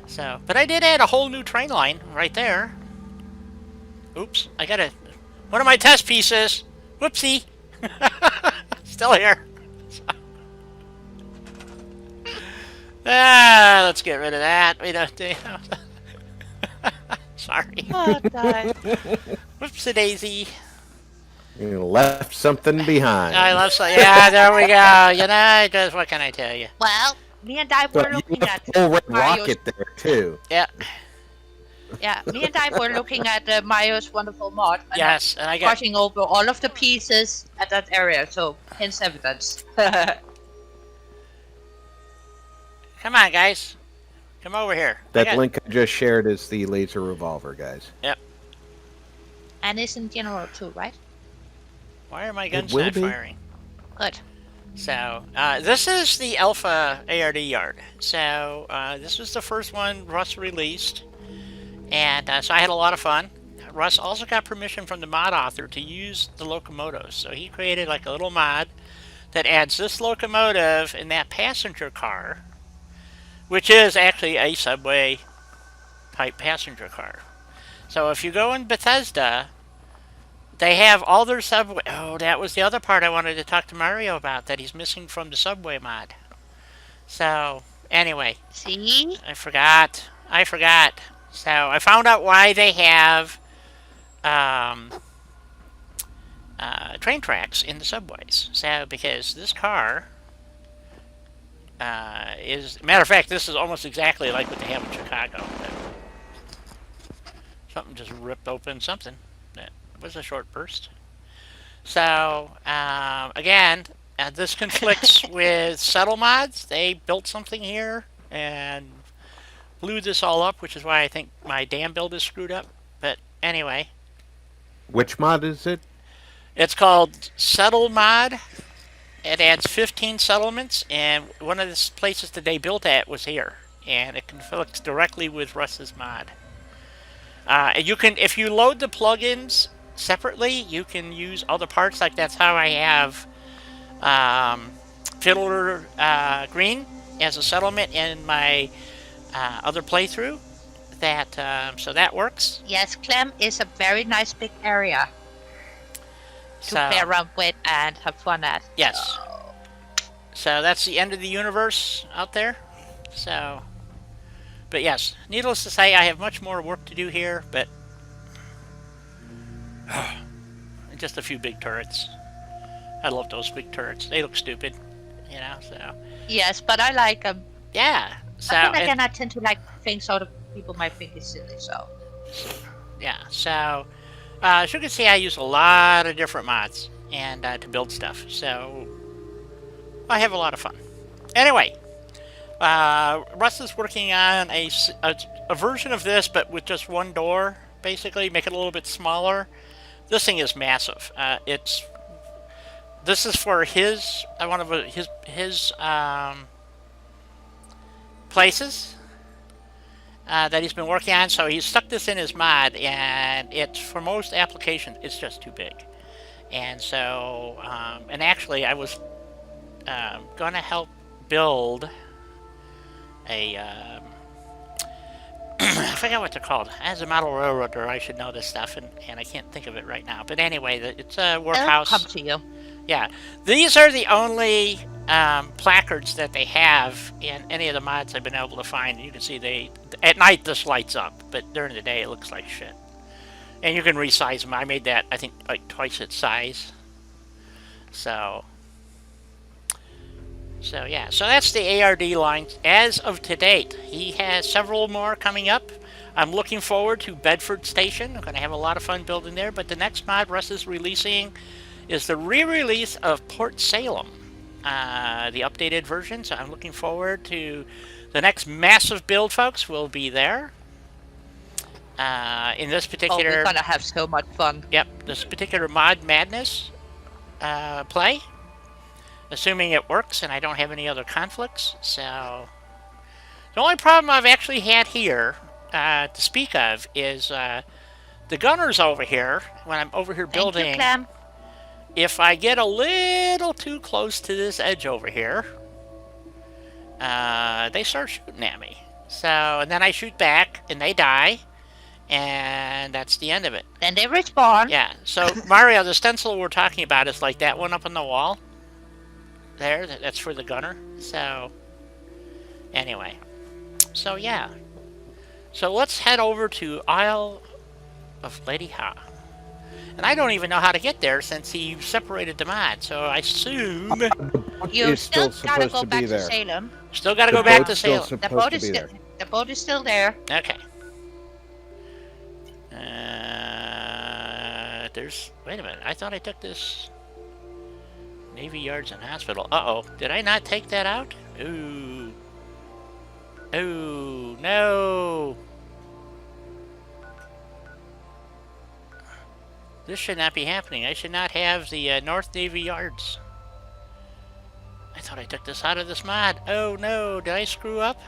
So, but I did add a whole new train line right there. Oops, I got one of my test pieces. Whoopsie. Still here. Let's get rid of that. We don't do. Sorry. Oh, God. Whoopsie daisy. You left something behind. I love so. Yeah, there we go. You know, just what can I tell you? Well, me and I were But you looking left at a full red Mario's. rocket there too. Yeah. Yeah, me and I were looking at Mario's wonderful mod. And Yes, and I got. cutting over all of the pieces at that area, so hence evidence. Come on, guys. Come over here. That link I just shared is the laser revolver, guys. Yep. And it's in general too, right? Why are my guns will not be. firing? Good. So, this is the Alpha ARD yard. So, this was the first one Russ released. And so I had a lot of fun. Russ also got permission from the mod author to use the locomotives. So he created like a little mod that adds this locomotive in that passenger car, which is actually a subway type passenger car. So if you go in Bethesda, they have all their subway. Oh, that was the other part I wanted to talk to Mario about that he's missing from the subway mod. So, anyway, See? I forgot. So, I found out why they have um, train tracks in the subways. So, because this car matter of fact, this is almost exactly like what they have in Chicago. Something just ripped open something. That was a short burst. So, again, this conflicts with Settle Mods. They built something here and blew this all up, which is why I think my damn build is screwed up. But anyway, Which mod is it? it's called Settle Mod. It adds 15 settlements, and one of the places that they built at was here, and it conflicts directly with Russ's mod. You can, if you load the plugins separately, you can use other parts. Like that's how I have Fiddler Green as a settlement in my other playthrough. So that works. Yes, Clem is a very nice big area to So, play around with and have fun at. yes. So that's the end of the universe out there. So, but yes, needless to say, I have much more work to do here, but just a few big turrets. I love those big turrets. They look stupid, so. Yes, but I like them. Yeah. So, But then again, I tend to like things other people might think is silly, so. yeah. So, as you can see, I use a lot of different mods and to build stuff. So, I have a lot of fun. Anyway, Russ is working on a version of this, but with just one door, basically, make it a little bit smaller. This thing is massive. This is for his one of his places that he's been working on. So he's stuck this in his mod, and it's for most applications, it's just too big. And so, and actually, I was gonna help build a I forgot what they're called. As a model railroader, I should know this stuff, and I can't think of it right now. But anyway, it's a workhouse. It'll come to you. Yeah, these are the only placards that they have in any of the mods I've been able to find. You can see at night this lights up, but during the day it looks like shit. And you can resize them. I made that, I think, like twice its size. So yeah, so that's the ARD line as of to date. He has several more coming up. I'm looking forward to Bedford Station. I'm going to have a lot of fun building there. But the next mod Russ is releasing is the re-release of Port Salem, the updated version. So I'm looking forward to the next massive build, folks. Will be there. In this particular, we're gonna have so much fun. Yep, this particular Mod Madness play. Assuming it works and I don't have any other conflicts. So the only problem I've actually had here to speak of is the gunners over here. When I'm over here building, Thank you, Clem. if I get a little too close to this edge over here, they start shooting at me. So, and then I shoot back and they die, and that's the end of it. Then they respawn. Yeah. So Mario, the stencil we're talking about is like that one up on the wall. There, that's for the gunner. So, anyway. So, yeah. So, let's head over to Isle of Lady Ha. And I don't even know how to get there since he separated the mod. So, I assume... You still gotta go back to Salem. Still gotta go back to Salem. The boat is still there. Okay. Wait a minute. I thought I took this... Navy Yards and Hospital. Uh-oh. Did I not take that out? Ooh. Ooh, no. This should not be happening. I should not have the North Navy Yards. I thought I took this out of this mod. Oh, no. Did I screw up?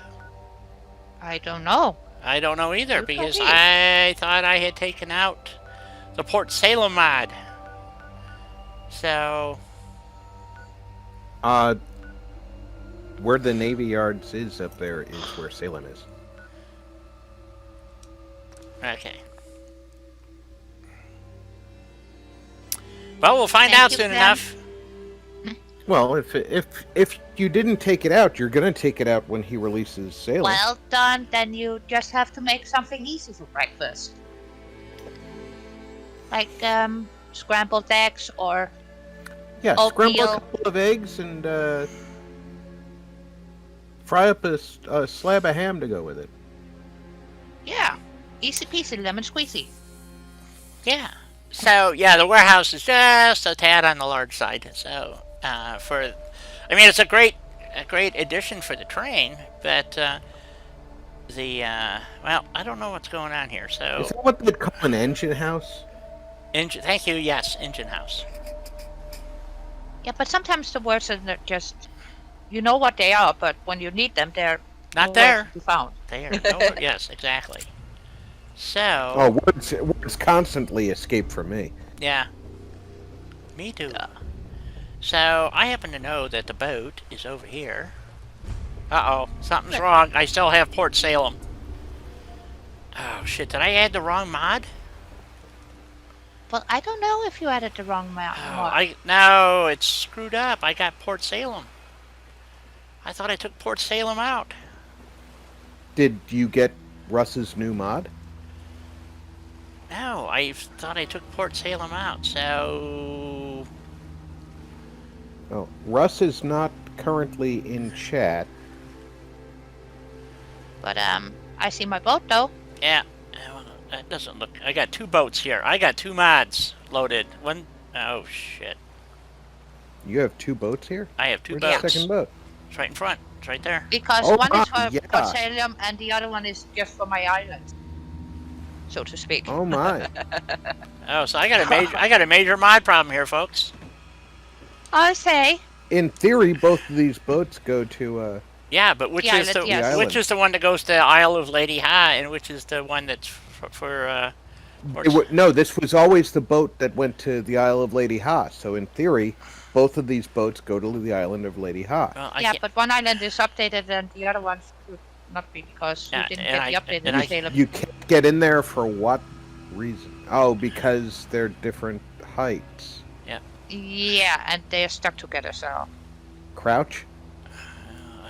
I don't know. I don't know either, because I thought I had taken out the Port Salem mod. So... where the Navy Yards is up there is where Salem is. Okay. Well, we'll find out soon enough. Well, if you didn't take it out, you're gonna take it out when he releases Salem. Well done. Then you just have to make something easy for breakfast, like scrambled eggs or yeah, scramble oatmeal. a couple of eggs and fry up a slab of ham to go with it. Yeah, easy peasy, lemon squeezy. Yeah. So yeah, the warehouse is just a tad on the large side. So it's a great addition for the train, but I don't know what's going on here. So Is that what they'd call an engine house? engine. Thank you. Yes, engine house. Yeah, but sometimes the words are not just, you know what they are, but when you need them, they're Not nowhere there. to be found. There. No, yes, exactly. So. Oh, words constantly escape from me. Yeah. Me too. So I happen to know that the boat is over here. Uh-oh, something's wrong. I still have Port Salem. Oh shit, did I add the wrong mod? Well, I don't know if you added the wrong mod. No, it's screwed up. I got Port Salem. I thought I took Port Salem out. Did you get Russ's new mod? No, I thought I took Port Salem out, so... Oh, Russ is not currently in chat. But I see my boat though. Yeah, that doesn't look... I got two boats here. I got two mods loaded. One... Oh, shit. You have two boats here? I have two Where's boats. the second boat? It's right in front. It's right there. Because Oh one is my, for yeah. Port Salem and the other one is just for my island, so to speak. Oh my. Oh, so I got a major mod problem here, folks. I say. In theory, both of these boats go to Yeah, but which The is island, the yes. which is the one that goes to Isle of Lady High, and which is the one that's for no, this was always the boat that went to the Isle of Lady Ha. So in theory, both of these boats go to the island of Lady Ha. Well, Yeah, but one island is updated and the other one should not be because Yeah, you didn't and get the update and in I- Salem. You can't get in there for what reason? Oh, because they're different heights. Yeah, and they're stuck together, so. Crouch?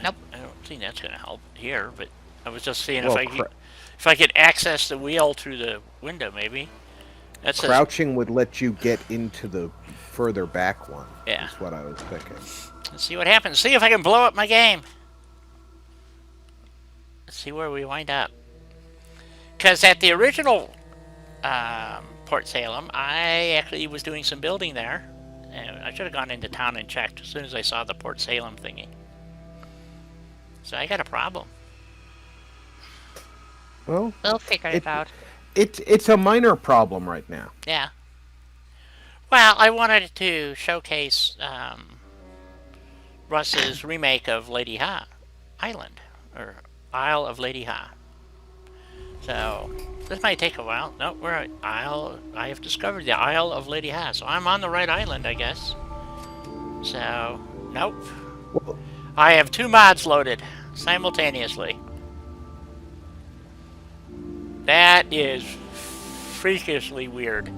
Nope. I don't think that's gonna help here, but I was just seeing Well, if I could access the wheel through the window, maybe. That's crouching would let you get into the further back one. Yeah. Is what I was thinking. Let's see what happens. See if I can blow up my game. Let's see where we wind up. Because at the original Port Salem, I actually was doing some building there. And I should have gone into town and checked as soon as I saw the Port Salem thingy. So I got a problem. Well, We'll figure it out. it's a minor problem right now. Yeah. Well, I wanted to showcase Russ's remake of Lady Ha Island, or Isle of Lady Ha. So this might take a while. No, we're at Isle. I have discovered the Isle of Lady Ha, so I'm on the right island, I guess. So nope. Well, I have two mods loaded simultaneously. That is freakishly weird.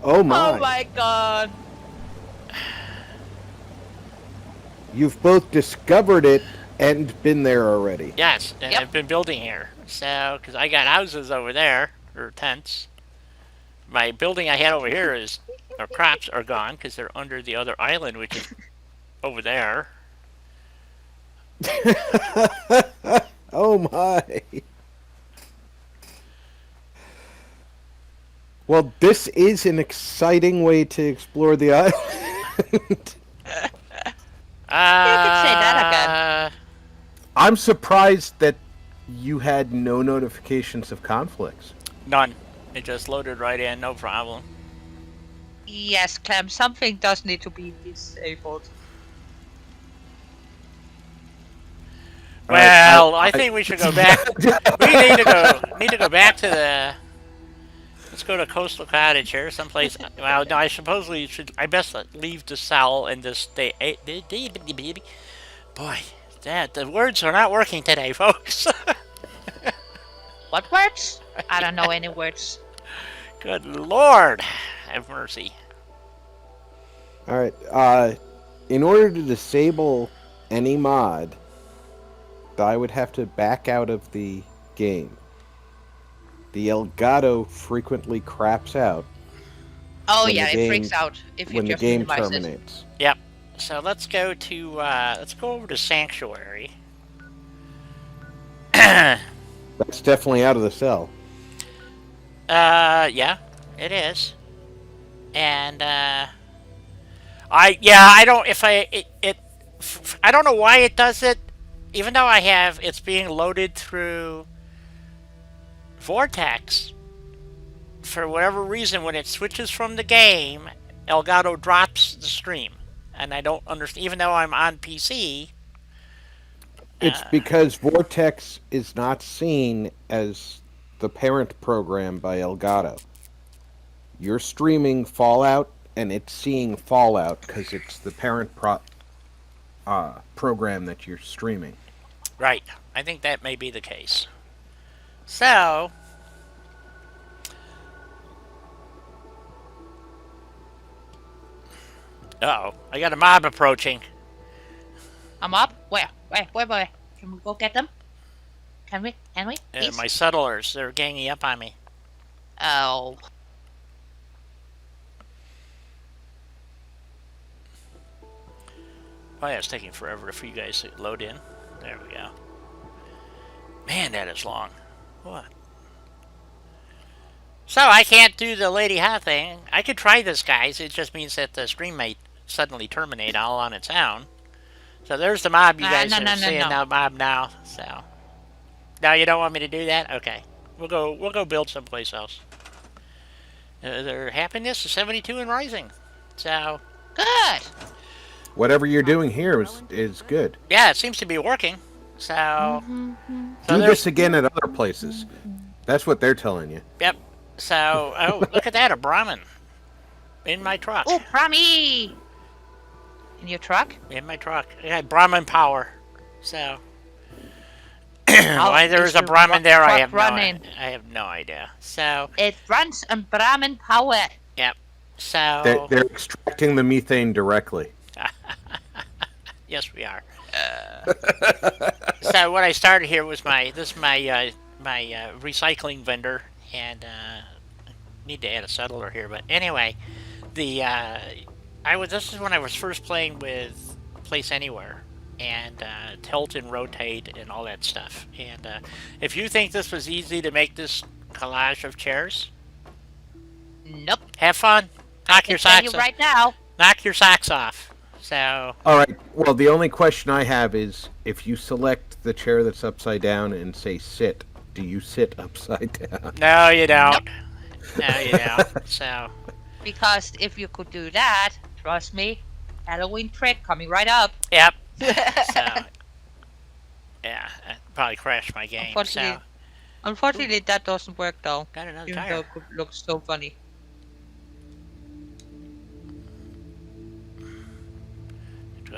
oh my. Oh my god. You've both discovered it and been there already. Yes, and Yep. I've been building here. So, because I got houses over there, or tents. My building I had over here is, or crops are gone because they're under the other island, which is over there. Oh my. Well, this is an exciting way to explore the island. You could say that again. I'm surprised that you had no notifications of conflicts. None. It just loaded right in, no problem. Yes, Clem, something does need to be disabled. Well, I think we should go back. We need to go back to the. Let's go to Coastal Cottage here, someplace. Well, no, I supposedly should. I best leave the cell and just stay. Boy, the words are not working today, folks. What words? I don't know any words. Good Lord. have mercy. All right. In order to disable any mod, I would have to back out of the game. The Elgato frequently craps out Oh when yeah, the it game freaks out if you when the just game minimize it. terminates. Yep. So let's go over to Sanctuary. That's definitely out of the cell. Yeah, it is. And I don't if I it I don't know why it does it, even though it's being loaded through Vortex. For whatever reason, when it switches from the game, Elgato drops the stream, and I don't understand. Even though I'm on PC, It's because Vortex is not seen as the parent program by Elgato. You're streaming Fallout, and it's seeing Fallout because it's the parent program that you're streaming. right? I think that may be the case. So. Uh-oh, I got a mob approaching. I'm up. Where? Can we go get them? Can we? Please? My settlers, they're ganging up on me. Oh. Oh yeah, it's taking forever for you guys to load in. There we go. Man, that is long. What? So I can't do the Lady Hot thing. I could try this, guys. It just means that the stream may suddenly terminate all on its own. So there's the mob you guys are seeing now. Mob now. So now you don't want me to do that? Okay, we'll go build someplace else. Their happiness is 72 and rising. So Good. Whatever you're doing here is good. yeah, it seems to be working. So, Do this again at other places. That's what they're telling you. Yep. So, oh, look at that, a Brahmin. In my truck. Oh, Brahmi! In your truck? In my truck. Yeah, Brahmin power. So. Why there's a Brahmin there, I have no idea. So. It runs on Brahmin power. Yep. So. They're extracting the methane directly. Yes, we are. So what I started here was my recycling vendor, and need to add a settler here. But anyway, this is when I was first playing with Place Anywhere and tilt and rotate and all that stuff. And if you think this was easy to make this collage of chairs, Nope. have fun. Knock your socks off. Right now. Knock your socks off. So. All right. Well, the only question I have is, if you select the chair that's upside down and say sit, do you sit upside down? No, you don't. Nope. No, you don't. So. Because if you could do that, trust me, Halloween trick coming right up. Yep. So. Yeah, I probably crashed my game. Unfortunately, that doesn't work though. Got another Even tire. though it could look so funny.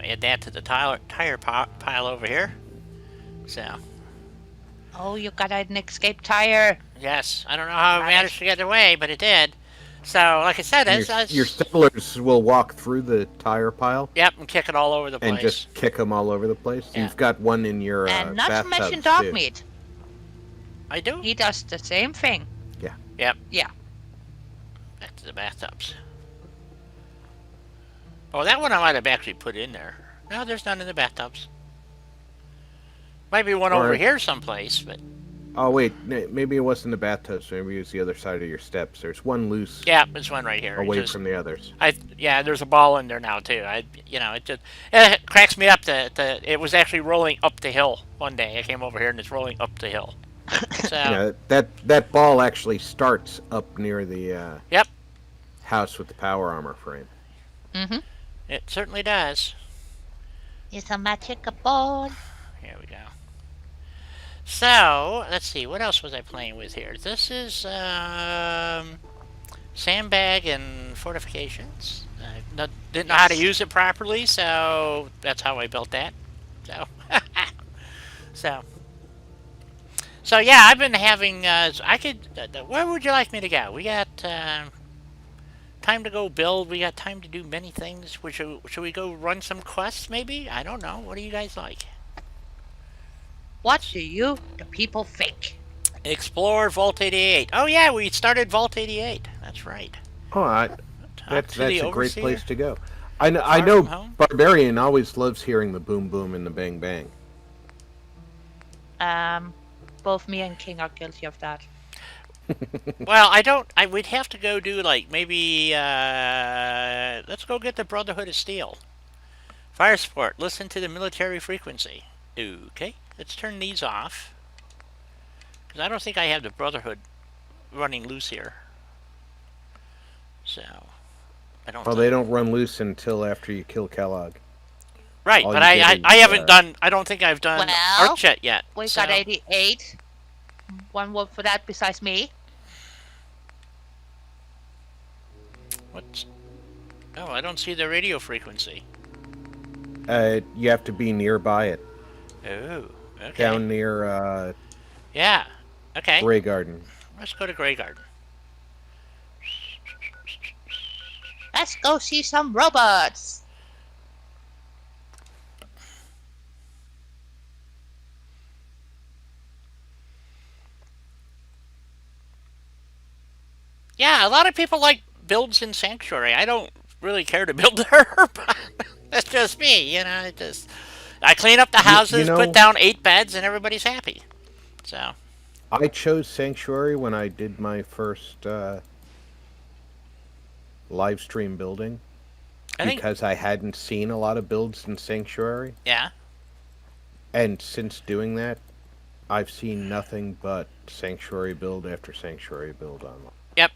Add that to the tire pile over here. So. Oh, you got an escape tire. Yes, I don't know how it managed to get away, but it did. So, like I said, your settlers will walk through the tire pile. Yep, and kick it all over the place. And just kick them all over the place. Yeah. You've got one in your and not to mention bathtubs, dog too. meat. I do? He does the same thing. Yeah. Yep. Yeah. Back to the bathtubs. Oh, that one I might have actually put in there. No, there's none in the bathtubs. Might be one over here someplace, but... Oh, wait. Maybe it wasn't the bathtubs. Maybe it was the other side of your steps. There's one loose Yeah, there's one right here. away from the others. Yeah, there's a ball in there now, too. It cracks me up that it was actually rolling up the hill one day. I came over here and it's rolling up the hill. So... Yeah, that ball actually starts up near the Yep. house with the power armor frame. Mm-hmm. It certainly does. It's a magic ball. Here we go. So, let's see, what else was I playing with here? This is sandbag and fortifications. I didn't know how to use it properly, so that's how I built that. So yeah, I've been having, where would you like me to go? We got time to go build. We got time to do many things. Should we go run some quests? Maybe. I don't know. What do you guys like? What do you, the people, think? Explore Vault 88. Oh yeah, we started Vault 88. That's right. Oh, Talk that's to the a great overseer. place to go. I know. I Far know. from home. Barbarian always loves hearing the boom boom and the bang bang. Both me and King are guilty of that. Well, I don't. We'd have to go do like maybe. Let's go get the Brotherhood of Steel. Fire support. Listen to the military frequency. Okay, let's turn these off. Because I don't think I have the Brotherhood running loose here. So, I don't. Well, they don't run loose until after you kill Kellogg. Right, All but you get I is, haven't done. I don't think I've done Well, Arcjet yet. We so. got 88. One vote for that besides me. What? Oh, I don't see the radio frequency. You have to be nearby it. Oh, okay. Down near Yeah. Okay. Grey Garden. Let's go to Grey Garden. Let's go see some robots. Yeah, a lot of people like builds in Sanctuary. I don't really care to build there, but that's just me, you know. I clean up the houses, know, put down 8 beds, and everybody's happy. So. I chose Sanctuary when I did my first live stream building because I hadn't seen a lot of builds in Sanctuary. Yeah. And since doing that, I've seen nothing but Sanctuary build after Sanctuary build online. Yep.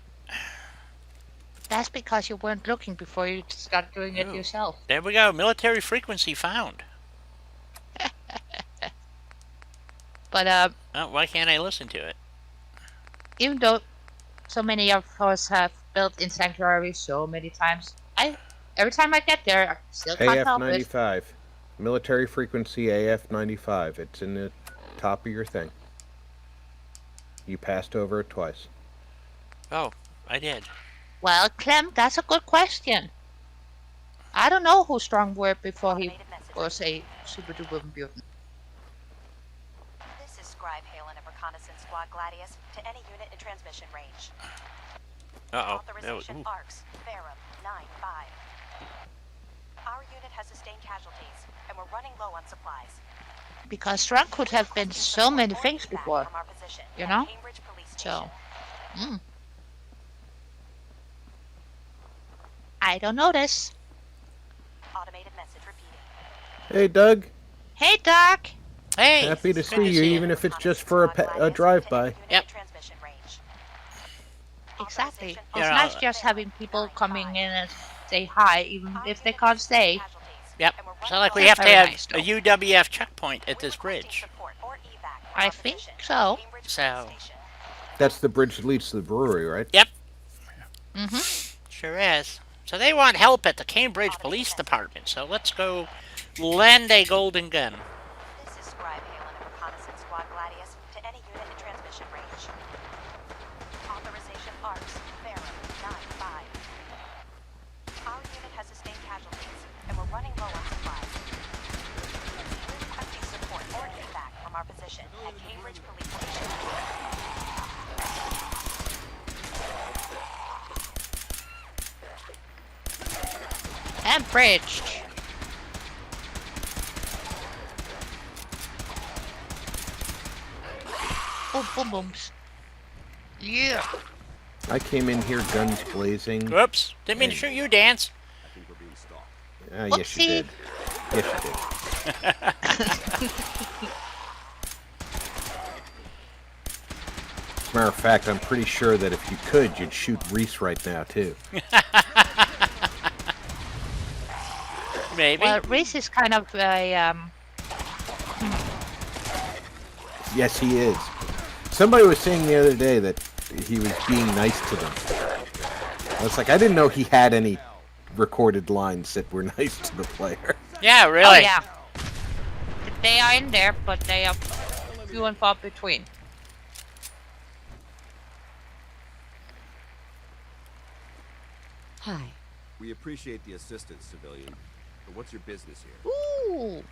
That's because you weren't looking before you started doing it yourself. There we go. Military frequency found. But Oh, why can't I listen to it? even though so many of us have built in Sanctuary so many times, every time I get there, I still can't help it. AF95. Military frequency AF95. It's in the top of your thing. You passed over it twice. Oh, I did. Well, Clem, that's a good question. I don't know who Strong were before he was a super duper mutant. This is Scribe Halen of Reconnaissance Squad Gladius to any unit in transmission range. Uh-oh. Authorization ARCS, Verum, 9-5. Our unit has sustained casualties, and we're running low on supplies. Because Strong could have been so many things before, From our position you at know? Cambridge Police So, Station. I don't know this. Automated message repeating. Hey, Doug. Hey, Doc. Hey. Happy to good see you, even if it's just for a drive-by. Yep. Transmission range. Exactly. It's Yeah. nice just having people coming in and say hi, even if they can't stay. Yep. So like we That's have to very have nice, a UWF checkpoint at this bridge. I think so. So. That's the bridge that leads to the brewery, right? Yep. Mm-hmm. Sure is. So they want help at the Cambridge Police Department. So let's go lend a golden gun. This is Scribe Halen of Reconnaissance Squad Gladius to any unit in transmission range. Authorization ARCS, Verum, 9-5. Our unit has sustained casualties, and we're running low on supplies. We're requesting support or evac from our position at Cambridge Police Station. And bridged. Oh, boom booms. Yeah. I came in here guns blazing. Whoops. Didn't mean to shoot you, Dance. Yes, you did. Yes, you did. As a matter of fact, I'm pretty sure that if you could, you'd shoot Reese right now, too. Maybe. Well, Reese is kind of a, Yes, he is. Somebody was saying the other day that he was being nice to them. I was like, I didn't know he had any recorded lines that were nice to the player. Yeah, oh really. yeah. They are in there, but they are few and far between. Hi. We appreciate the assistance, civilian. But what's your business here? Ooh.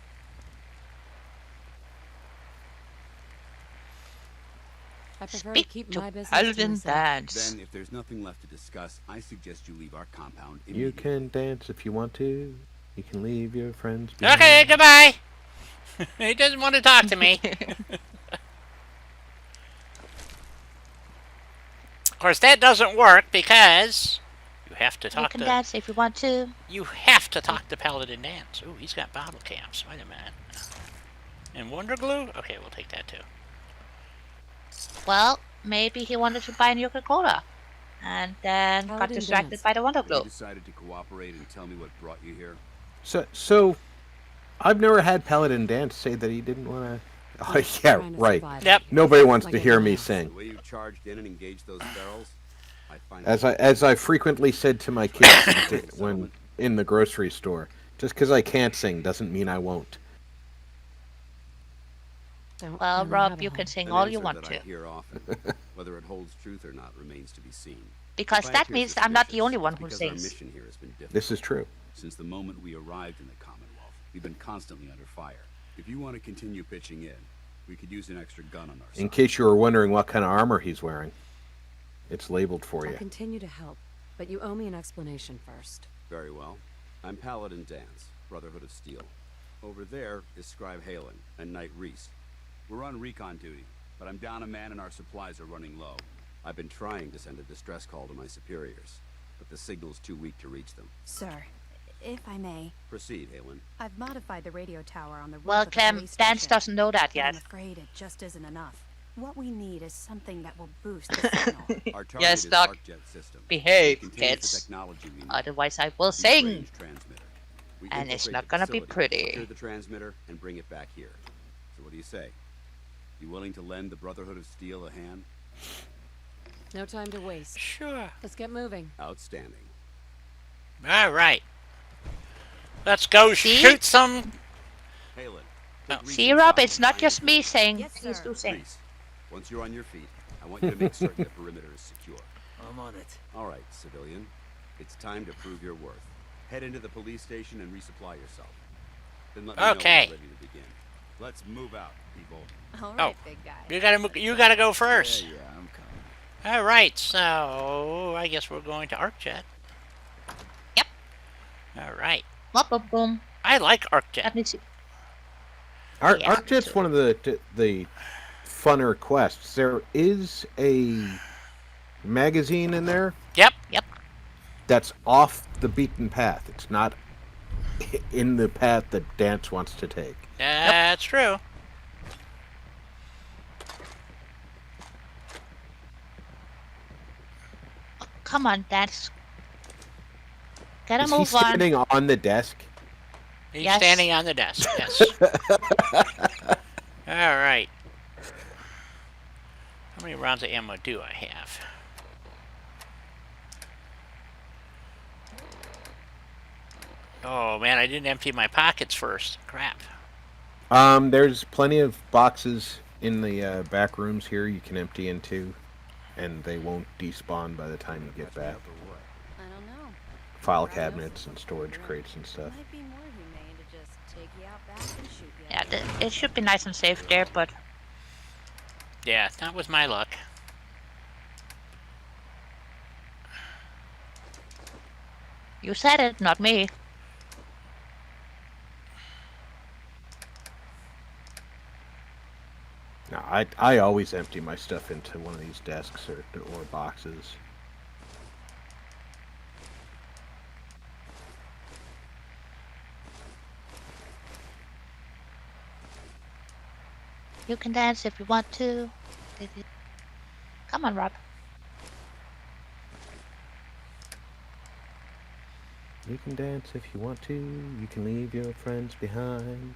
I prefer to Speak keep to my business to Paladin myself. Dance. Then, if there's nothing left to discuss, I suggest you leave our compound You immediately. can dance if you want to. You can leave your friends behind. Okay, goodbye. He doesn't want to talk to me. Of course, that doesn't work because you have to You talk can to. dance if you want to. You have to talk to Paladin Dance. Ooh, he's got bottle caps. Wait a minute. And Wonder Glue? Okay, we'll take that too. Well, maybe he wanted to buy a new Coca-Cola. And then got Paladin distracted Dance. by the Wonder You Glue. decided to cooperate and tell me what brought you here? So I've never had Paladin Dance say that he didn't want to. Oh, yeah, Trying to right. survive. Yep. Nobody wants Like to hear everyone me else. The sing. way you charged in and engaged those barrels, I find As I frequently said to my kids when in the grocery store, just because I can't sing doesn't mean I won't. Don't Well, really Rob, have you a can home. sing an all you answer want that to. I hear often. Whether it holds truth or not remains to be seen. Because If I that appear means I'm not the suspicious, only one it's who because our sings. mission here has been difficult. This is true. Since the moment we arrived in the Commonwealth, we've been constantly under fire. If you want to continue pitching in, we could use an extra gun on our side. In case you were wondering what kind of armor he's wearing, it's labeled for I'll you. continue to help, but you owe me an explanation first. Very well. I'm Paladin Dance, Brotherhood of Steel. Over there is Scribe Halen and Knight Reese. We're on recon duty, but I'm down a man and our supplies are running low. I've been trying to send a distress call to my superiors, but the signal's too weak to reach them. Sir, if I may, Proceed, Halen. I've modified the radio tower on the roof Well, of the Clem, police Dance station, doesn't know that but I'm yet. afraid it just isn't enough. What we need is something that will boost the signal. Our target Yes, is Doc. ArcJet system. Behave, It contains the kids. technology we need. Otherwise, I will Deep sing. range transmitter. We And it's infiltrate not the gonna be facility, pretty. secure the transmitter and bring it back here. So what do you say? You willing to lend the Brotherhood of Steel a hand? No time to waste. Sure. Let's get moving. Outstanding. All right. Let's go See? shoot some. Halen. Oh. take Reese See, Rob, inside it's and not find just the me group. saying, Yes, please sir. do sing. Reese, once you're on your feet, I want you to make certain the perimeter is secure. I'm on it. All right, civilian. It's time to prove your worth. Head into the police station and resupply yourself. Then let me know when Okay. you're ready to begin. Let's move out, people. All Oh. right, big guy. You gotta go first. Yeah, I'm coming. All right. So I guess we're going to ArcJet. Yep. All right. Boom, boom, boom. I like ArcJet. Let me see. Ar- Yeah. ArcJet's one of the funner quests. There is a magazine in there Yep. that's off the beaten path. It's not in the path that Dance wants to take. That's true. Come on, Dance. Get a Is he move on. standing on the desk? He's Yes. standing on the desk. Yes. All right. How many rounds of ammo do I have? Oh man, I didn't empty my pockets first. Crap. There's plenty of boxes in the back rooms here you can empty into, and they won't despawn by the time you get back. I don't know. File cabinets and storage crates and stuff. Might be more humane to just take you out back and shoot you. Yeah, it should be nice and safe there, but Yeah, that was my luck. you said it, not me. No, I always empty my stuff into one of these desks or boxes. You can dance if you want to. Come on, Rob. You can dance if you want to. You can leave your friends behind.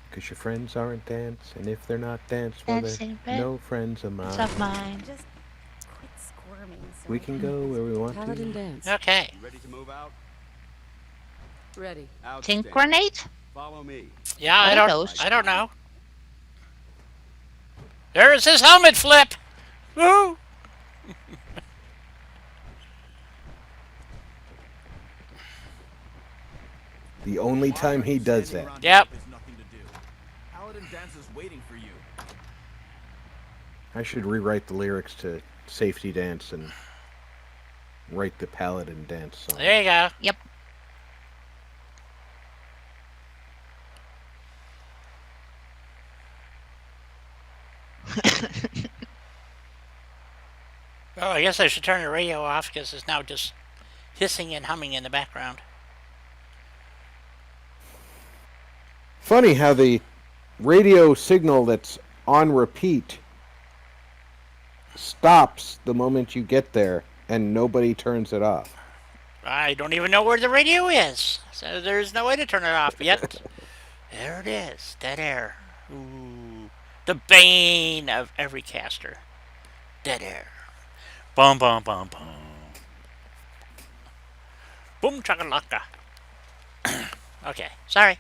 Because your friends aren't dance, and if they're not dance, well, Dancing they're no friends of It's mine. of mine. Just quit squirming. So We can go where we want Paladin to. Dance. Okay. You ready to move out? Ready. Outstanding. Think grenade? Follow me. Yeah, What I are don't. those? I don't know. There's his helmet flip. Woo! The only time he does that. Yep. Paladin Dance is waiting for you. I should rewrite the lyrics to Safety Dance and write the Paladin Dance song. There you go. Yep. Oh, I guess I should turn the radio off because it's now just hissing and humming in the background. Funny how the radio signal that's on repeat stops the moment you get there and nobody turns it off. I don't even know where the radio is, so there's no way to turn it off yet. There it is, dead air. Ooh, the bane of every caster. Dead air. Bum bum bum bum. Boom chakalaka. Okay, sorry.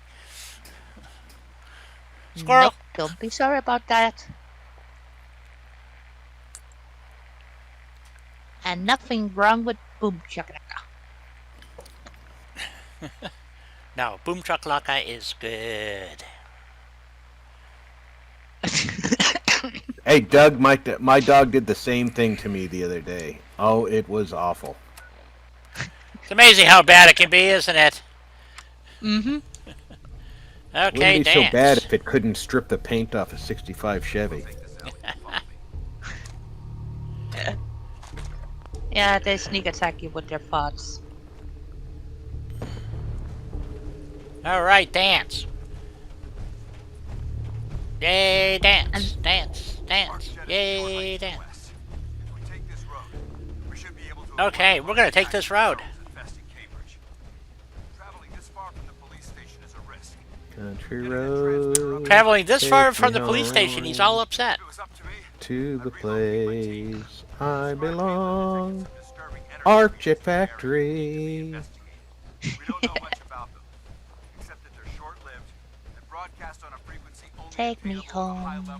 Squirrel. Nope, don't be sorry about that. And nothing wrong with boom chakalaka. No, boom chakalaka is good. Hey, Doug, my dog did the same thing to me the other day. Oh, it was awful. It's amazing how bad it can be, isn't it? Mm-hmm. It Okay, wouldn't be dance. so bad if it couldn't strip the paint off a 65 Chevy. Yeah, they sneak attack you with their thoughts. All right, dance. Yay, dance, dance, dance. Yay, dance. Okay, we're gonna take this road. Country road. Traveling this far take from me the police station, he's all upset. To the place I belong. Archet Factory. Take me home,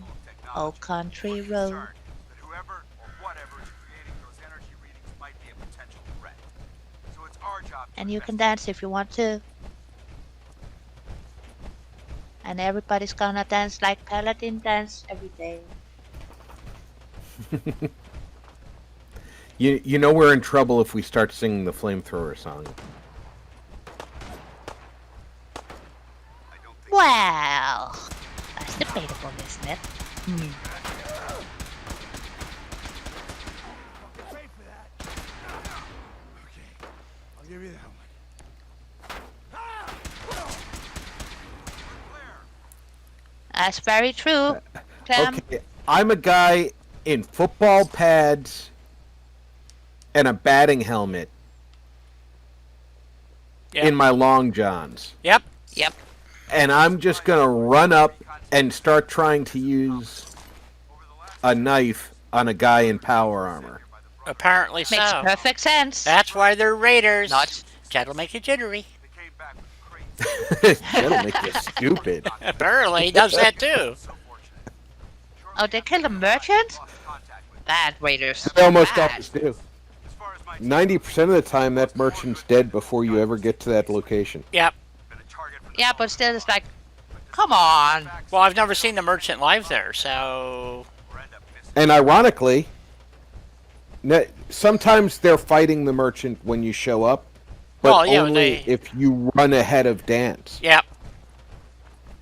oh country road. And you can dance if you want to. And everybody's gonna dance like Paladin dance every day. You know we're in trouble if we start singing the flamethrower song. Well, that's debatable, isn't it? I'll give you that one. That's very true, Tim. Okay, I'm a guy in football pads and a batting helmet Yep. in my long johns. Yep. Yep. And I'm just going to run up and start trying to use a knife on a guy in power armor. Apparently so. Makes perfect sense. That's why they're raiders. Not. That'll make you jittery. That'll make you stupid. Apparently, he does that too. Oh, they killed a merchant? Bad raiders. They almost Bad. always do. 90% of the time, that merchant's dead before you ever get to that location. Yep. Yeah, but still, it's like, come on. Well, I've never seen the merchant live there, so... And ironically, sometimes they're fighting the merchant when you show up, but Well, yeah, only if you run ahead of Dance. Yep.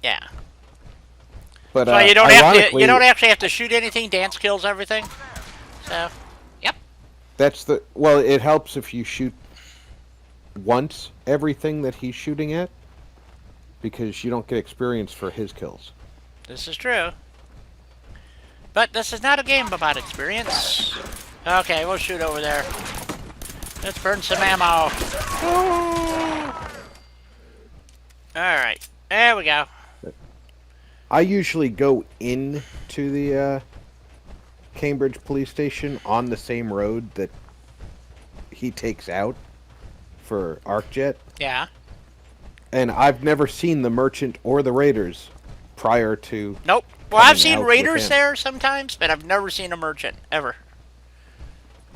Yeah. But So you don't have to. ironically, You don't actually have to shoot anything. Dance kills everything. So. that's the well. It helps if you shoot once everything that he's shooting at, because you don't get experience for his kills. This is true. But this is not a game about experience. Okay, we'll shoot over there. Let's burn some ammo. Alright, there we go. I usually go into the Cambridge police station on the same road that he takes out for ArcJet. Yeah. And I've never seen the merchant or the raiders prior to... Nope. Well, I've coming seen out with raiders him. there sometimes, but I've never seen a merchant, ever.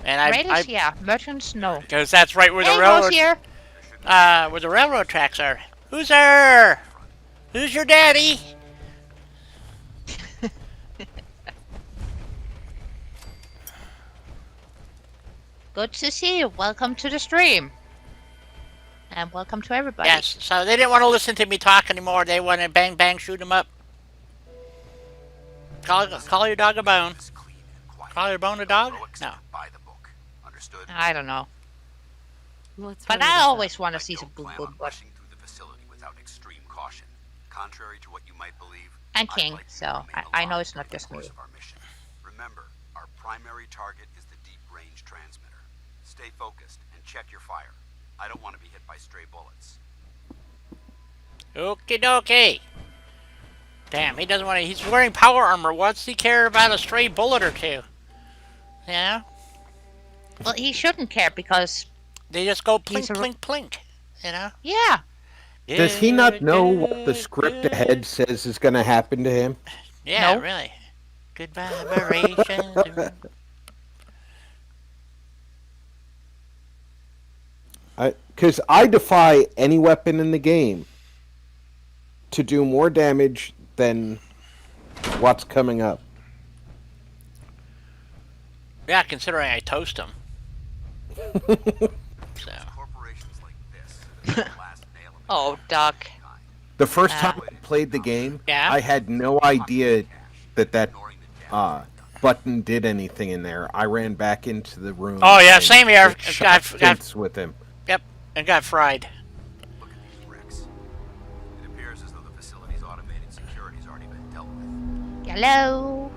And Raiders, yeah. Merchants, no. Because that's right where the Hey, railroad... goes here. Where the railroad tracks are. Who's there? Who's your daddy? Good to see you. Welcome to the stream. And welcome to everybody. Yes, so they didn't want to listen to me talk anymore. They want to bang, bang, shoot him up. Call your dog a bone. Call your bone a dog? No. I don't know. Let's But hurry I this up. always want to see some boom boom. But Contrary to what you might believe, I'm king, so I know it's not just me. Remember, our primary target is the deep range transmitter. Stay focused and check your fire. I don't want to be hit by stray bullets. Okie dokie. Damn, he doesn't want to. He's wearing power armor. What's he care about a stray bullet or two? Yeah? Well, he shouldn't care because They just go plink, He's a- plink, plink. You know? yeah, Does he not know what the script ahead says is going to happen to him? Yeah, No. really. Good vibrations. Because I defy any weapon in the game to do more damage than what's coming up. Yeah, considering I toast him. So. Corporations like this are the last nail in the oh, Doc. The first time I played the game, Yeah? I had no idea that button did anything in there. I ran back into the room. Oh, yeah, and same here. just Got- shot got- fence with him. Yep, and got fried. Look at these wrecks. It appears as though the facility's automated security's already been dealt with. Hello.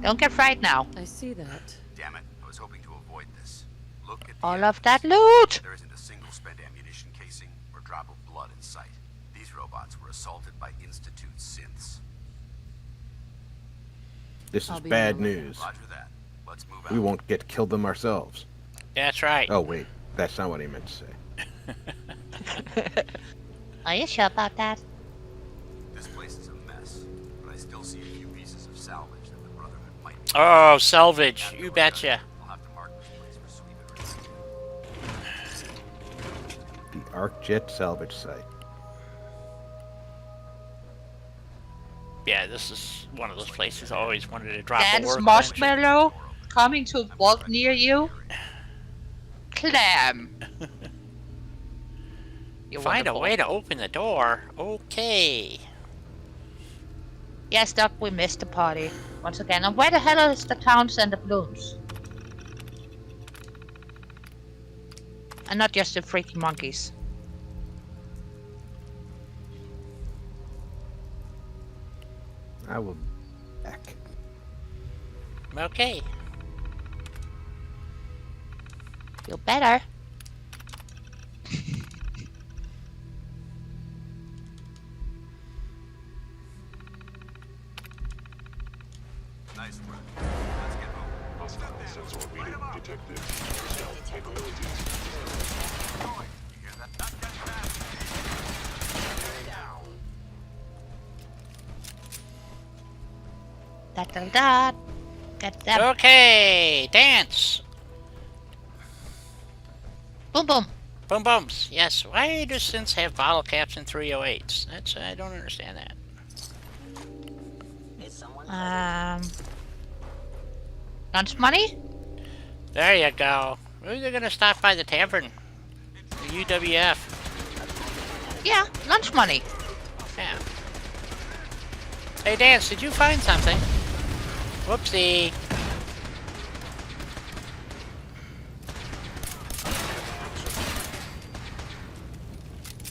Don't get fried now. I see that. Damn it, I was hoping to avoid this. Look at the All evidence. of that loot. There isn't a single spent ammunition casing or drop of blood in sight. These robots were assaulted by Institute synths. This is I'll be bad on the news. Roger that. Let's move out. We won't get killed them ourselves. That's right. Oh, wait. That's not what he meant to say. Are you sure about that? This place is a mess, but I still see a few pieces of salvage that the Brotherhood might be. Oh, salvage. You betcha. I'll have to mark this place for sweeping. The ArcJet salvage site. Yeah, this is one of those places I always wanted to drop a That's workbench. marshmallow coming to walk near you. Clam. You're Find a wonderful. way to open the door. Okay. Yes, Doc, we missed the party once again. And where the hell is the towns and the balloons? And not just the freaking monkeys. I will back. Okay. Feel better. Nice work. Let's get moving. Sensor reading detected. Stealth capabilities. You hear that? Not that fast. Da da da. Get them. Okay, dance. Boom boom. Boom bumps. Yes. Why do synths have bottle caps in 308s? That's I don't understand that. Lunch money? There you go. Maybe they're gonna stop by the tavern. The UWF. Yeah, lunch money. Yeah. Hey, Dance, did you find something? Whoopsie.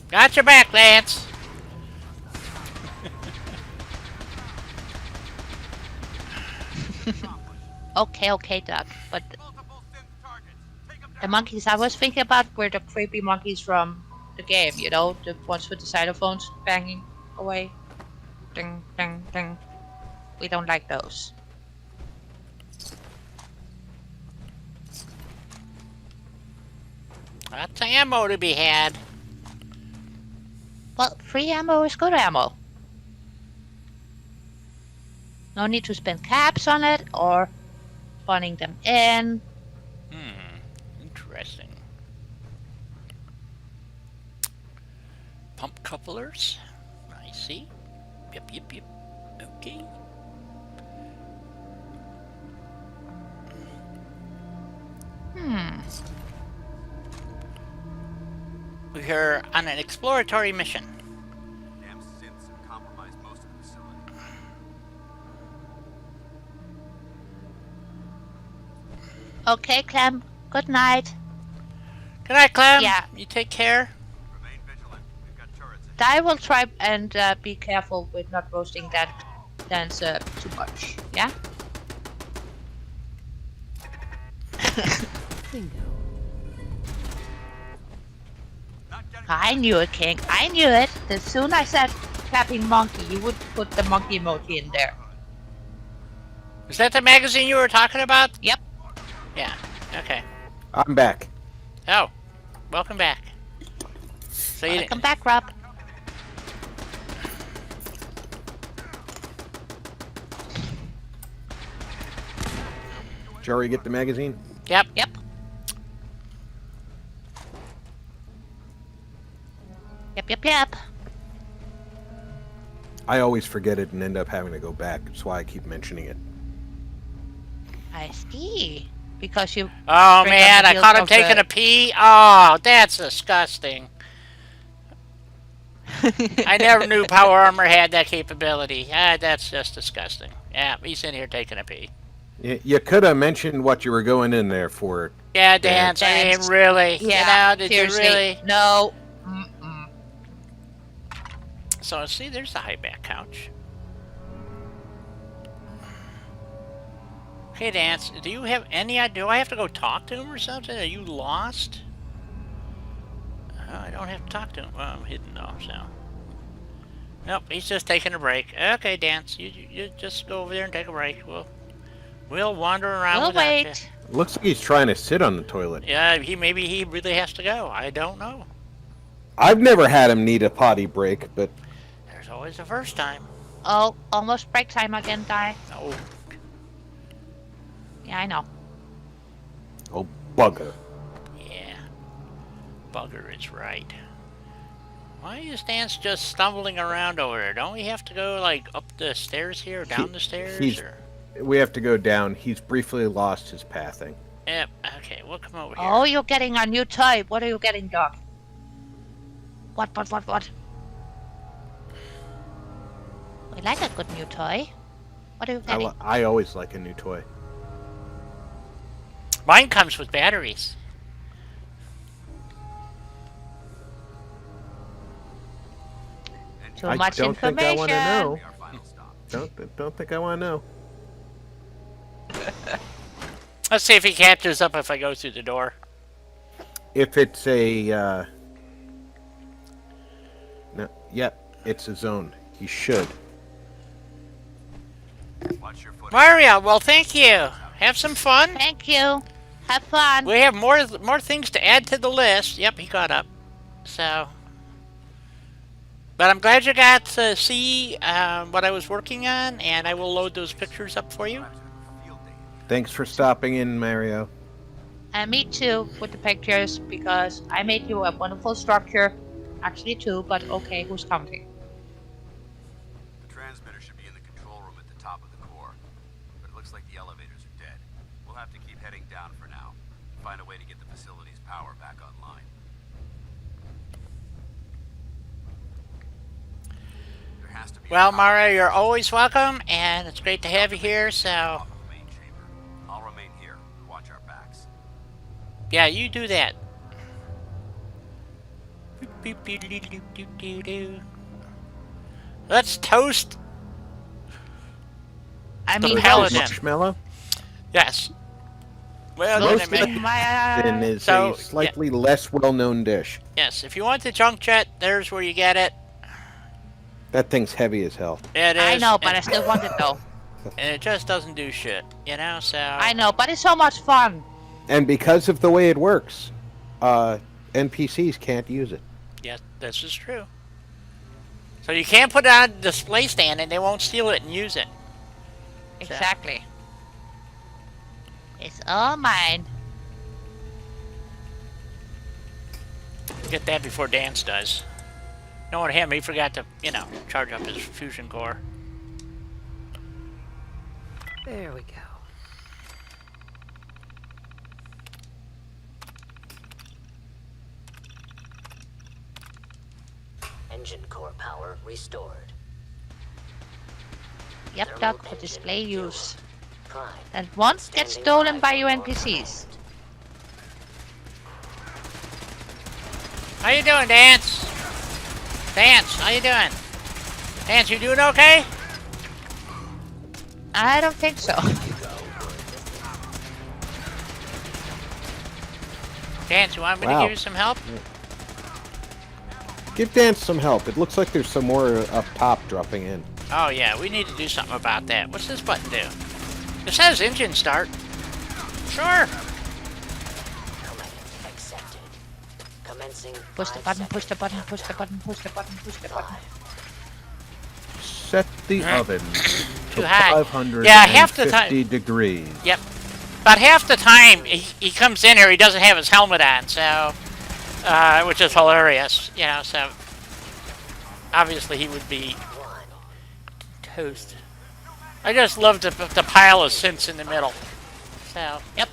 Got your back, Lance. Okay, Doc. But the monkeys, I was thinking about were the creepy monkeys from the game, you know, the ones with the xylophones banging away. Ding, ding, ding. We don't like those. Lots of ammo to be had. Well, free ammo is good ammo. No need to spend caps on it or spawning them in. Interesting. pump couplers. I see. Yep. Okay. We're on an exploratory mission. Damn synths have compromised most of the facility. Okay, Clem. Good night. Good night, Clem. Yeah. You take care. Remain vigilant. We've got turrets ahead. I will try and be careful with not roasting that dance too much. Yeah? Bingo. Not getting I knew it, King. I knew it. As soon as I said clapping monkey, you would put the monkey emoji in there. Is that the magazine you were talking about? Yep. Yeah. Okay. I'm back. Oh, welcome back. So you Welcome back, Rob. Did you already get the magazine? Yep. Yep. Yep. I always forget it and end up having to go back. That's why I keep mentioning it. I see. Because you. Oh bring up man, the I heels caught him of taking the- a pee. Oh, that's disgusting. I never knew Power Armor had that capability. That's just disgusting. Yeah, he's in here taking a pee. You could have mentioned what you were going in there for. Yeah, Dance. I mean, Dance. really? Yeah. You know, did seriously. you really? No. Mm-mm. So see, there's the high back couch. Hey, Dance. Do you have any idea? Do I have to go talk to him or something? Are you lost? I don't have to talk to him. Well, I'm hidden though, so. Nope, he's just taking a break. Okay, Dance, you just go over there and take a break. We'll wander around We'll without wait. Looks like he's trying to sit on the toilet. you. Yeah, maybe he really has to go. I don't know. I've never had him need a potty break, but There's always the first time. Oh, almost break time again, guy. Oh, Yeah, I know. oh bugger. yeah. Bugger is right. Why is Dance just stumbling around over there? Don't we have to go like up the stairs here, down the stairs, he's- or? We have to go down. He's briefly lost his pathing. Yep. Okay, we'll come over here. Oh, you're getting a new toy. What are you getting, dog? What? We like a good new toy. What are you getting? I always like a new toy. Mine comes with batteries. Too I much don't think I information. want to know. our final stop. Don't think I want to know. Let's see if he catches up if I go through the door. If it's a no, yep, it's a zone. He should. Watch your foot. Mario, well, thank you. Have some fun. Thank you. Have fun. We have more things to add to the list. Yep, he caught up. So, but I'm glad you got to see what I was working on, and I will load those pictures up for you. Field day. Thanks for stopping in, Mario. And me too, with the pictures, because I made you a wonderful structure. Actually two, but okay, who's counting? The transmitter should be in the control room at the top of the core, but it looks like the elevators are dead. We'll have to keep heading down for now and find a way to get the facility's power back online. There has to be. Well, Mario, you're always welcome, and it's great to have you here. So, Off of the main chamber. I'll remain here and watch our backs. yeah, you do that. Let's toast I The mean, Paladin. Marshmallow. Yes. Well, Roast then I it. may- And is So, a slightly less well-known dish. yes, if you want the junk jet, there's where you get it. That thing's heavy as hell. It is. I know, but I and, still want it though. and it just doesn't do shit, you know. So I know, but it's so much fun. And because of the way it works, NPCs can't use it. yes, this is true. So you can't put it on a display stand, and they won't steal it and use it. Exactly. It's all mine. Get that before Dance does. Knowing him, he forgot to, you know, charge up his fusion core. There we go. Engine core power restored. Yep, Doc, for display use. Prime. And once gets stolen by your NPCs. How you doing, Dance? Dance, how you doing? Dance, you doing okay? I don't think so. Dance, you want me to Wow. give you some help? Give Dance some help. It looks like there's some more up top dropping in. Oh yeah, we need to do something about that. What's this button do? It says engine start. Sure. Accepted. Commencing. Push the button, push the button, push the button, push the button, push the button. Set the oven Too to high. 550 Yeah, half the time. degrees. Yep. About half the time he comes in here, he doesn't have his helmet on, so which is hilarious, you know. So obviously he would be toast. I just love the pile of synths in the middle. So yep.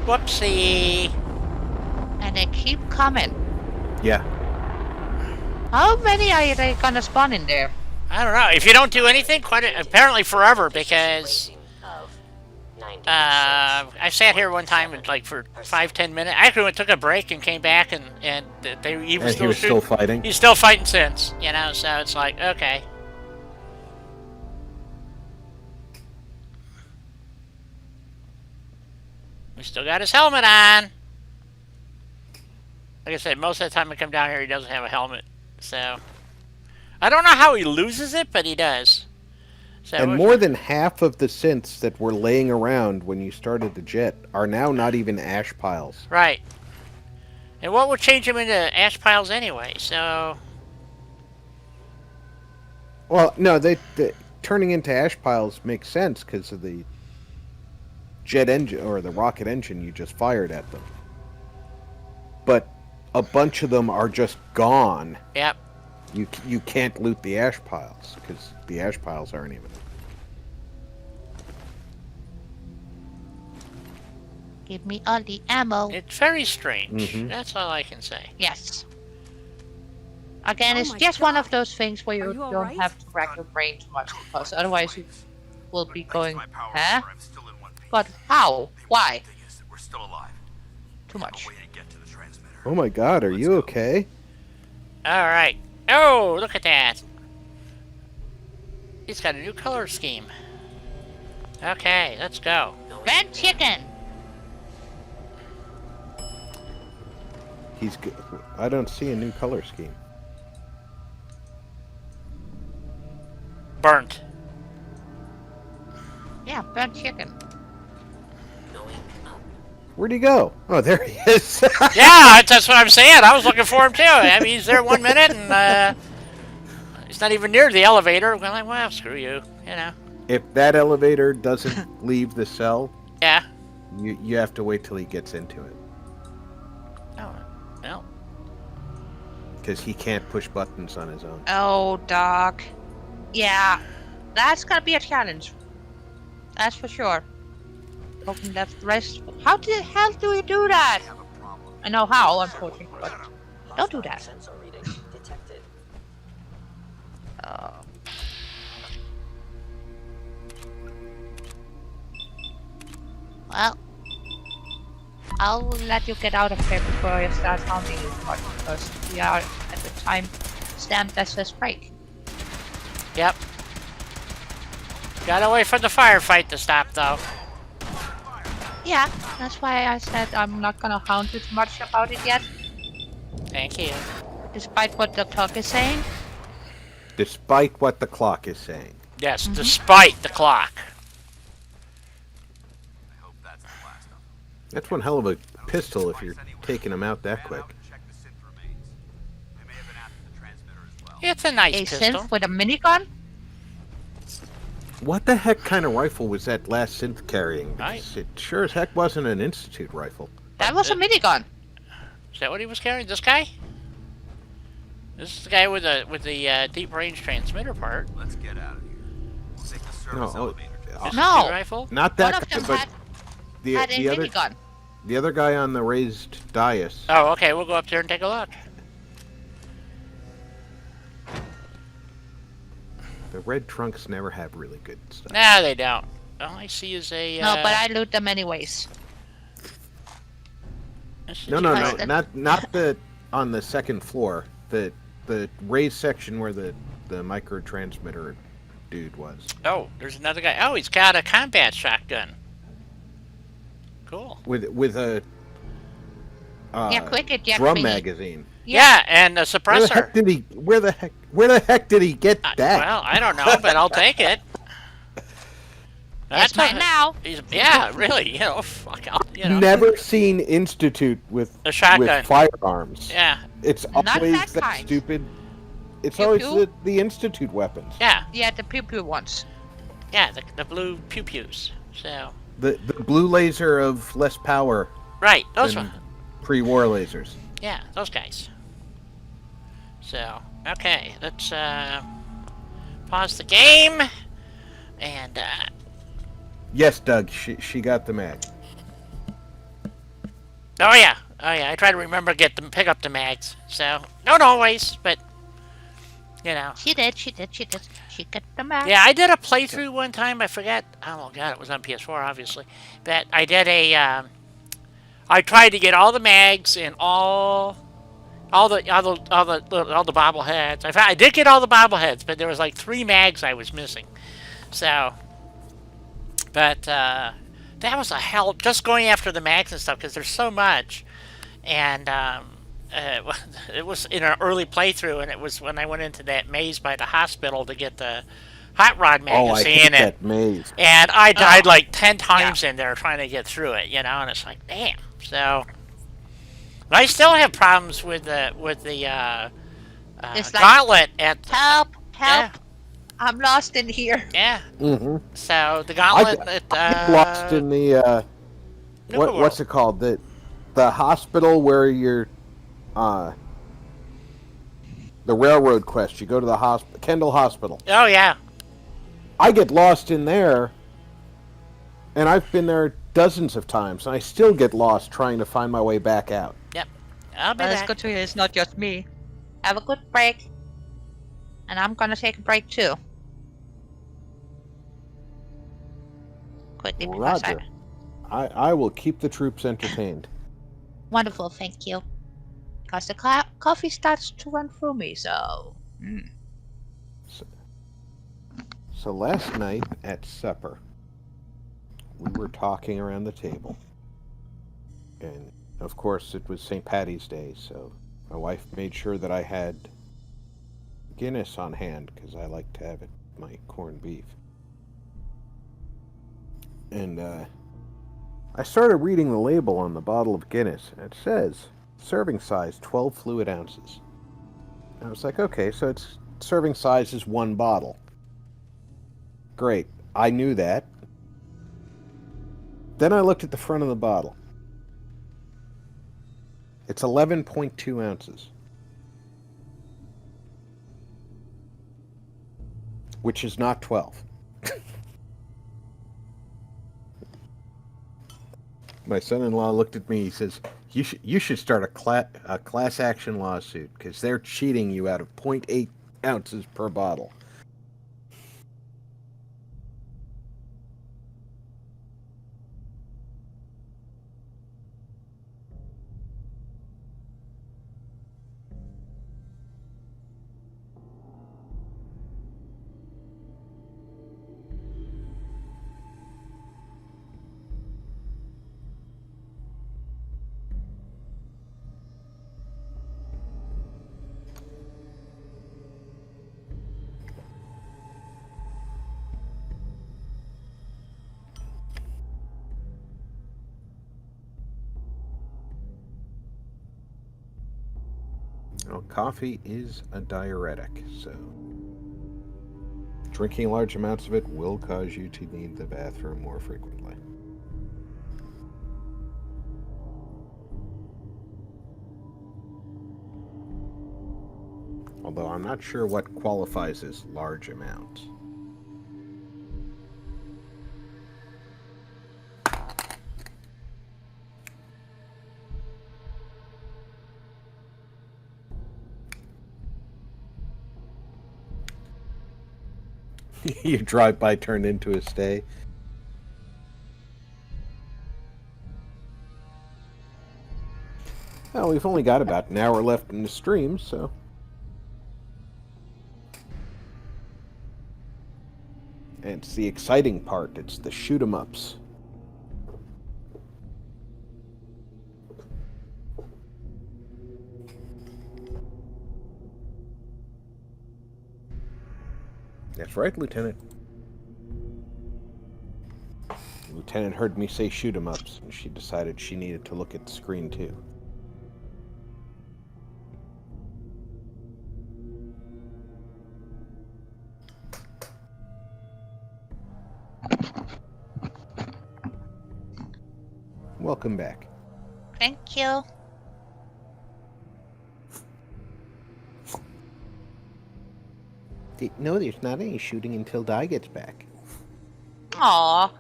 Whoopsie. And they keep coming. Yeah. How many are they gonna spawn in there? I don't know. If you don't do anything, apparently forever, because I sat here one time and like for 5-10 minutes. I actually took a break and came back and he was still fighting. He's still fighting since, you know. So it's like, okay. He still got his helmet on. Like I said, most of the time I come down here, he doesn't have a helmet. So I don't know how he loses it, but he does. So And more than half of the synths that were laying around when you started the jet are now not even ash piles. Right. And what would change them into ash piles anyway? So Well, no, they turning into ash piles makes sense because of the jet engine or the rocket engine you just fired at them. But a bunch of them are just gone. yep. You can't loot the ash piles because the ash piles aren't even. Give me all the ammo. It's very strange. Mhm. That's all I can say. Yes. Again, Oh it's my just one God. of those things where you Are you all don't right? have to rack your brain too much, because otherwise you will be going, My power huh? I'm still in one piece. But how? Why? The thing is that we're still alive. Too much. A way to get to the transmitter. Oh my God, are you okay? All right. Oh, look at that. He's got a new color scheme. Okay, let's go. Red chicken! He's good. I don't see a new color scheme. Burnt. Yeah, burnt chicken. Where'd he go? Oh, there he is. Yeah, that's what I'm saying. I was looking for him too. I mean, he's there 1 minute and he's not even near the elevator. We're like, well, screw you, you know. If that elevator doesn't leave the cell, Yeah. you have to wait till he gets into it. Oh, well. Because he can't push buttons on his own. Oh, Doc. Yeah, that's gonna be a challenge. That's for sure. Open left rest. How the hell do you do that? I know how, unfortunately, but don't do that. Sensor reading detected. Well, I'll let you get out of here before you start hounding you much, because we are at the time stamp that says break. Yep. Gotta wait for the firefight to stop, though. Yeah, that's why I said I'm not gonna hound you too much about it yet, Thank you. despite what the clock is saying. Despite what the clock is saying. Yes, despite the clock. I hope that's the last of them. That's one hell of a pistol if you're taking him out that Ran quick. out and checked the synth remains. They may have been after the transmitter as well. It's a nice A pistol. synth with a minigun? What the heck kind of rifle was that last synth carrying? I- Because it sure as heck wasn't an Institute rifle. That was a minigun. Is that what he was carrying? This guy? This is the guy with the deep range transmitter part. Let's get out of here. We'll take the service No, elevator. This No. is the rifle? Not One that of guy, them but had the a other minigun. the other guy on the raised dais. Oh, okay. We'll go up there and take a look. The red trunks never have really good stuff. Nah, they don't. All I see is a. No, but I loot them anyways. No, Because not the on the second floor. The raised section where the micro transmitter dude was. Oh, there's another guy. Oh, he's got a combat shotgun. Cool. With a yeah, quick eject drum thingy. magazine. Yeah, and a Where the suppressor. heck did he? Where the heck did he get that? Well, I don't know, but I'll take it. It's mine now. Yeah, really. You know, fuck. You know. Never seen Institute with A shotgun. with firearms. Yeah, It's Not always that that kind. stupid. It's Pew always pew? the Institute weapons. yeah, Yeah, the pew pew ones. yeah. The blue pew pews. So The blue laser of less power right, those than ones. pre-war lasers. Yeah, those guys. So okay, let's pause the game and Yes, Doug. She got the mag. oh yeah. I try to remember to pick up the mags. So not always, but you know. She did. She got the mag. Yeah, I did a playthrough one time. I forget. Oh god, it was on PS4, obviously. But I did a. I tried to get all the mags and all the bobbleheads. I did get all the bobbleheads, but there was like 3 mags I was missing. So, but that was a hell. Just going after the mags and stuff because there's so much, and it was in an early playthrough, and it was when I went into that maze by the hospital to get the hot rod Oh, I magazine, hate and that maze. I died like 10 times in there trying to get through it, you know, and it's like, damn. So I still have problems with the It's like- gauntlet at Help! yeah, I'm lost in here. yeah. Mm-hmm. So the gauntlet at I get lost in the what's it called? The hospital where you're the railroad quest. You go to the Kendall Hospital. Oh yeah. I get lost in there, and I've been there dozens of times, and I still get lost trying to find my way back out. Yep. I'll be Well, it's back. good to hear it's not just me. Have a good break. And I'm gonna take a break too. Quickly, because Roger. I will keep the troops entertained. wonderful, thank you. Because the coffee starts to run through me, so. So last night at supper, we were talking around the table. And, of course, it was St. Patty's Day, so my wife made sure that I had Guinness on hand, because I like to have it my corned beef. And, I started reading the label on the bottle of Guinness, and it says, serving size 12 fluid ounces. And I was like, okay, so its serving size is 1 bottle. Great. I knew that. Then I looked at the front of the bottle. It's 11.2 ounces. Which is not 12. My son-in-law looked at me. He says, "You should start a class action lawsuit because they're cheating you out of 0.8 ounces per bottle." Well, coffee is a diuretic, so Drinking large amounts of it will cause you to need the bathroom more frequently. Although I'm not sure what qualifies as large amounts. Your drive-by turned into a stay. Well, we've only got about an hour left in the stream, so... And it's the exciting part. It's the shoot-em-ups. That's right, Lieutenant. Lieutenant heard me say shoot-em-ups, and she decided she needed to look at the screen, too. Welcome back. Thank you. No, there's not any shooting until Di gets back. Aww.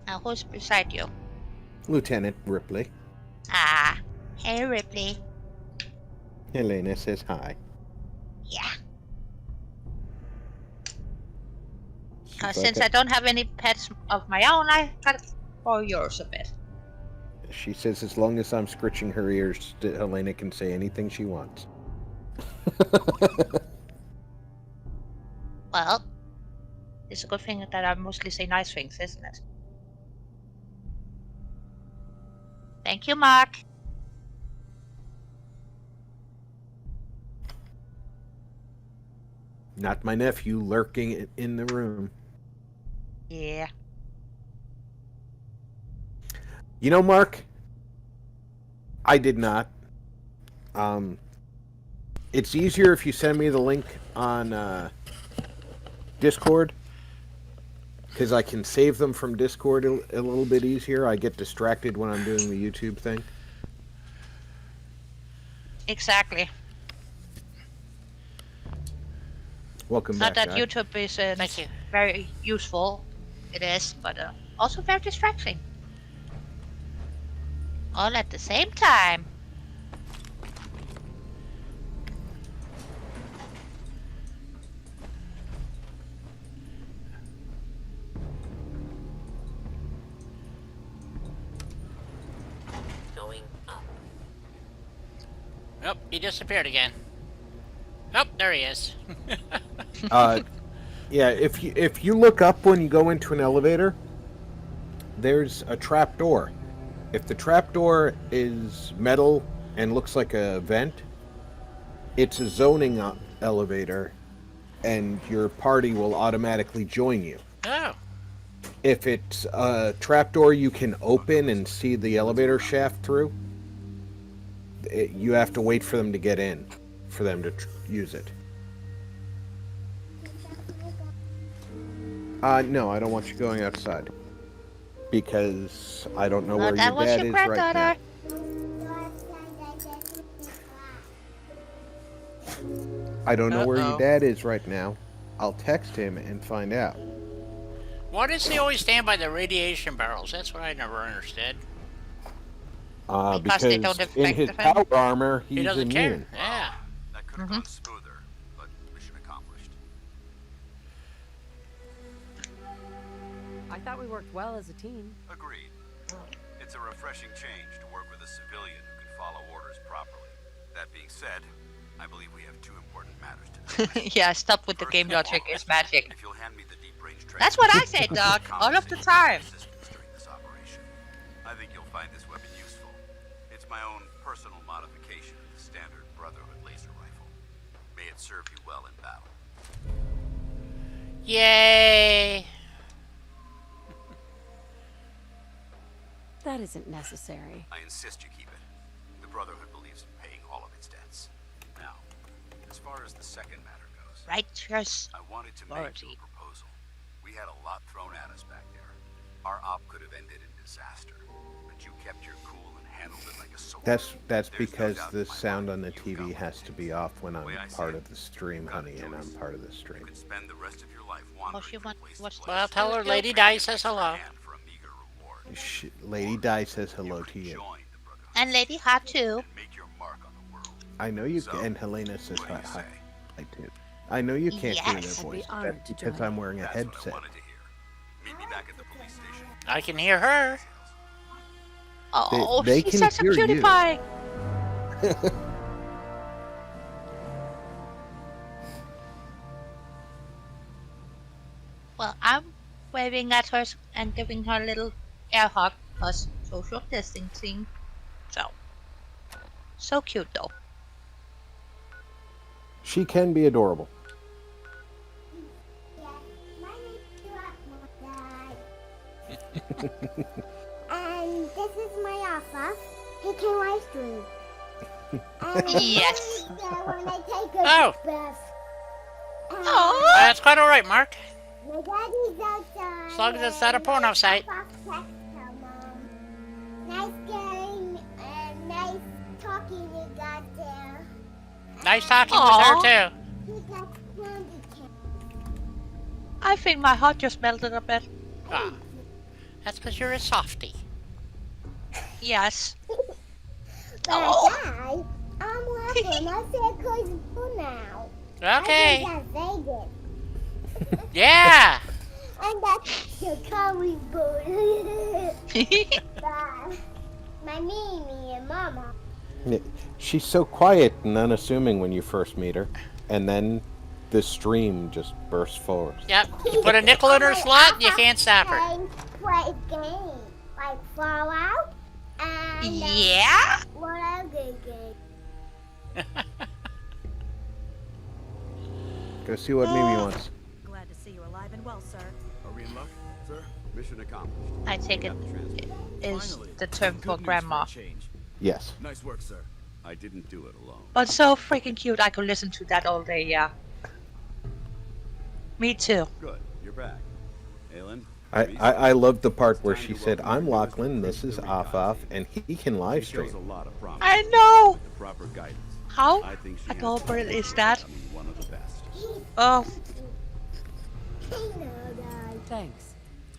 Now who's beside you? Lieutenant Ripley. Ah. Hey, Ripley. Helena says hi. Yeah. She's Because like since I don't have any pets of my own, I got borrow yours a bit. She says as long as I'm scritching her ears, Helena can say anything she wants. Well, it's a good thing that I mostly say nice things, isn't it? Thank you, Mark. Not my nephew lurking in the room. Yeah. You know, Mark, I did not. It's easier if you send me the link on Discord, because I can save them from Discord a little bit easier. I get distracted when I'm doing the YouTube thing. Exactly. Welcome Not back, that Guy. YouTube is Thank you. very useful. It is, but also very distracting. All at the same time. Going up. Oh, he disappeared again. Oh, there he is. Yeah, if you look up when you go into an elevator, there's a trap door. If the trap door is metal and looks like a vent, it's a zoning elevator, and your party will automatically join you. Oh. If it's a trap door you can open and see the elevator shaft through, you have to wait for them to get in for them to use it. No, I don't want you going outside. Because I don't know where that your was dad your is right granddaughter. now. I don't know where your dad is right now. I'll text him and find out. Why does he always stand by the radiation barrels? That's what I never understood. Because they don't in affect his him. power armor, He he's doesn't immune. care. Yeah. That could have gone smoother, but mission accomplished. I thought we worked well as a team. Agreed. It's a refreshing change to work with a civilian who can follow orders properly. That being said, I believe we have two important matters to discuss. Yeah, stop with the First game and logic foremost, is magic. If you'll hand me the deep range That's what I say, Doc, all of the time. During this operation. I think you'll find this weapon useful. It's my own personal modification of the standard Brotherhood laser rifle. May it serve you well in battle. Yay. That isn't necessary. I insist you keep it. The Brotherhood believes in paying all of its debts. Now, the As far as the second matter goes, Righteous. I wanted to make you Authority. a proposal. We had a lot thrown at us back there. Our op could have ended in disaster, but you kept your cool and handled it like a soldier. That's There's no because doubt the in my sound mind on the you've TV got has what to it be takes. off when The I'm way I see part it, of the stream, you've got a honey, and I'm choice. part of the You stream. could spend the rest of your life Oh, wandering she from want place to what's place. Well, tell her Still Lady joking. Di says hello. And for a meager reward, Lady Di says hello you to could you. join the Brotherhood And Lady Hot too. and make your mark on the world. I know you So, can, and Helena says what do hi. you hi. say? I do. I know you can't hear their Yes. I'd be voice. honored That's to because join. I'm wearing a That's what I headset. wanted to hear. Meet me back at the police station. I can hear her. Oh, they she's can such a hear cutie you. pie. Well, I'm waving at her and giving her a little air hug because social distancing. So cute though. She can be adorable. And this is my office. He can live stream. Yes. When I take a Oh. bath. Oh. That's quite all right, Mark. My daddy's outside. As long as it's not a porno site. Nice game and nice talking you got there. Nice talking Aw. with her, too. You got candy cane. I think my heart just melted a bit. Ah, that's because you're a softie. Yes. But Oh. Dad, I'm laughing. I said cause boo now. Okay. I think that's Vegas. Yeah. And that's your comic book. Bye. My Mimi and Mama. She's so quiet and unassuming when you first meet her, and then the stream just bursts forward. Yep. You put a nickel in her slot, and you can't stop her. Play games like Fallout and Yeah. what other game? Go see what Mimi wants. Glad to see you alive and well, sir. Are we in luck, sir? Mission accomplished. I take We it got the transmitter. is Finally, the term good for news grandma. a change. Yes. Nice work, sir. I didn't do it alone. But so freaking cute. I could listen to that all day. Yeah. Me too. Good, you're back. Aylin? I loved the part where she said, "I'm Lachlan, this is Off, and he can live She shows stream." a lot of promise. I know. With the proper guidance. How I think she has adorable the is potential that? of becoming one of the best. Oh. Thanks.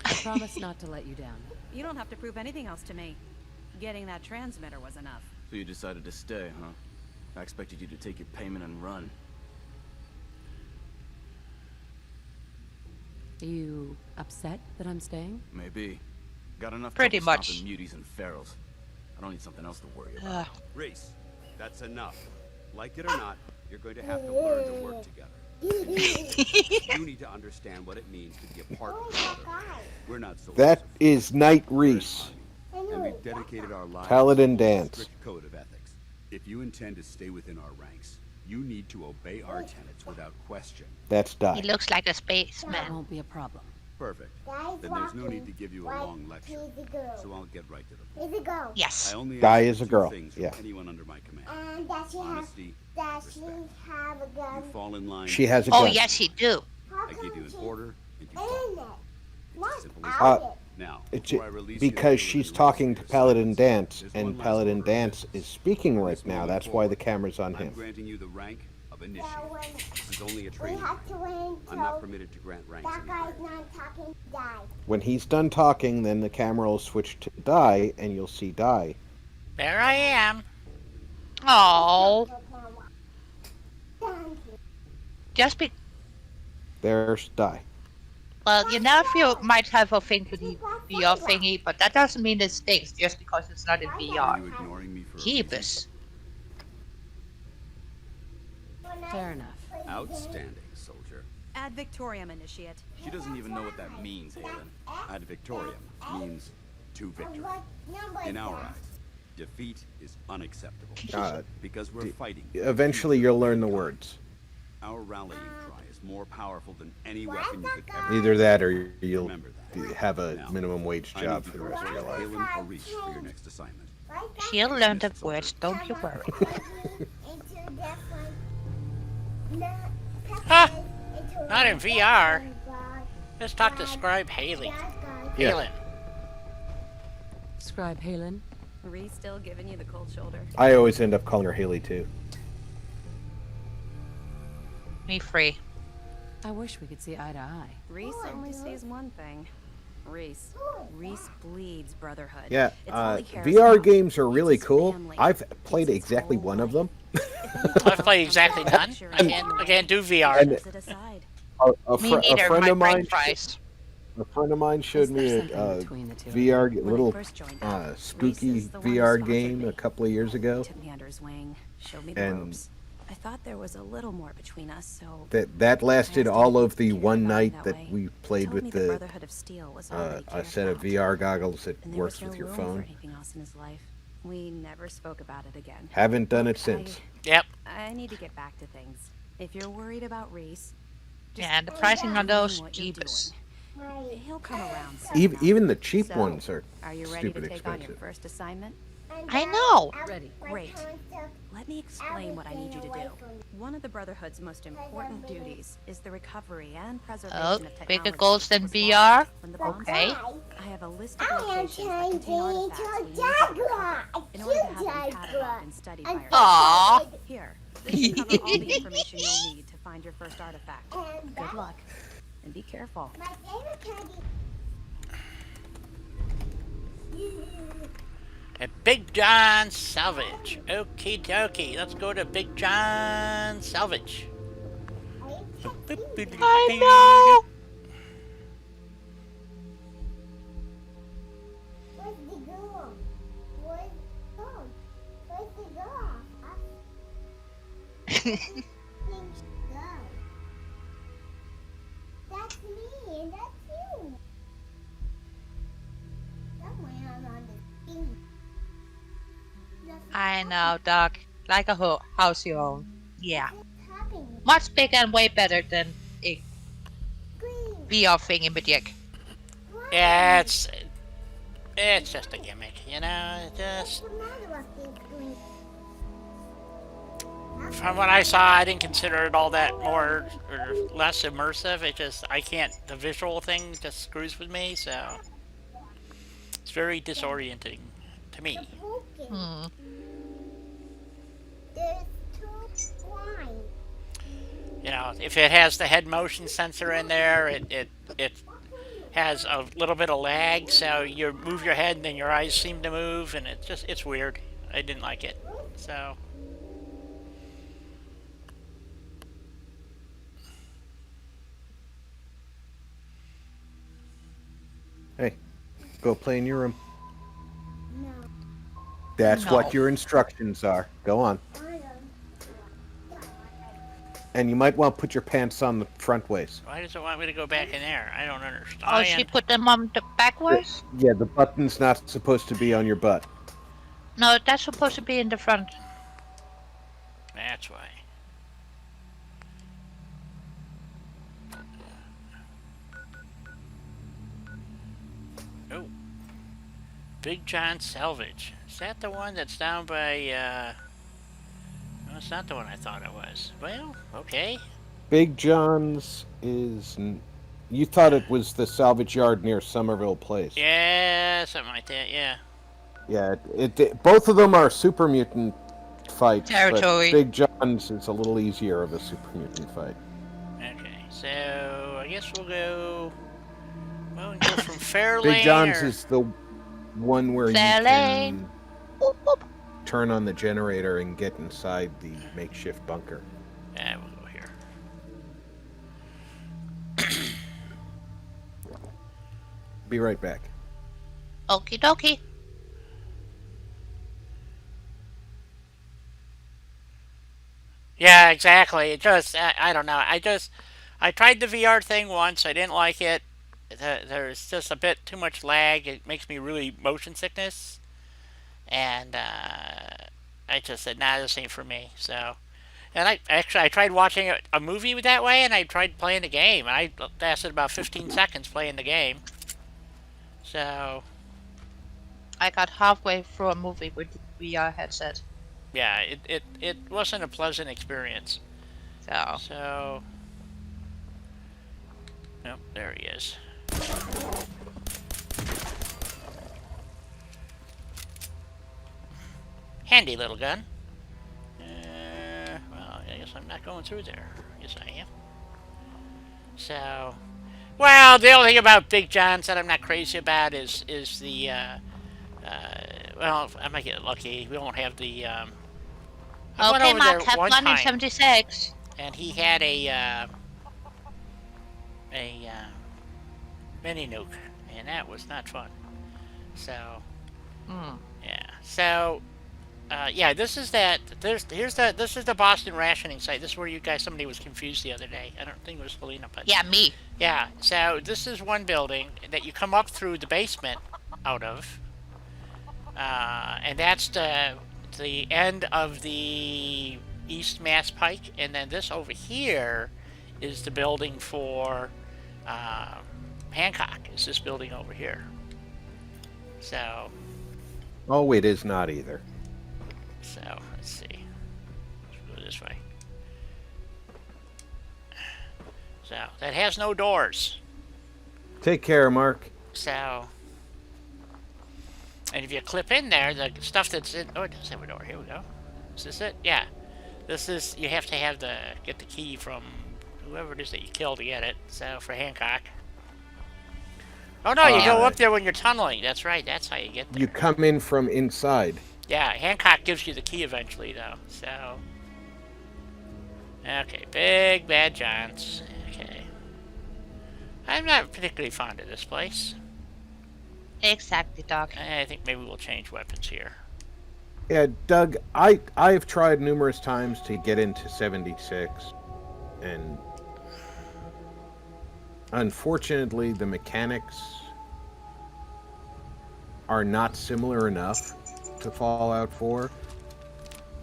I promise not to let you down. You don't have to prove anything else to me. Getting that transmitter was enough. So you decided to stay, huh? I expected you to take your payment and run. Are you upset that I'm staying? Maybe. Got enough Pretty trouble much. stopping muties and ferals. I don't need something else to worry about. Reese, that's enough. Like it or not, you're going to have to learn to work together. You need to understand what it means to be a part of the Brotherhood. We're not soldiers. That is Knight Reese. And we've dedicated our lives Paladin to a dance. strict code of ethics. If you intend to stay within our ranks, you need to obey our tenets without question. That's He Di. looks like a That spaceman. won't be a problem. Perfect. Then there's no need to give you a long lecture. So I'll get right to the point. He's a girl. Yes. I only Di ask is a two girl, things from yeah. anyone under my command. And does she have Honesty, does she respect. have a gun? You fall in line. She has a Oh gun. yes, he do. How I come give you an she's order, and you in follow. it? It's Not as simple as out that. it. Now, It's before I release you, because Aylin she's and talking Reese to for your Paladin silence, Dance, there's and one last Paladin order of Dance business. is speaking From right this now. moment That's why the forward, camera's on I'm him. granting you the rank of initiate. So when This is only a we training have to ground. win, I'm not so permitted to grant ranks that anywhere. guy's not talking. Die. When he's done talking, then the camera will switch to Di, and you'll see Di. There I am. Oh, Thank you. just be. There's Di. Well, you know, if you might have a thing to the VR thingy, but that doesn't mean it stinks just because it's not in Are VR. you ignoring me for a Jeebus. Fair enough. reason? Outstanding, soldier. Ad Victoriam, Initiate. She doesn't even know what that means, Halen. Ad Victoriam means to victory. In our eyes, defeat is unacceptable. Because we're fighting. Eventually, you'll learn the words. Our rallying cry is more powerful than any weapon you could ever Either that, or you'll remember that. have a Now, minimum wage I job need for you the to rest of your life. Aylin or Reese for your next assignment. She'll learn the words, don't you worry. Into different Huh? Not in VR. Let's talk to Scribe Haley. Yeah. Halen. Scribe Halen. Reese still giving you the cold shoulder. I always end up calling her Haley too. Me free. I wish we could see eye to eye. Reese only sees one thing. Reese bleeds brotherhood. Yeah, It's all he cares VR about. games are It's really his cool. family. I've played It's his exactly whole one of life. them. I've played exactly none. I can't do VR. And Set aside. a Me neither. friend My of brain mine, fries. a friend of mine showed me Is there a something between the two? VR When I little first joined up, Reese spooky is the one who VR sponsored game me. a couple of years ago. Took me under his wing, showed me the And- ropes. I thought there was a little more between us, so That lasted I asked all him of if the he cared one about me night that that way. we He played told with me the Brotherhood of Steel was all that he a cared set of about. VR goggles that And there works was no with your room for phone. anything else in his life. We never spoke about it again. Haven't done it Look, since. Yep. I need to get back to things. If you're worried about Reese, just Yeah, and the keep pricing on doing those what you're jeepers. doing. He'll come around soon Even enough. even the cheap So, ones are Are you ready to stupid take on your expensive. first assignment? I know. Ready. Great. Let me explain what I need you to do. One of the Brotherhood's most important duties is the recovery and preservation Oh, of technology. bigger goals than that was VR? lost when the bombs Okay. fell. I have a list of I am locations that trying contain to artifacts eat we a need to recover jaguar. in order to have them Jaguar. cataloged and studied by our Aw. team. Here, this should cover all the information you'll need to find your first artifact. And Good luck, and be careful. my favorite candy. At Big John Salvage. Okie dokie. Let's go to Big John Salvage. I know. Where's the girl? Where's the girl? Where's the girl? Think she go. That's me and that's you. Somewhere on the thing. I know, Doc. Like a house you own. Yeah. What's happening? Much bigger and way better than a Green. VR thingamajig. Yeah, it's just a gimmick, you know. It just What's the matter with this green? from what I saw, I didn't consider it all that more or less immersive. It just the visual thing just screws with me, so it's very disorienting to me. Broken. Hmm. There's two lines. You know, if it has the head motion sensor in there, it has a little bit of lag, so you move your head and then your eyes seem to move, and it's weird. I didn't like it. So Hey, go play in your room. No. That's No. what your instructions are. Go on. I don't. And you might want to put your pants on the front waist. why does it want me to go back in there? I don't understand. Oh, she put them on the backwards? Yeah, the button's not supposed to be on your butt. No, that's supposed to be in the front. That's why. Oh. Big John Salvage. Is that the one that's down by, no, it's not the one I thought it was. Well, okay. Big John's is. You thought it was the salvage yard near Somerville Place. Yeah, something like that, yeah. Yeah, both of them are super mutant fights. Territory. But Big John's is a little easier of a super mutant fight. Okay, so I guess we'll go. Well, we can go from Fairlane. Big John's or... is the one where Fairlane. you can Boop, boop. turn on the generator and get inside the makeshift bunker. Yeah, we'll go here. Be right back. Okie dokie. Yeah, exactly. It just, I don't know. I tried the VR thing once. I didn't like it. There's just a bit too much lag. It makes me really motion sickness. And I just said, nah, this ain't for me. So, and I tried watching a movie that way, and I tried playing the game. And I lasted about 15 seconds playing the game. So, I got halfway through a movie with the VR headset. yeah, it wasn't a pleasant experience. So. Oh, there he is. Handy little gun. Well, I guess I'm not going through there. Yes, I am. So, well, the only thing about Big John's that I'm not crazy about is the, well, I might get lucky. We won't have the, I went Okay, over Mark, there have one fun in time, 76. and he had a mini nuke, and that was not fun. So, yeah. So, yeah, this is that. This is the Boston rationing site. This is where somebody was confused the other day. I don't think it was Helena, but Yeah, me. yeah. So this is one building that you come up through the basement out of, and that's the end of the East Mass Pike, and then this over here is the building for Hancock. Is this building over here? So. Oh, it is not either. So, let's see. Let's go this way. So, that has no doors. Take care, Mark. So, and if you clip in there, the stuff that's in... Oh, it does have a door. Here we go. Is this it? Yeah. This is... You have to have get the key from whoever it is that you kill to get it. So, for Hancock. Oh, no, you go up there when you're tunneling. That's right. That's how you get there. You come in from inside. Yeah, Hancock gives you the key eventually, though. So, okay, Big Bad John's. Okay, I'm not particularly fond of this place. Exactly, Doc. I think maybe we'll change weapons here. Yeah, Doug, I've tried numerous times to get into 76, and unfortunately, the mechanics are not similar enough to Fallout 4,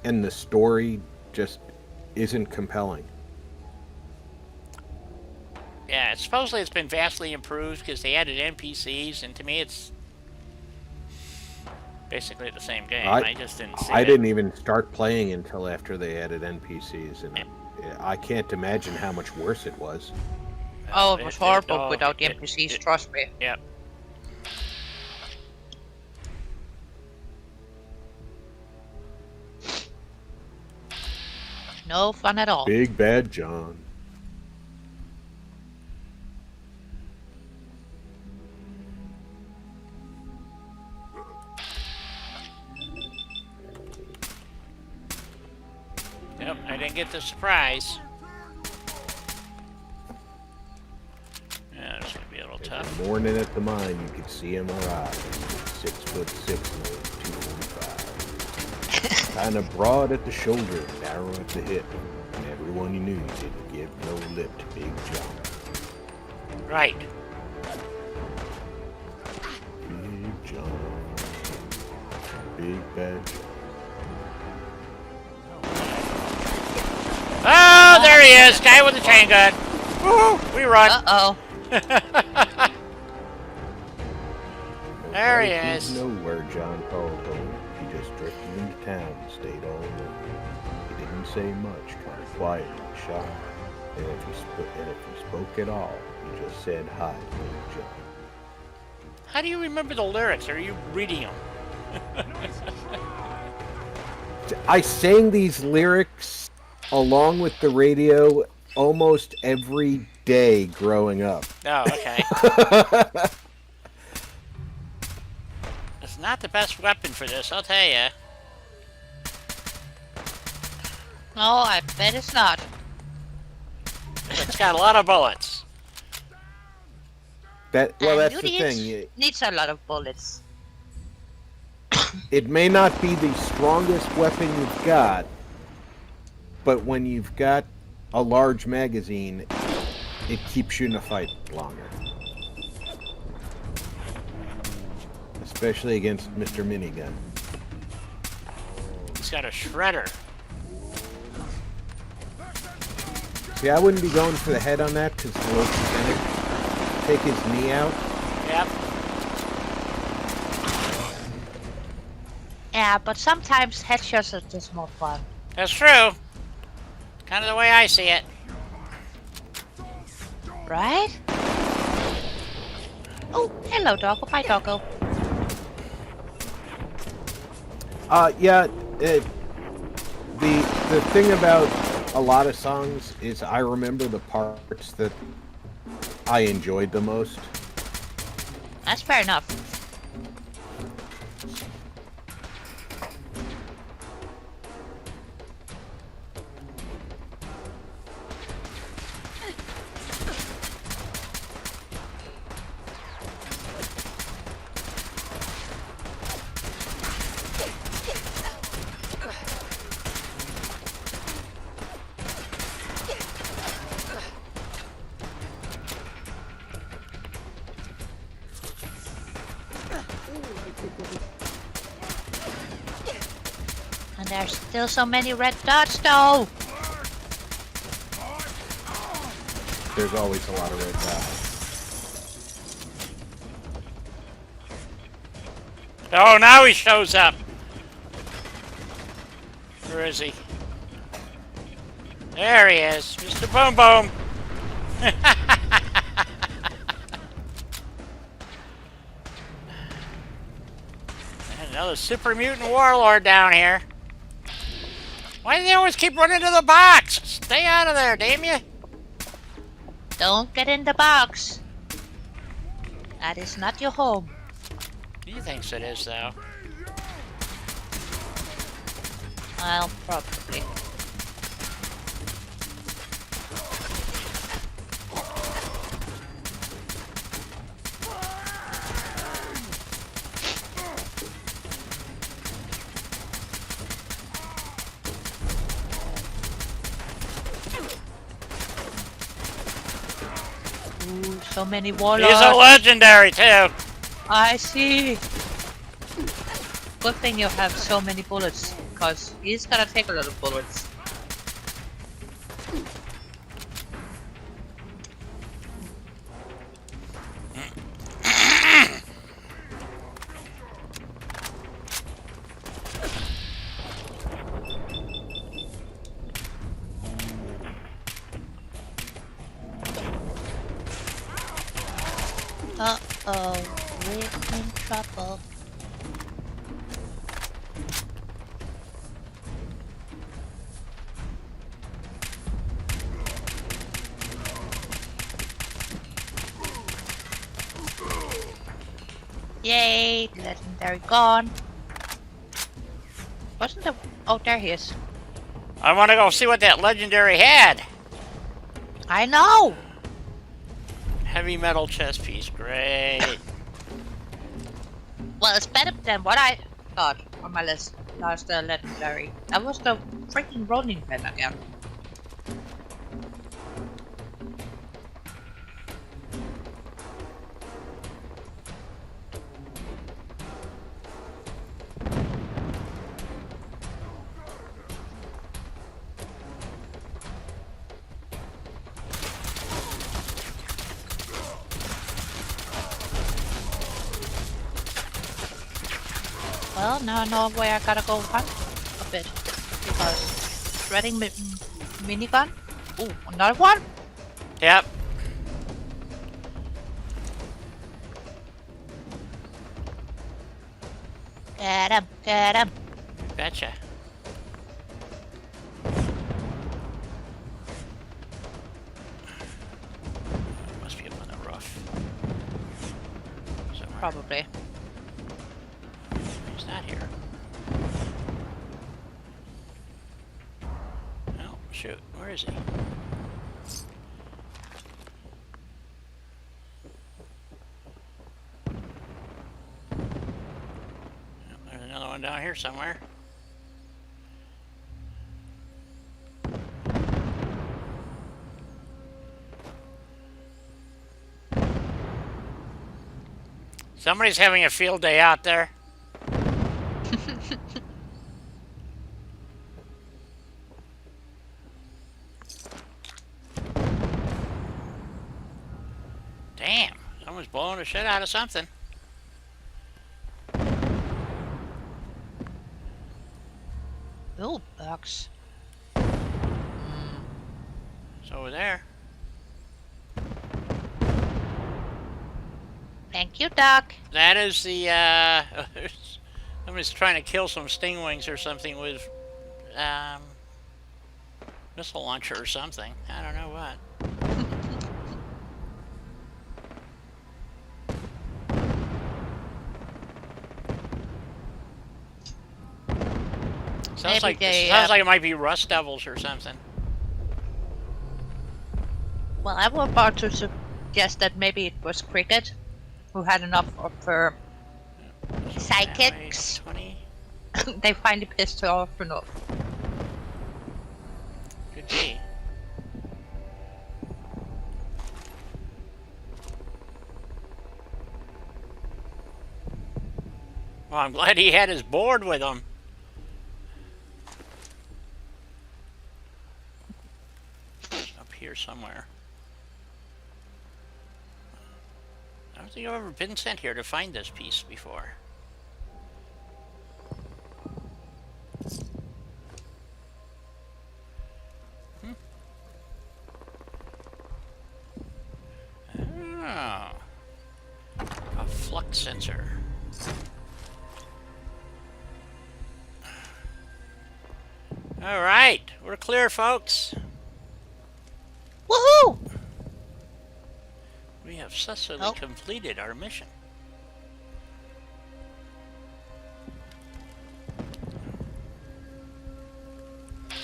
and the story just isn't compelling. Yeah, supposedly it's been vastly improved because they added NPCs, and to me it's basically the same game. I just didn't see I it. didn't even start playing until after they added NPCs, and I can't imagine how much worse it was. Oh, it was horrible without the NPCs, trust me. Yep. No fun at all. Big Bad John. Yep, I didn't get the surprise. Yeah, this would be a little tough. Every morning at the mine, you could see him arrive. 6'6", 245. Kind of broad at the shoulder, narrow at the hip. And everyone you knew didn't give no lip to Big John. Right. Big John. Big Bad John. Oh, there he is! Guy with the chain gun. Woohoo! We run. Uh-oh. There he is. He didn't know where John called home. He just drifted into town and stayed all alone. He didn't say much, kind of quiet and shy. And if he spoke at all, he just said hi to Big John. How do you remember the lyrics? Are you reading them? I sang these lyrics along with the radio almost every day growing up. Oh, okay. It's not the best weapon for this, I'll tell you. No, I bet it's not. It's got a lot of bullets. That's the thing. Needs a lot of bullets. It may not be the strongest weapon you've got, but when you've got a large magazine, it keeps you in a fight longer. Especially against Mr. Minigun. He's got a shredder. See, I wouldn't be going for the head on that because the low percentage. Take his knee out. Yep. Yeah, but sometimes headshots are just more fun. That's true. Kind of the way I see it. Right? Oh, hello, doggo. Bye, doggo. Yeah. The thing about a lot of songs is I remember the parts that I enjoyed the most. That's fair enough. And there's still so many red dots, though. There's always a lot of red dots. Oh, now he shows up. Where is he? There he is, Mr. Boom Boom. Another super mutant warlord down here. Why do they always keep running to the box? Stay out of there, damn you! Don't get in the box. That is not your home. He thinks it is, though. Well, probably. Ooh, so many warlords. He's a legendary, too. I see. Good thing you have so many bullets, because he's gonna take a lot of bullets. Uh-oh, we're in trouble. Yay, legendary gone. Wasn't the... Oh, there he is. I want to go see what that legendary had. I know! Heavy metal chest piece, great. Well, it's better than what I thought on my list. That's the legendary. That was the freaking rolling pin again. Well, now I know where I gotta go hunt a bit. Because shredding minigun. Ooh, another one? Yep. Get him, get him. Betcha. Must be up on the roof. Somewhere. Probably. He's not here. Oh, shoot. Where is he? Oh, there's another one down here somewhere. Somebody's having a field day out there. Damn, someone's blowing the shit out of something. Ooh, bugs. It's over there. Thank you, Doc. That is the, somebody's trying to kill some stingwings or something with, missile launcher or something. I don't know what. Sounds like it might be Rust Devils or something. Well, I was about to suggest that maybe it was Cricket, who had enough of her psychics. They finally pissed her off enough. Could be. Well, I'm glad he had his board with him. Up here somewhere. I don't think I've ever been sent here to find this piece before. Oh. A flux sensor. All right, we're clear, folks. Woohoo! We have successfully completed our mission. Do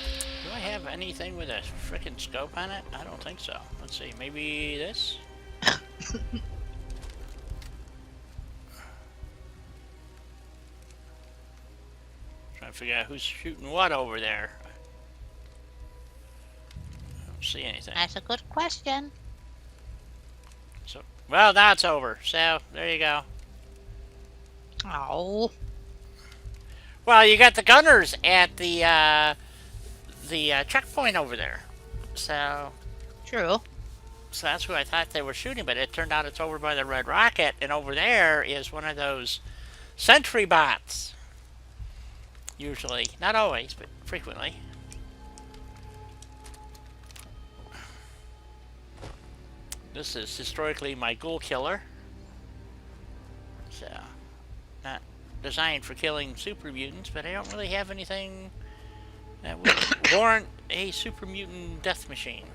I have anything with a frickin' scope on it? I don't think so. Let's see, maybe this? Trying to figure out who's shooting what over there. I don't see anything. That's a good question. So, well, now it's over. So, there you go. Oh. Well, you got the gunners at the checkpoint over there. So. True. So that's who I thought they were shooting, but it turned out it's over by the Red Rocket, and over there is one of those sentry bots. Usually. Not always, but frequently. This is historically my ghoul killer. So, not designed for killing super mutants, but I don't really have anything that would warrant a super mutant death machine.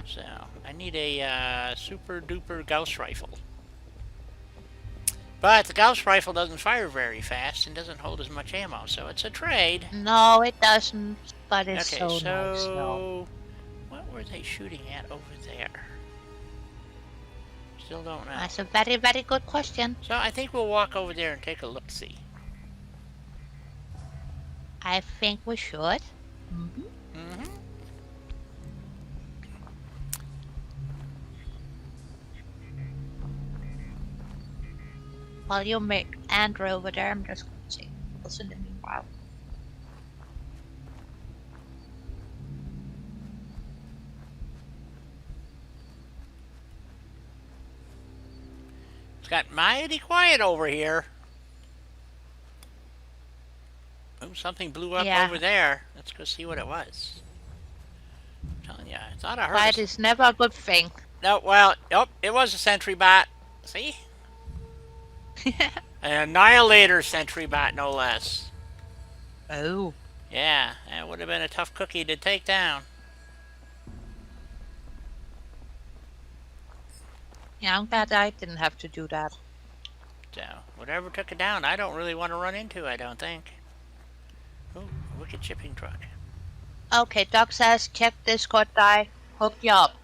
So, I need a super duper Gauss rifle. But the Gauss rifle doesn't fire very fast and doesn't hold as much ammo, so it's a trade. No, it doesn't, but it's okay, so nice. No. What were they shooting at over there? Still don't know. That's a very, very good question. So I think we'll walk over there and take a look-see. I think we should. While you make Andrew over there, I'm just going to say what's in the meanwhile. It's got mighty quiet over here. Oh, something blew up over there. Let's go see what it was. I'm telling you, I thought I heard. Quiet is never a good thing. No, well, oh, it was a sentry bot. See? An annihilator sentry bot, no less. Oh. Yeah, that would have been a tough cookie to take down. Yeah, I'm glad I didn't have to do that. So, whatever took it down, I don't really want to run into, I don't think. Oh, a wicked shipping truck. Okay, Doc says check Discord, die. Hook you up.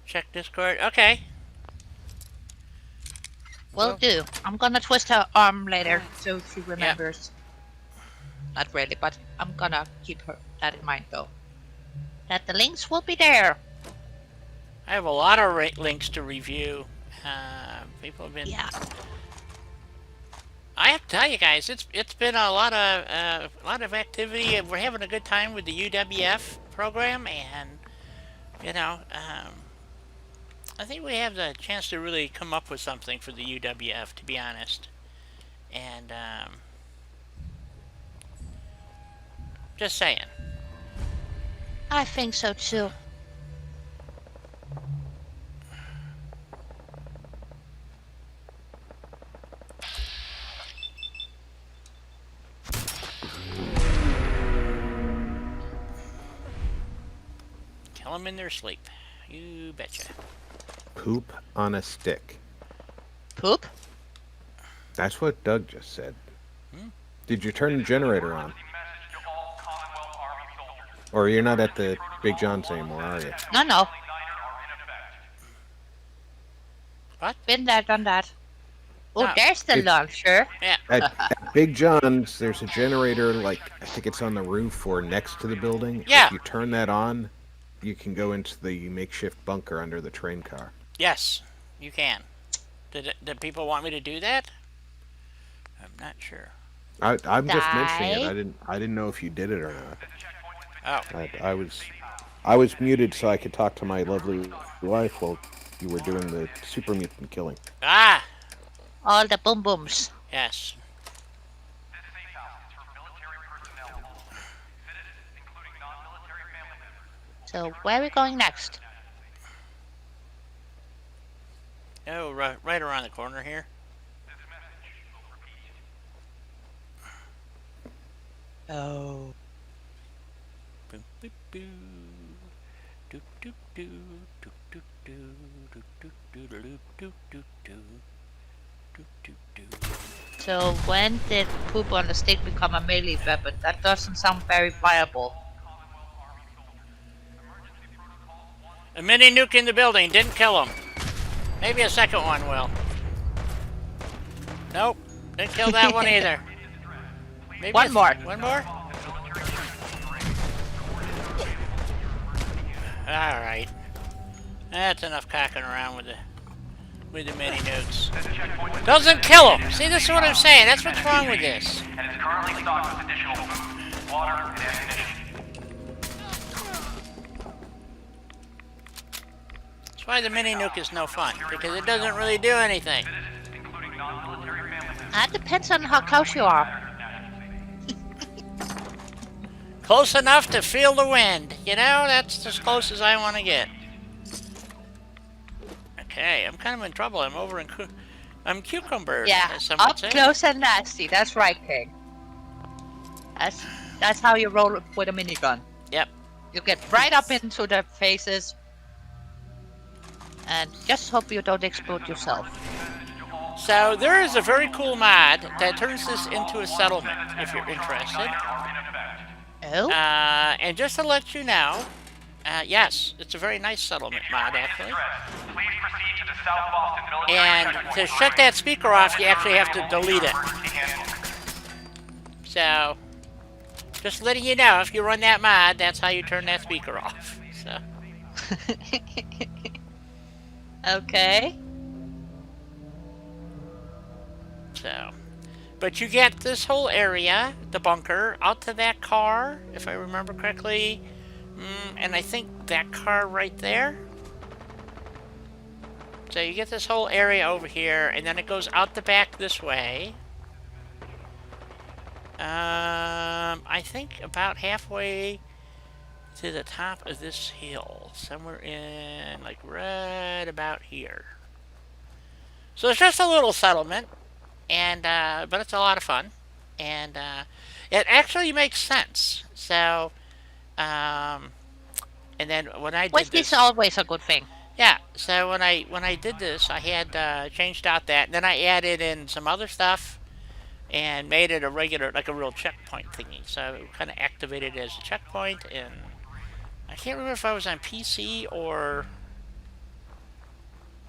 Check Discord, okay. Will do. I'm gonna twist her arm later so she remembers. Not really, but I'm gonna keep that in mind though. That the links will be there. I have a lot of links to review. People have been. Yeah. I have to tell you guys, it's been a lot of activity. We're having a good time with the UWF program, and you know, I think we have the chance to really come up with something for the UWF, to be honest. And just saying. I think so too. Kill them in their sleep. You betcha. Poop on a stick. Poop? That's what Doug just said. Did you turn the generator on? Or you're not at the Big John's anymore, are you? No. What? Been there, done that. Oh, No. there's the launcher. Yeah. At Big John's, there's a generator, like, I think it's on the roof or next to the building. Yeah. If you turn that on, you can go into the makeshift bunker under the train car. Yes, you can. Did people want me to do that? I'm not sure. I'm just mentioning it. I didn't know if you did it or not. Oh. I was muted so I could talk to my lovely wife while you were doing the super mutant killing. Ah! All the boom booms. Yes. So where are we going next? Oh, right around the corner here. Oh. Boom, boop, boo. Doop, doop, doo. Doop, doop, doo. Doop, doop, doo. Doop, doop, doo, doo. Doop, doop, doo. So when did poop on the stick become a melee weapon? That doesn't sound very viable. A mini nuke in the building didn't kill him. Maybe a second one will. Nope, didn't kill that one either. Maybe One more. One more? Alright. That's enough cocking around with the mini nukes. Doesn't kill him! See, this is what I'm saying. That's what's wrong with this. And is currently stocked with additional food, water, and ammunition. That's why the mini nuke is no fun, because it doesn't really do anything. That depends on how close you are. Close enough to feel the wind. You know, that's as close as I want to get. Okay, I'm kind of in trouble. I'm over in I'm cucumber. Yeah, as some would up say. close and nasty. That's right, King. That's how you roll with a minigun. Yep. You get right up into their faces, and just hope you don't explode yourself. So there is a very cool mod that turns this into a settlement, if you're interested. Oh? And just to let you know, yes, it's a very nice settlement mod, actually. And to shut that speaker off, you actually have to delete it. So, just letting you know, if you run that mod, that's how you turn that speaker off. So. Okay. So, but you get this whole area, the bunker, out to that car, if I remember correctly. And I think that car right there. So you get this whole area over here, and then it goes out the back this way. I think about halfway to the top of this hill. Somewhere in, like, right about here. So it's just a little settlement. And but it's a lot of fun, and it actually makes sense. So, and then when I did Which this, is always a good thing. yeah. So when I did this, I had changed out that, and then I added in some other stuff, and made it a regular, like a real checkpoint thingy. So it kind of activated it as a checkpoint, and I can't remember if I was on PC or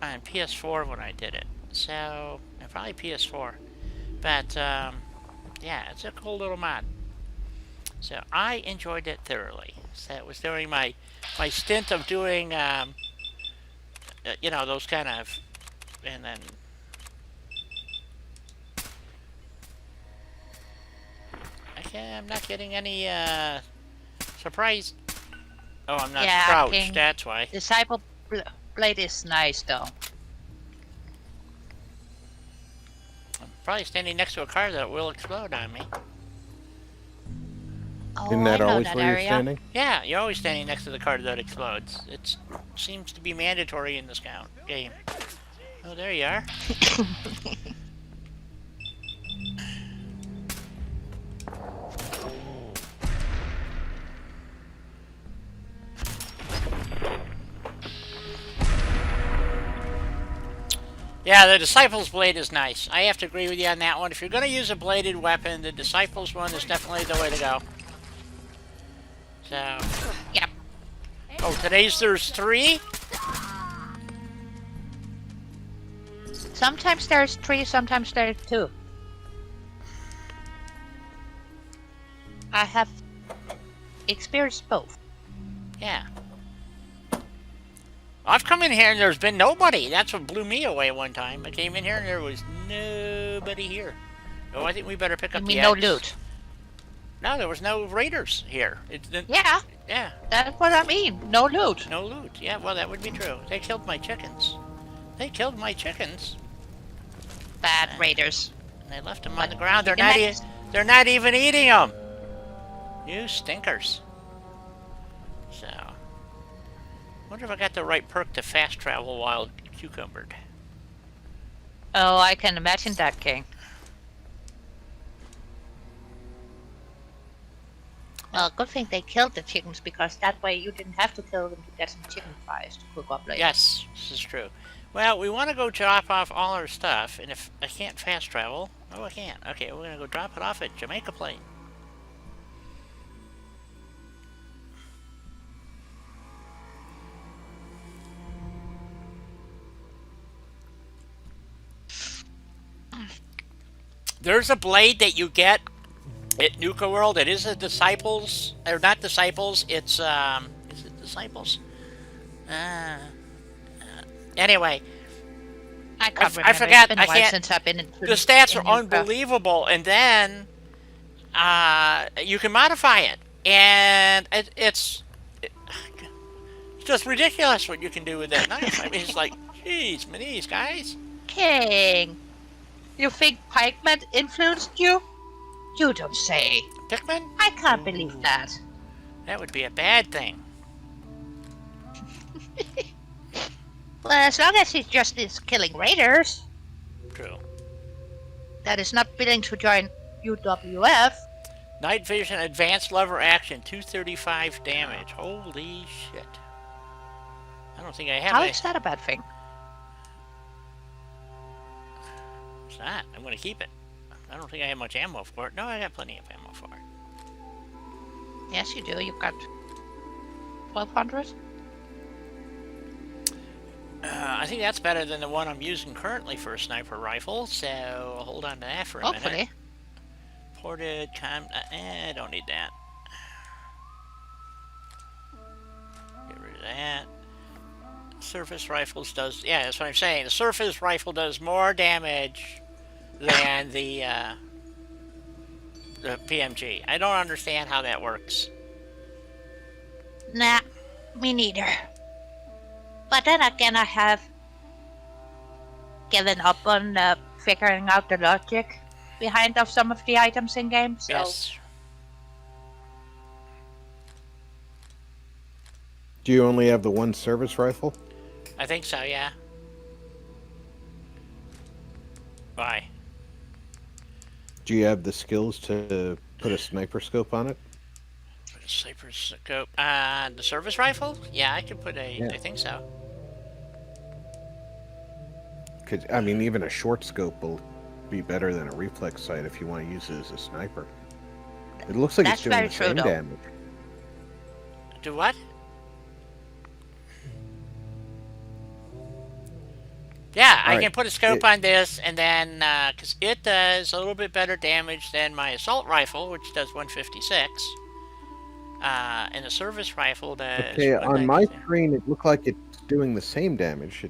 on PS4 when I did it. So, probably PS4. But, yeah, it's a cool little mod. So, I enjoyed it thoroughly. So, it was during my stint of doing, you know, those kind of, and then... I'm not getting any, surprise... Oh, I'm not crouched, that's why. Disciple Blade is nice, though. I'm probably standing next to a car that will explode on me. Oh, Isn't I that know always that where you're area. standing? Yeah, you're always standing next to the car that explodes. It seems to be mandatory in this game. Oh, there you are. Yeah, the Disciples Blade is nice. I have to agree with you on that one. If you're going to use a bladed weapon, the Disciples one is definitely the way to go. So... Yep. Oh, there's 3? Sometimes there's 3, sometimes there's 2. I have experienced both. Yeah. I've come in here and there's been nobody. That's what blew me away one time. I came in here and there was nobody here. Oh, I think we better pick up You the mean no X. loot? No, there was no raiders here. Yeah, Yeah, that's what I mean. No loot. no loot. Yeah, well, that would be true. They killed my chickens. They killed my chickens. Bad raiders. They left them on But the ground. you can They're not even eating them. You stinkers. So, wonder if I got the right perk to fast travel while cucumbered. Oh, I can imagine that, King. Well, good thing they killed the chickens, because that way you didn't have to kill them to get some chicken thighs to cook up later. Yes, this is true. Well, we want to go drop off all our stuff, and if I can't fast travel... Oh, I can't. Okay, we're going to go drop it off at Jamaica Plain. There's a blade that you get at Nuka World. It is a Disciples, or not Disciples. It's is it Disciples? Anyway, I can't remember. I forgot. It's been I a while can't. since I've been in The stats are Nuka. unbelievable, and then you can modify it, and it's just ridiculous what you can do with that knife. I mean, it's like, jeez, these guys. King, you think Pikeman influenced you? You don't say. Pikmin? I can't believe that. That would be a bad thing. Well, as long as he's just is killing raiders, True. that is not willing to join UWF. Night vision, advanced lever action, 235 damage. Holy shit. I don't think I have How it. is that a bad thing? It's not. I'm going to keep it. I don't think I have much ammo for it. No, I got plenty of ammo for it. Yes, you do. You've got 1,200. I think that's better than the one I'm using currently for a sniper rifle, so I'll hold on to that for a minute. Hopefully. Ported, I don't need that. Get rid of that. Surface rifles does, yeah, that's what I'm saying. The surface rifle does more damage than the PMG. I don't understand how that works. Nah, me neither. But then again, I have given up on figuring out the logic behind of some of the items in game. So Yes. Do you only have the one service rifle? I think so, yeah. Why? Do you have the skills to put a sniper scope on it? Sniper scope. The service rifle? Yeah, I could put a. Yeah. I think so. Cause, I mean, even a short scope will be better than a reflex sight if you want to use it as a sniper. It looks like That's it's doing very the true, same though. damage. Do what? Yeah, I Alright, can put a scope on this, and then, because it does a little bit better damage than my assault rifle, which does 156. And the service rifle does... Okay, on my 196. screen, it looked like it's doing the same damage.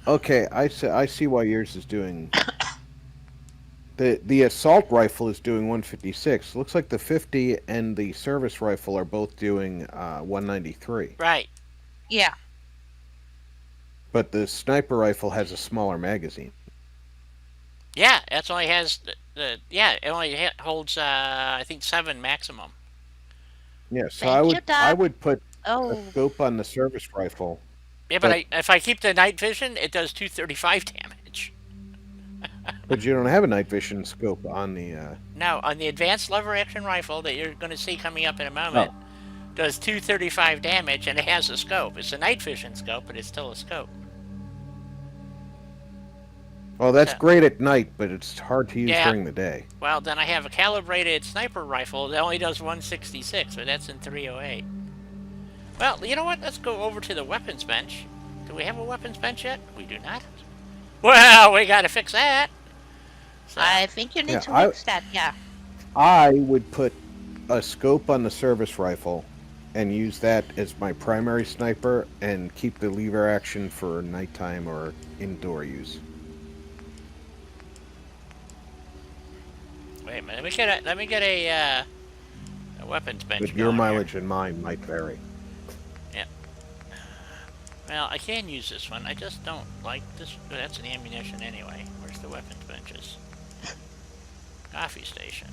Okay, I see why yours is doing... The assault rifle is doing 156. Looks like the 50 and the service rifle are both doing 193. Right. yeah, But the sniper rifle has a smaller magazine. Yeah, that's only has yeah, it only holds I think 7 maximum. Yeah, so Thank you, I Doc. would put a Oh, scope on the service rifle, Yeah, but but if I keep the night vision, it does 235 damage. you don't have a night vision scope on the. Now, on the advanced lever action rifle that you're going to see coming up in a Oh, moment, does 235 damage and it has a scope. It's a night vision scope, but it's still a scope. well, that's So, great at night, but it's hard to use yeah. during the day. Well, then I have a calibrated sniper rifle that only does 166, but that's in 308. Well, you know what? Let's go over to the weapons bench. Do we have a weapons bench yet? We do not. Well, we got to fix that. So, I think you need Yeah, to fix that. Yeah. I would put a scope on the service rifle and use that as my primary sniper and keep the lever action for nighttime or indoor use. wait a minute. Let me get a weapons bench. But your going here. mileage and mine might vary. Yeah. Well, I can use this one. I just don't like this. That's an ammunition anyway. Where's the weapons benches? Coffee station.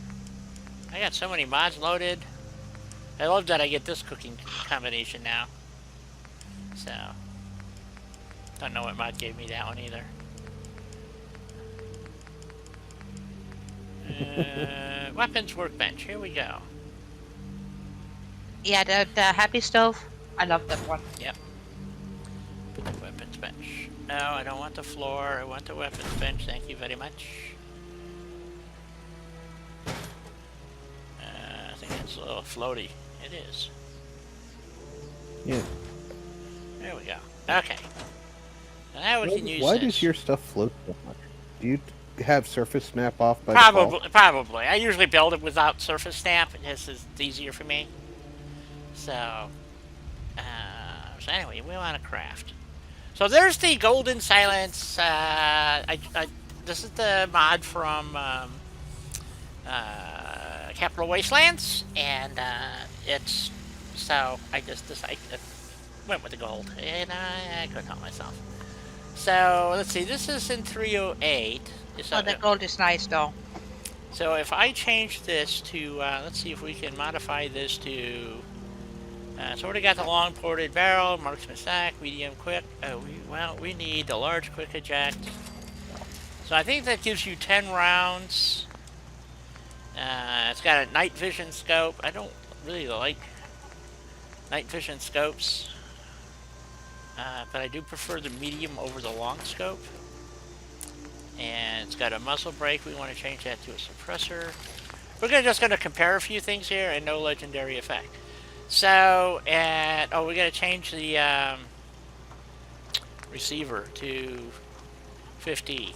I got so many mods loaded. I love that I get this cooking combination now. So, don't know what mod gave me that one either. Weapons workbench. Here we go. Yeah, the happy stove. I love that one. Yep. Weapons bench. No, I don't want the floor. I want the weapons bench. Thank you very much. I think it's a little floaty. It is. Yeah. There we go. Okay. Now we can use Why this. does your stuff float so much? Do you have surface snap off by Probably, default? probably. I usually build it without surface snap. This is easier for me. So anyway, we want to craft. So there's the Golden Silence. This is the mod from Capital Wastelands, and it's so I just decided went with the gold, and I couldn't help myself. So let's see. This is in 308. Oh, the gold is nice though. So if I change this to, let's see if we can modify this to, so already got the long ported barrel, marksman stack, medium quick. We need the large quick eject. So I think that gives you 10 rounds. It's got a night vision scope. I don't really like night vision scopes, but I do prefer the medium over the long scope. And it's got a muzzle brake. We want to change that to a suppressor. We're just going to compare a few things here, and no legendary effect. So, we got to change the receiver to 50.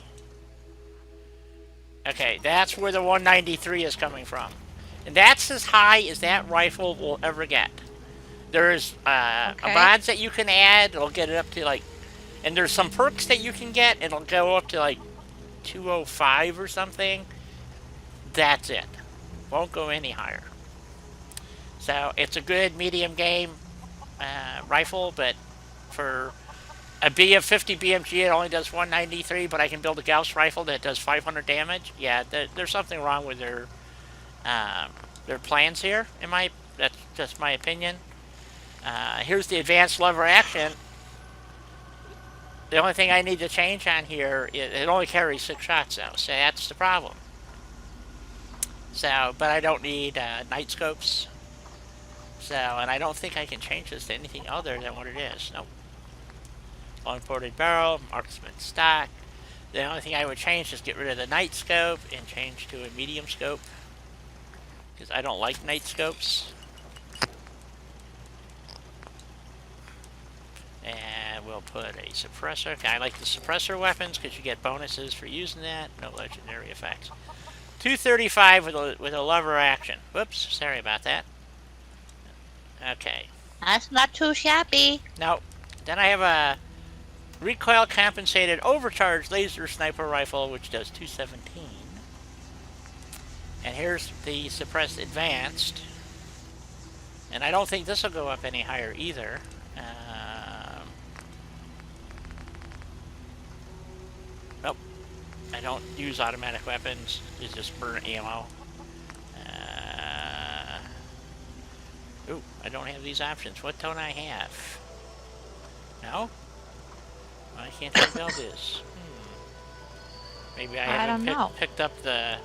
Okay, that's where the 193 is coming from, and that's as high as that rifle will ever get. There's mods that you can add. It'll get it up to and there's some perks that you can get. It'll go up to 205 or something. That's it. Won't go any higher. So it's a good medium game rifle, but for a B of 50 BMG, it only does 193. But I can build a Gauss rifle that does 500 damage. Yeah, there's something wrong with their plans here. That's just my opinion. Here's the advanced lever action. The only thing I need to change on here, it only carries 6 shots though, so that's the problem. So, but I don't need night scopes. So, and I don't think I can change this to anything other than what it is. Nope. Long ported barrel, marksman stock. The only thing I would change is get rid of the night scope and change to a medium scope, because I don't like night scopes. And we'll put a suppressor. Okay, I like the suppressor weapons because you get bonuses for using that. No legendary effects. 235 with a lever action. Whoops, sorry about that. Okay. That's not too shabby. Now, then I have a recoil compensated overcharge laser sniper rifle, which does 217. And here's the suppressed advanced. And I don't think this will go up any higher either. Nope. I don't use automatic weapons. It's just burn ammo. Ooh, I don't have these options. What don't I have? No? I can't tell this. Maybe I haven't picked up the...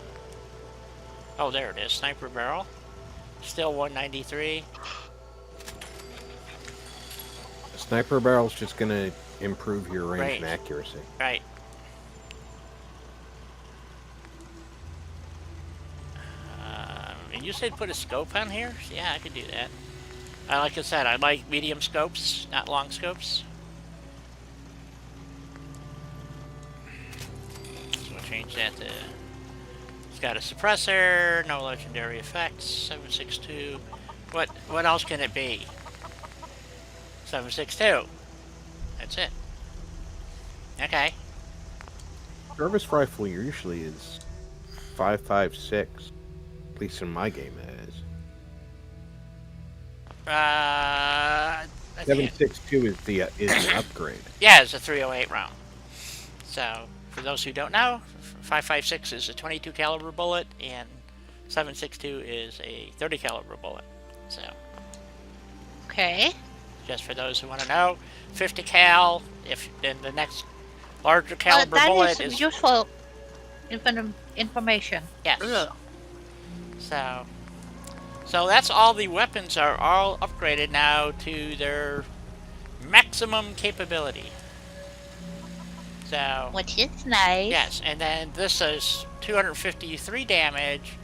Oh, there it is. Sniper barrel. Still 193. The sniper barrel's just going to improve your range and accuracy. Right. And you said put a scope on here? Yeah, I could do that. Like I said, I like medium scopes, not long scopes. So I'll change that to... It's got a suppressor, no legendary effects, 762. What else can it be? 762. That's it. Okay. Service rifle usually is 5.56. At least in my game, it is. 7.62 is an upgrade. Yeah, it's a 308 round. So, for those who don't know, 5.56 is a 22 caliber bullet, and 7.62 is a 30 caliber bullet. So. Okay. Just for those who want to know, 50 cal. If then the next larger caliber bullet is useful information. Yes. Ugh. So that's all the weapons are all upgraded now to their maximum capability. So which is nice. Yes, and then this is 253 damage.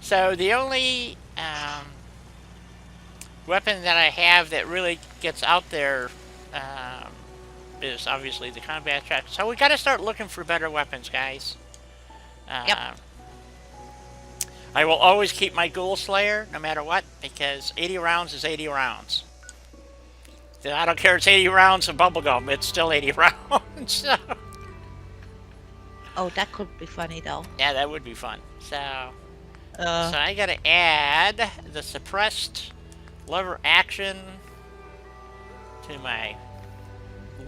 So the only weapon that I have that really gets out there is obviously the combat truck. So we got to start looking for better weapons, guys. Yep. I will always keep my Ghoul Slayer, no matter what, because 80 rounds is 80 rounds. I don't care, it's 80 rounds of bubblegum, it's still 80 rounds. So. Oh, that could be funny, though. Yeah, that would be fun. So I gotta add the suppressed lever action to my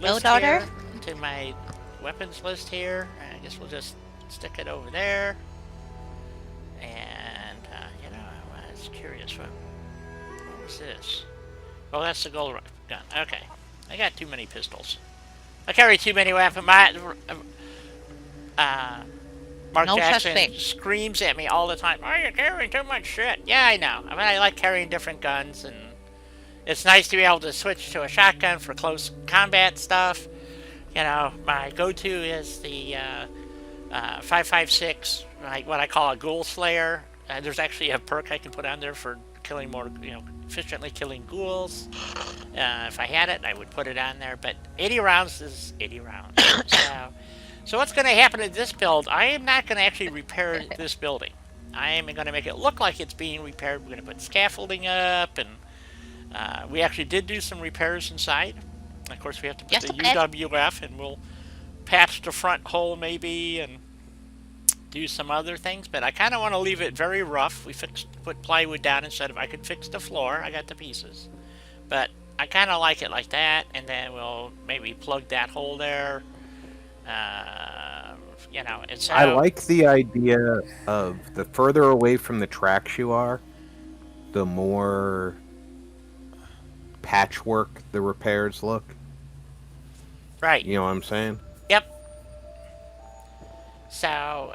list here, to my weapons list here. I guess we'll just stick it over there. And, you know, I was curious, what was this? Oh, that's the gold gun. Okay. I got too many pistols. I carry too many weapons. Mark Jackson screams at me all the time, "Oh, you're carrying too much shit." Yeah, I know. I mean, I like carrying different guns, and it's nice to be able to switch to a shotgun for close combat stuff. You know, my go-to is the 5.56, like what I call a Ghoul Slayer. There's actually a perk I can put on there for killing more, you know, efficiently killing ghouls. If I had it, I would put it on there. But 80 rounds is 80 rounds. So what's going to happen in this build? I am not going to actually repair this building. I am going to make it look like it's being repaired. We're going to put scaffolding up, and we actually did do some repairs inside. Of course, we have to put the UWF, and we'll patch the front hole maybe, and do some other things. But I kind of want to leave it very rough. We put plywood down instead of, I could fix the floor. I got the pieces. But I kind of like it like that, and then we'll maybe plug that hole there. You know, it's I like the idea of the further away from the tracks you are, the more patchwork the repairs look. Right. You know what I'm saying? Yep. So,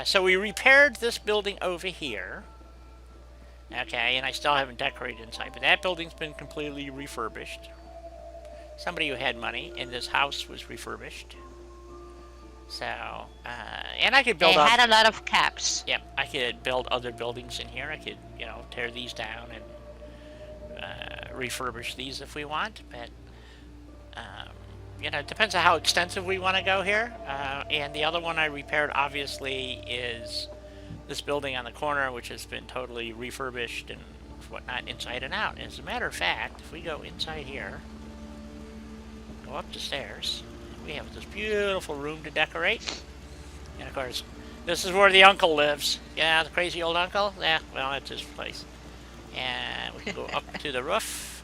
so we repaired this building over here. Okay, and I still haven't decorated inside, but that building's been completely refurbished. Somebody who had money in this house was refurbished. So, and I could build They had a lot of caps. Yep, I could build other buildings in here. I could, you know, tear these down and refurbish these if we want. But, you know, it depends on how extensive we want to go here. And the other one I repaired, obviously, is this building on the corner, which has been totally refurbished and whatnot inside and out. As a matter of fact, if we go inside here, go up the stairs, we have this beautiful room to decorate. And of course, this is where the uncle lives. Yeah, the crazy old uncle. Yeah, well, that's his place. And we can go up to the roof.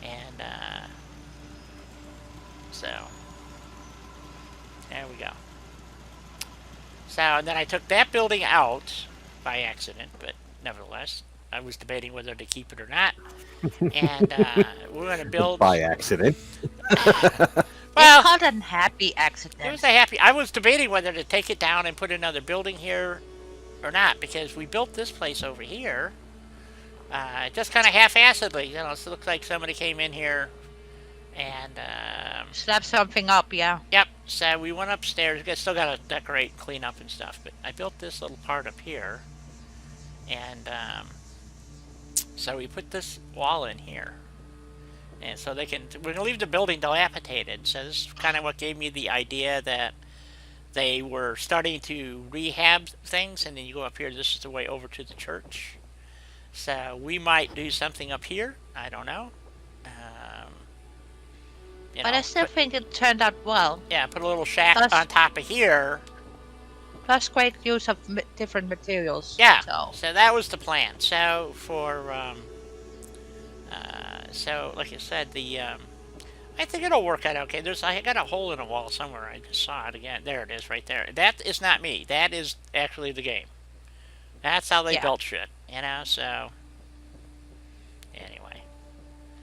And, so, there we go. So, and then I took that building out by accident, but nevertheless, I was debating whether to keep it or not. And we're going to build... By accident. Well, it's called a happy accident. it was a happy... I was debating whether to take it down and put another building here or not, because we built this place over here just kind of half-assedly. You know, so it looks like somebody came in here and... slap something up, yeah. Yep, so we went upstairs. Still got to decorate, clean up and stuff, but I built this little part up here. And so we put this wall in here. And so they can... We're going to leave the building dilapidated. So this is kind of what gave me the idea that they were starting to rehab things. And then you go up here. This is the way over to the church. So we might do something up here. I don't know. But I still think it turned out well. Yeah, put a little shack on top of here. Plus great use of different materials. Yeah, so that was the plan. So for... so, like I said, I think it'll work out okay. I got a hole in a wall somewhere. I just saw it again. There it is, right there. That is not me. That is actually the game. That's how they built shit, you know. So, anyway.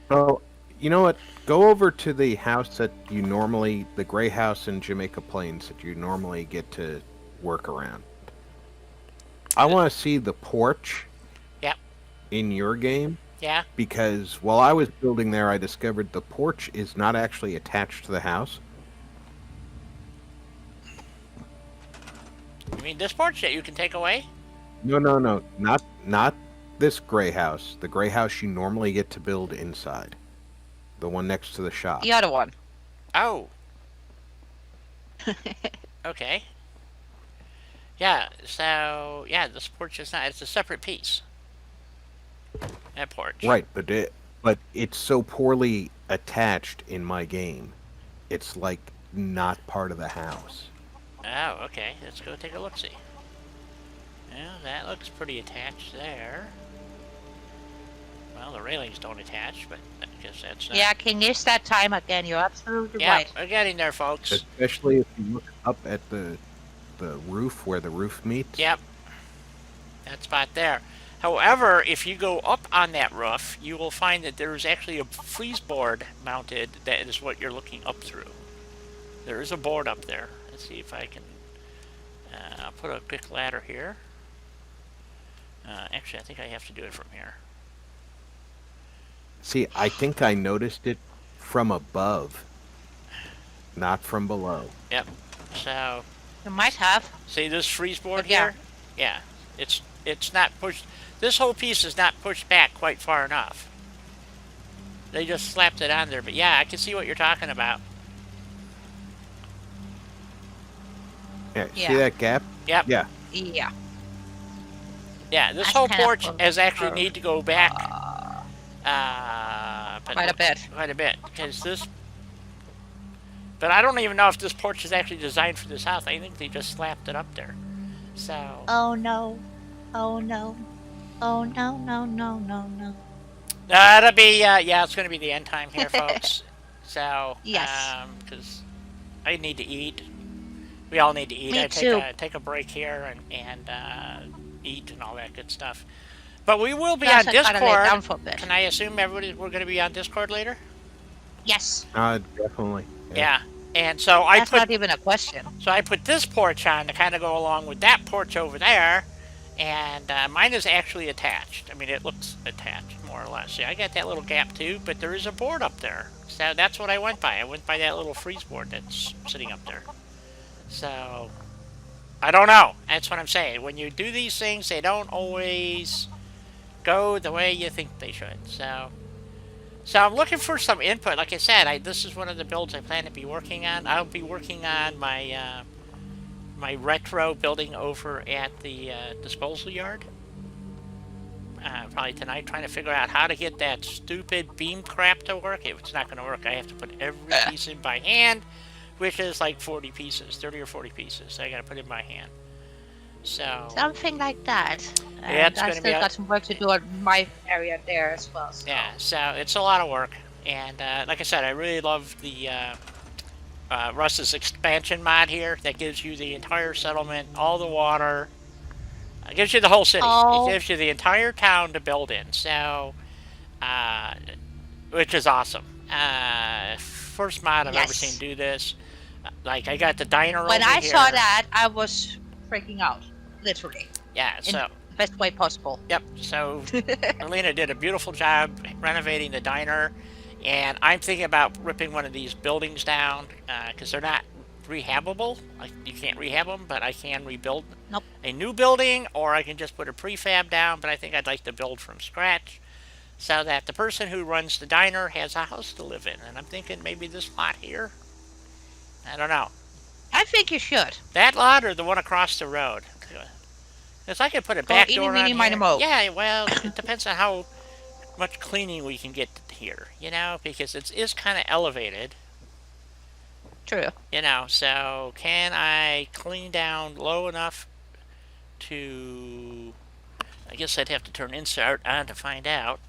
So, you know what? Go over to the house that you normally, the gray house in Jamaica Plains that you normally get to work around. I want to see the porch. Yep. In your game. Yeah. Because while I was building there, I discovered the porch is not actually attached to the house. You mean this porch that you can take away? No, not this gray house. The gray house you normally get to build inside. The one next to the shop. The other one. Oh. Okay. Yeah, so, yeah, this porch is not... It's a separate piece. That porch. Right, but it's so poorly attached in my game. It's, like, not part of the house. Oh, okay. Let's go take a look-see. Well, that looks pretty attached there. Well, the railings don't attach, but I guess that's not... Yeah, King, it's that time again. You're absolutely yeah, right. we're getting there, folks. Especially if you look up at the roof, where the roof meets. Yep. That spot there. However, if you go up on that roof, you will find that there is actually a freeze board mounted that is what you're looking up through. There is a board up there. Let's see if I can... I'll put a quick ladder here. Actually, I think I have to do it from here. See, I think I noticed it from above, not from below. Yep. So... You might have. See this freeze board here? Yeah. It's not pushed... This whole piece is not pushed back quite far enough. They just slapped it on there. But yeah, I can see what you're talking about. Yeah, see that gap? Yep. Yeah. Yeah. Yeah, this whole porch has actually need to go back quite a bit. Quite a bit. Because this... But I don't even know if this porch is actually designed for this house. I think they just slapped it up there. So... Oh no. Oh no. Oh no, no, no, no, no. That'll be, yeah, it's going to be the end time here, folks. So, yes. Because I need to eat. We all need to eat. Me I too. take a break here and eat and all that good stuff. But we will be Plus, on I gotta lay down Discord. for a bit. Can I assume we're going to be on Discord later? Yes. Definitely. Yeah. And so That's not even a question. So I put this porch on to kind of go along with that porch over there. And mine is actually attached. I mean, it looks attached, more or less. See, I got that little gap, too, but there is a board up there. So that's what I went by. I went by that little freeze board that's sitting up there. So, I don't know. That's what I'm saying. When you do these things, they don't always go the way you think they should. So I'm looking for some input. Like I said, this is one of the builds I plan to be working on. I'll be working on my... my retro building over at the disposal yard. Probably tonight, trying to figure out how to get that stupid beam crap to work. If it's not going to work, I have to put every piece in by hand, which is like 40 pieces, 30 or 40 pieces. I got to put in by hand. So something like that. Yeah, it's I going to be. still got some work to do on my area there as well. So. Yeah, so it's a lot of work, and like I said, I really love Russ's expansion mod here that gives you the entire settlement, all the water. It gives you the whole city. Oh. It gives you the entire town to build in. So, which is awesome. First mod I've ever seen do this. Like, I got the diner over When I here. saw that, I was freaking out, literally. Yeah, In so the best way possible. Yep. So Elena did a beautiful job renovating the diner, and I'm thinking about ripping one of these buildings down because they're not rehabable. Like, you can't rehab them, but I can rebuild a new building, or I can just put a prefab down. But I think I'd like to build from scratch so that the person who runs the diner has a house to live in. And I'm thinking maybe this lot here. I don't know. I think you should. That lot or the one across the road. Because I could put a back door on here. Yeah, well, it depends on how much cleaning we can get here, you know, because it is kind of elevated. True. You know, so can I clean down low enough to... I guess I'd have to turn insert on to find out.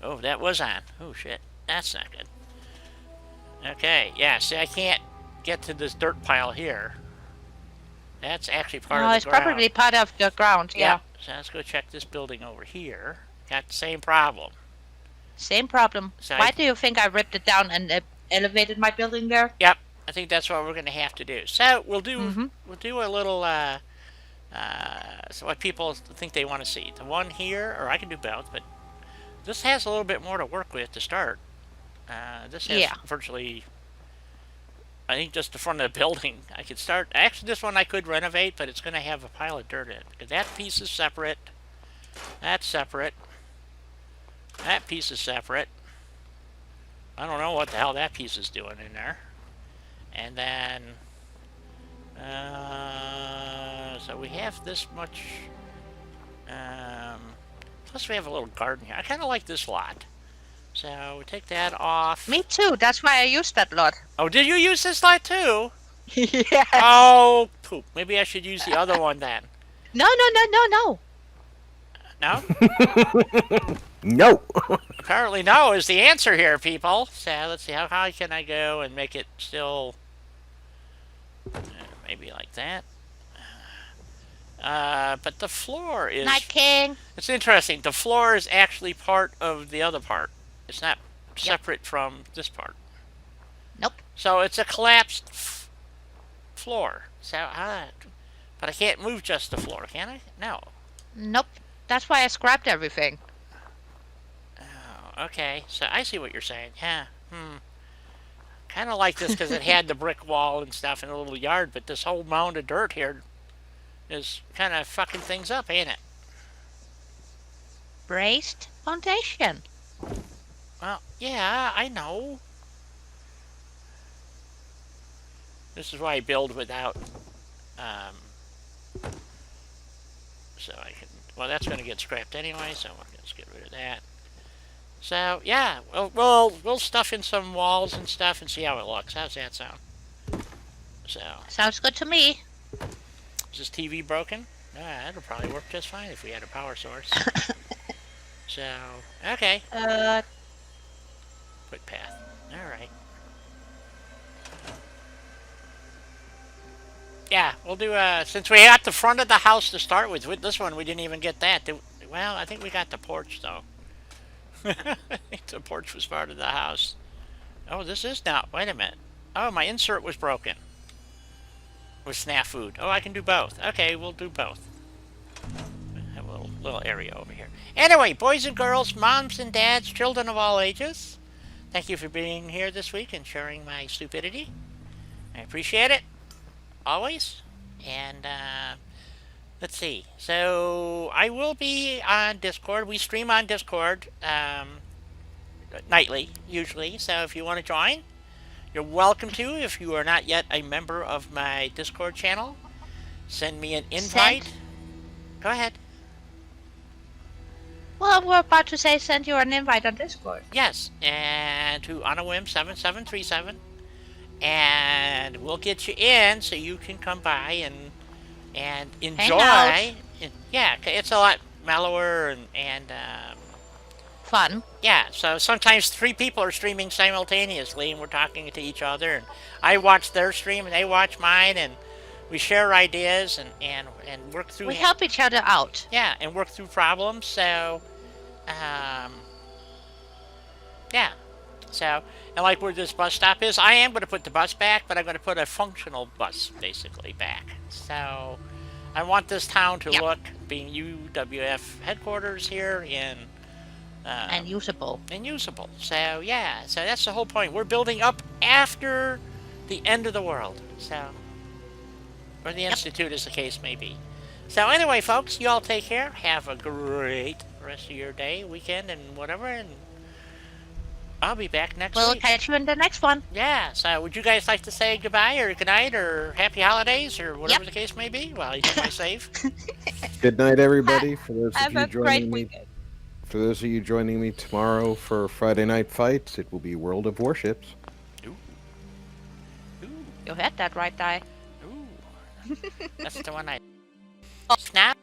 Oh, that was on. Oh, shit. That's not good. Okay, yeah, see, I can't get to this dirt pile here. That's actually part of the it's ground. probably part of the ground, yeah. So let's go check this building over here. Got the same problem. Same problem. So Why do you think I ripped it down and elevated my building there? Yep, I think that's what we're going to have to do. So we'll do a little so what people think they want to see. The one here, or I can do both, but this has a little bit more to work with to start. This has virtually, I think, just the front of the building. I could start, actually this one I could renovate, but it's going to have a pile of dirt in it. Because that piece is separate. That's separate. That piece is separate. I don't know what the hell that piece is doing in there. And then, so we have this much, plus we have a little garden here. I kind of like this lot. So we take that off. Me too. That's why I used that lot. Oh, did you use this lot too? Yes. Oh, poop. Maybe I should use the other one then. No. No? No. Apparently no is the answer here, people. So let's see, how high can I go and make it still... maybe like that. But the floor is... Night King. It's interesting. The floor is actually part of the other part. It's not separate from this part. Nope. So it's a collapsed floor. So, but I can't move just the floor, can I? No. Nope. That's why I scrapped everything. Oh, okay. So I see what you're saying. Yeah. Kind of like this because it had the brick wall and stuff in a little yard, but this whole mound of dirt here is kind of fucking things up, ain't it? Braced foundation. Well, yeah, I know. This is why I build without, so I can, well, that's going to get scrapped anyway, so let's get rid of that. So, yeah, we'll stuff in some walls and stuff and see how it looks. How's that sound? So. Sounds good to me. Is this TV broken? It'll probably work just fine if we had a power source. So, okay. Quick path. Alright. Yeah, we'll do, since we got the front of the house to start with this one, we didn't even get that. Well, I think we got the porch, though. I think the porch was part of the house. Oh, this is not. Wait a minute. Oh, my insert was broken. With snafu. Oh, I can do both. Okay, we'll do both. Have a little area over here. Anyway, boys and girls, moms and dads, children of all ages, thank you for being here this week and sharing my stupidity. I appreciate it. Always. And, let's see. So, I will be on Discord. We stream on Discord, nightly, usually. So, if you want to join, you're welcome to. If you are not yet a member of my Discord channel, send me an invite. Go ahead. Well, we're about to say send you an invite on Discord. Yes, and to OnAWhim7737. And we'll get you in so you can come by and enjoy. Yeah, it's a lot mellower and fun. Yeah, so sometimes 3 people are streaming simultaneously and we're talking to each other, and I watch their stream and they watch mine, and we share ideas and work through. We help each other out. Yeah, and work through problems. So, yeah. So, and like where this bus stop is, I am going to put the bus back, but I'm going to put a functional bus basically back. So, I want this town to look, being UWF headquarters here in. And usable. And usable. So, yeah. So that's the whole point. We're building up after the end of the world. So, or the Institute, as the case may be. So anyway, folks, you all take care. Have a great rest of your day, weekend, and whatever. And I'll be back next week. We'll catch you in the next one. Yeah. So would you guys like to say goodbye or good night or happy holidays or whatever the case may be while you stay safe? Good night, everybody. For those Have of a you great joining me. weekend. For those of you joining me tomorrow for Friday Night Fights, it will be World of Warships. Ooh. Ooh. You had that right, Di. Ooh. That's the one I... Snap.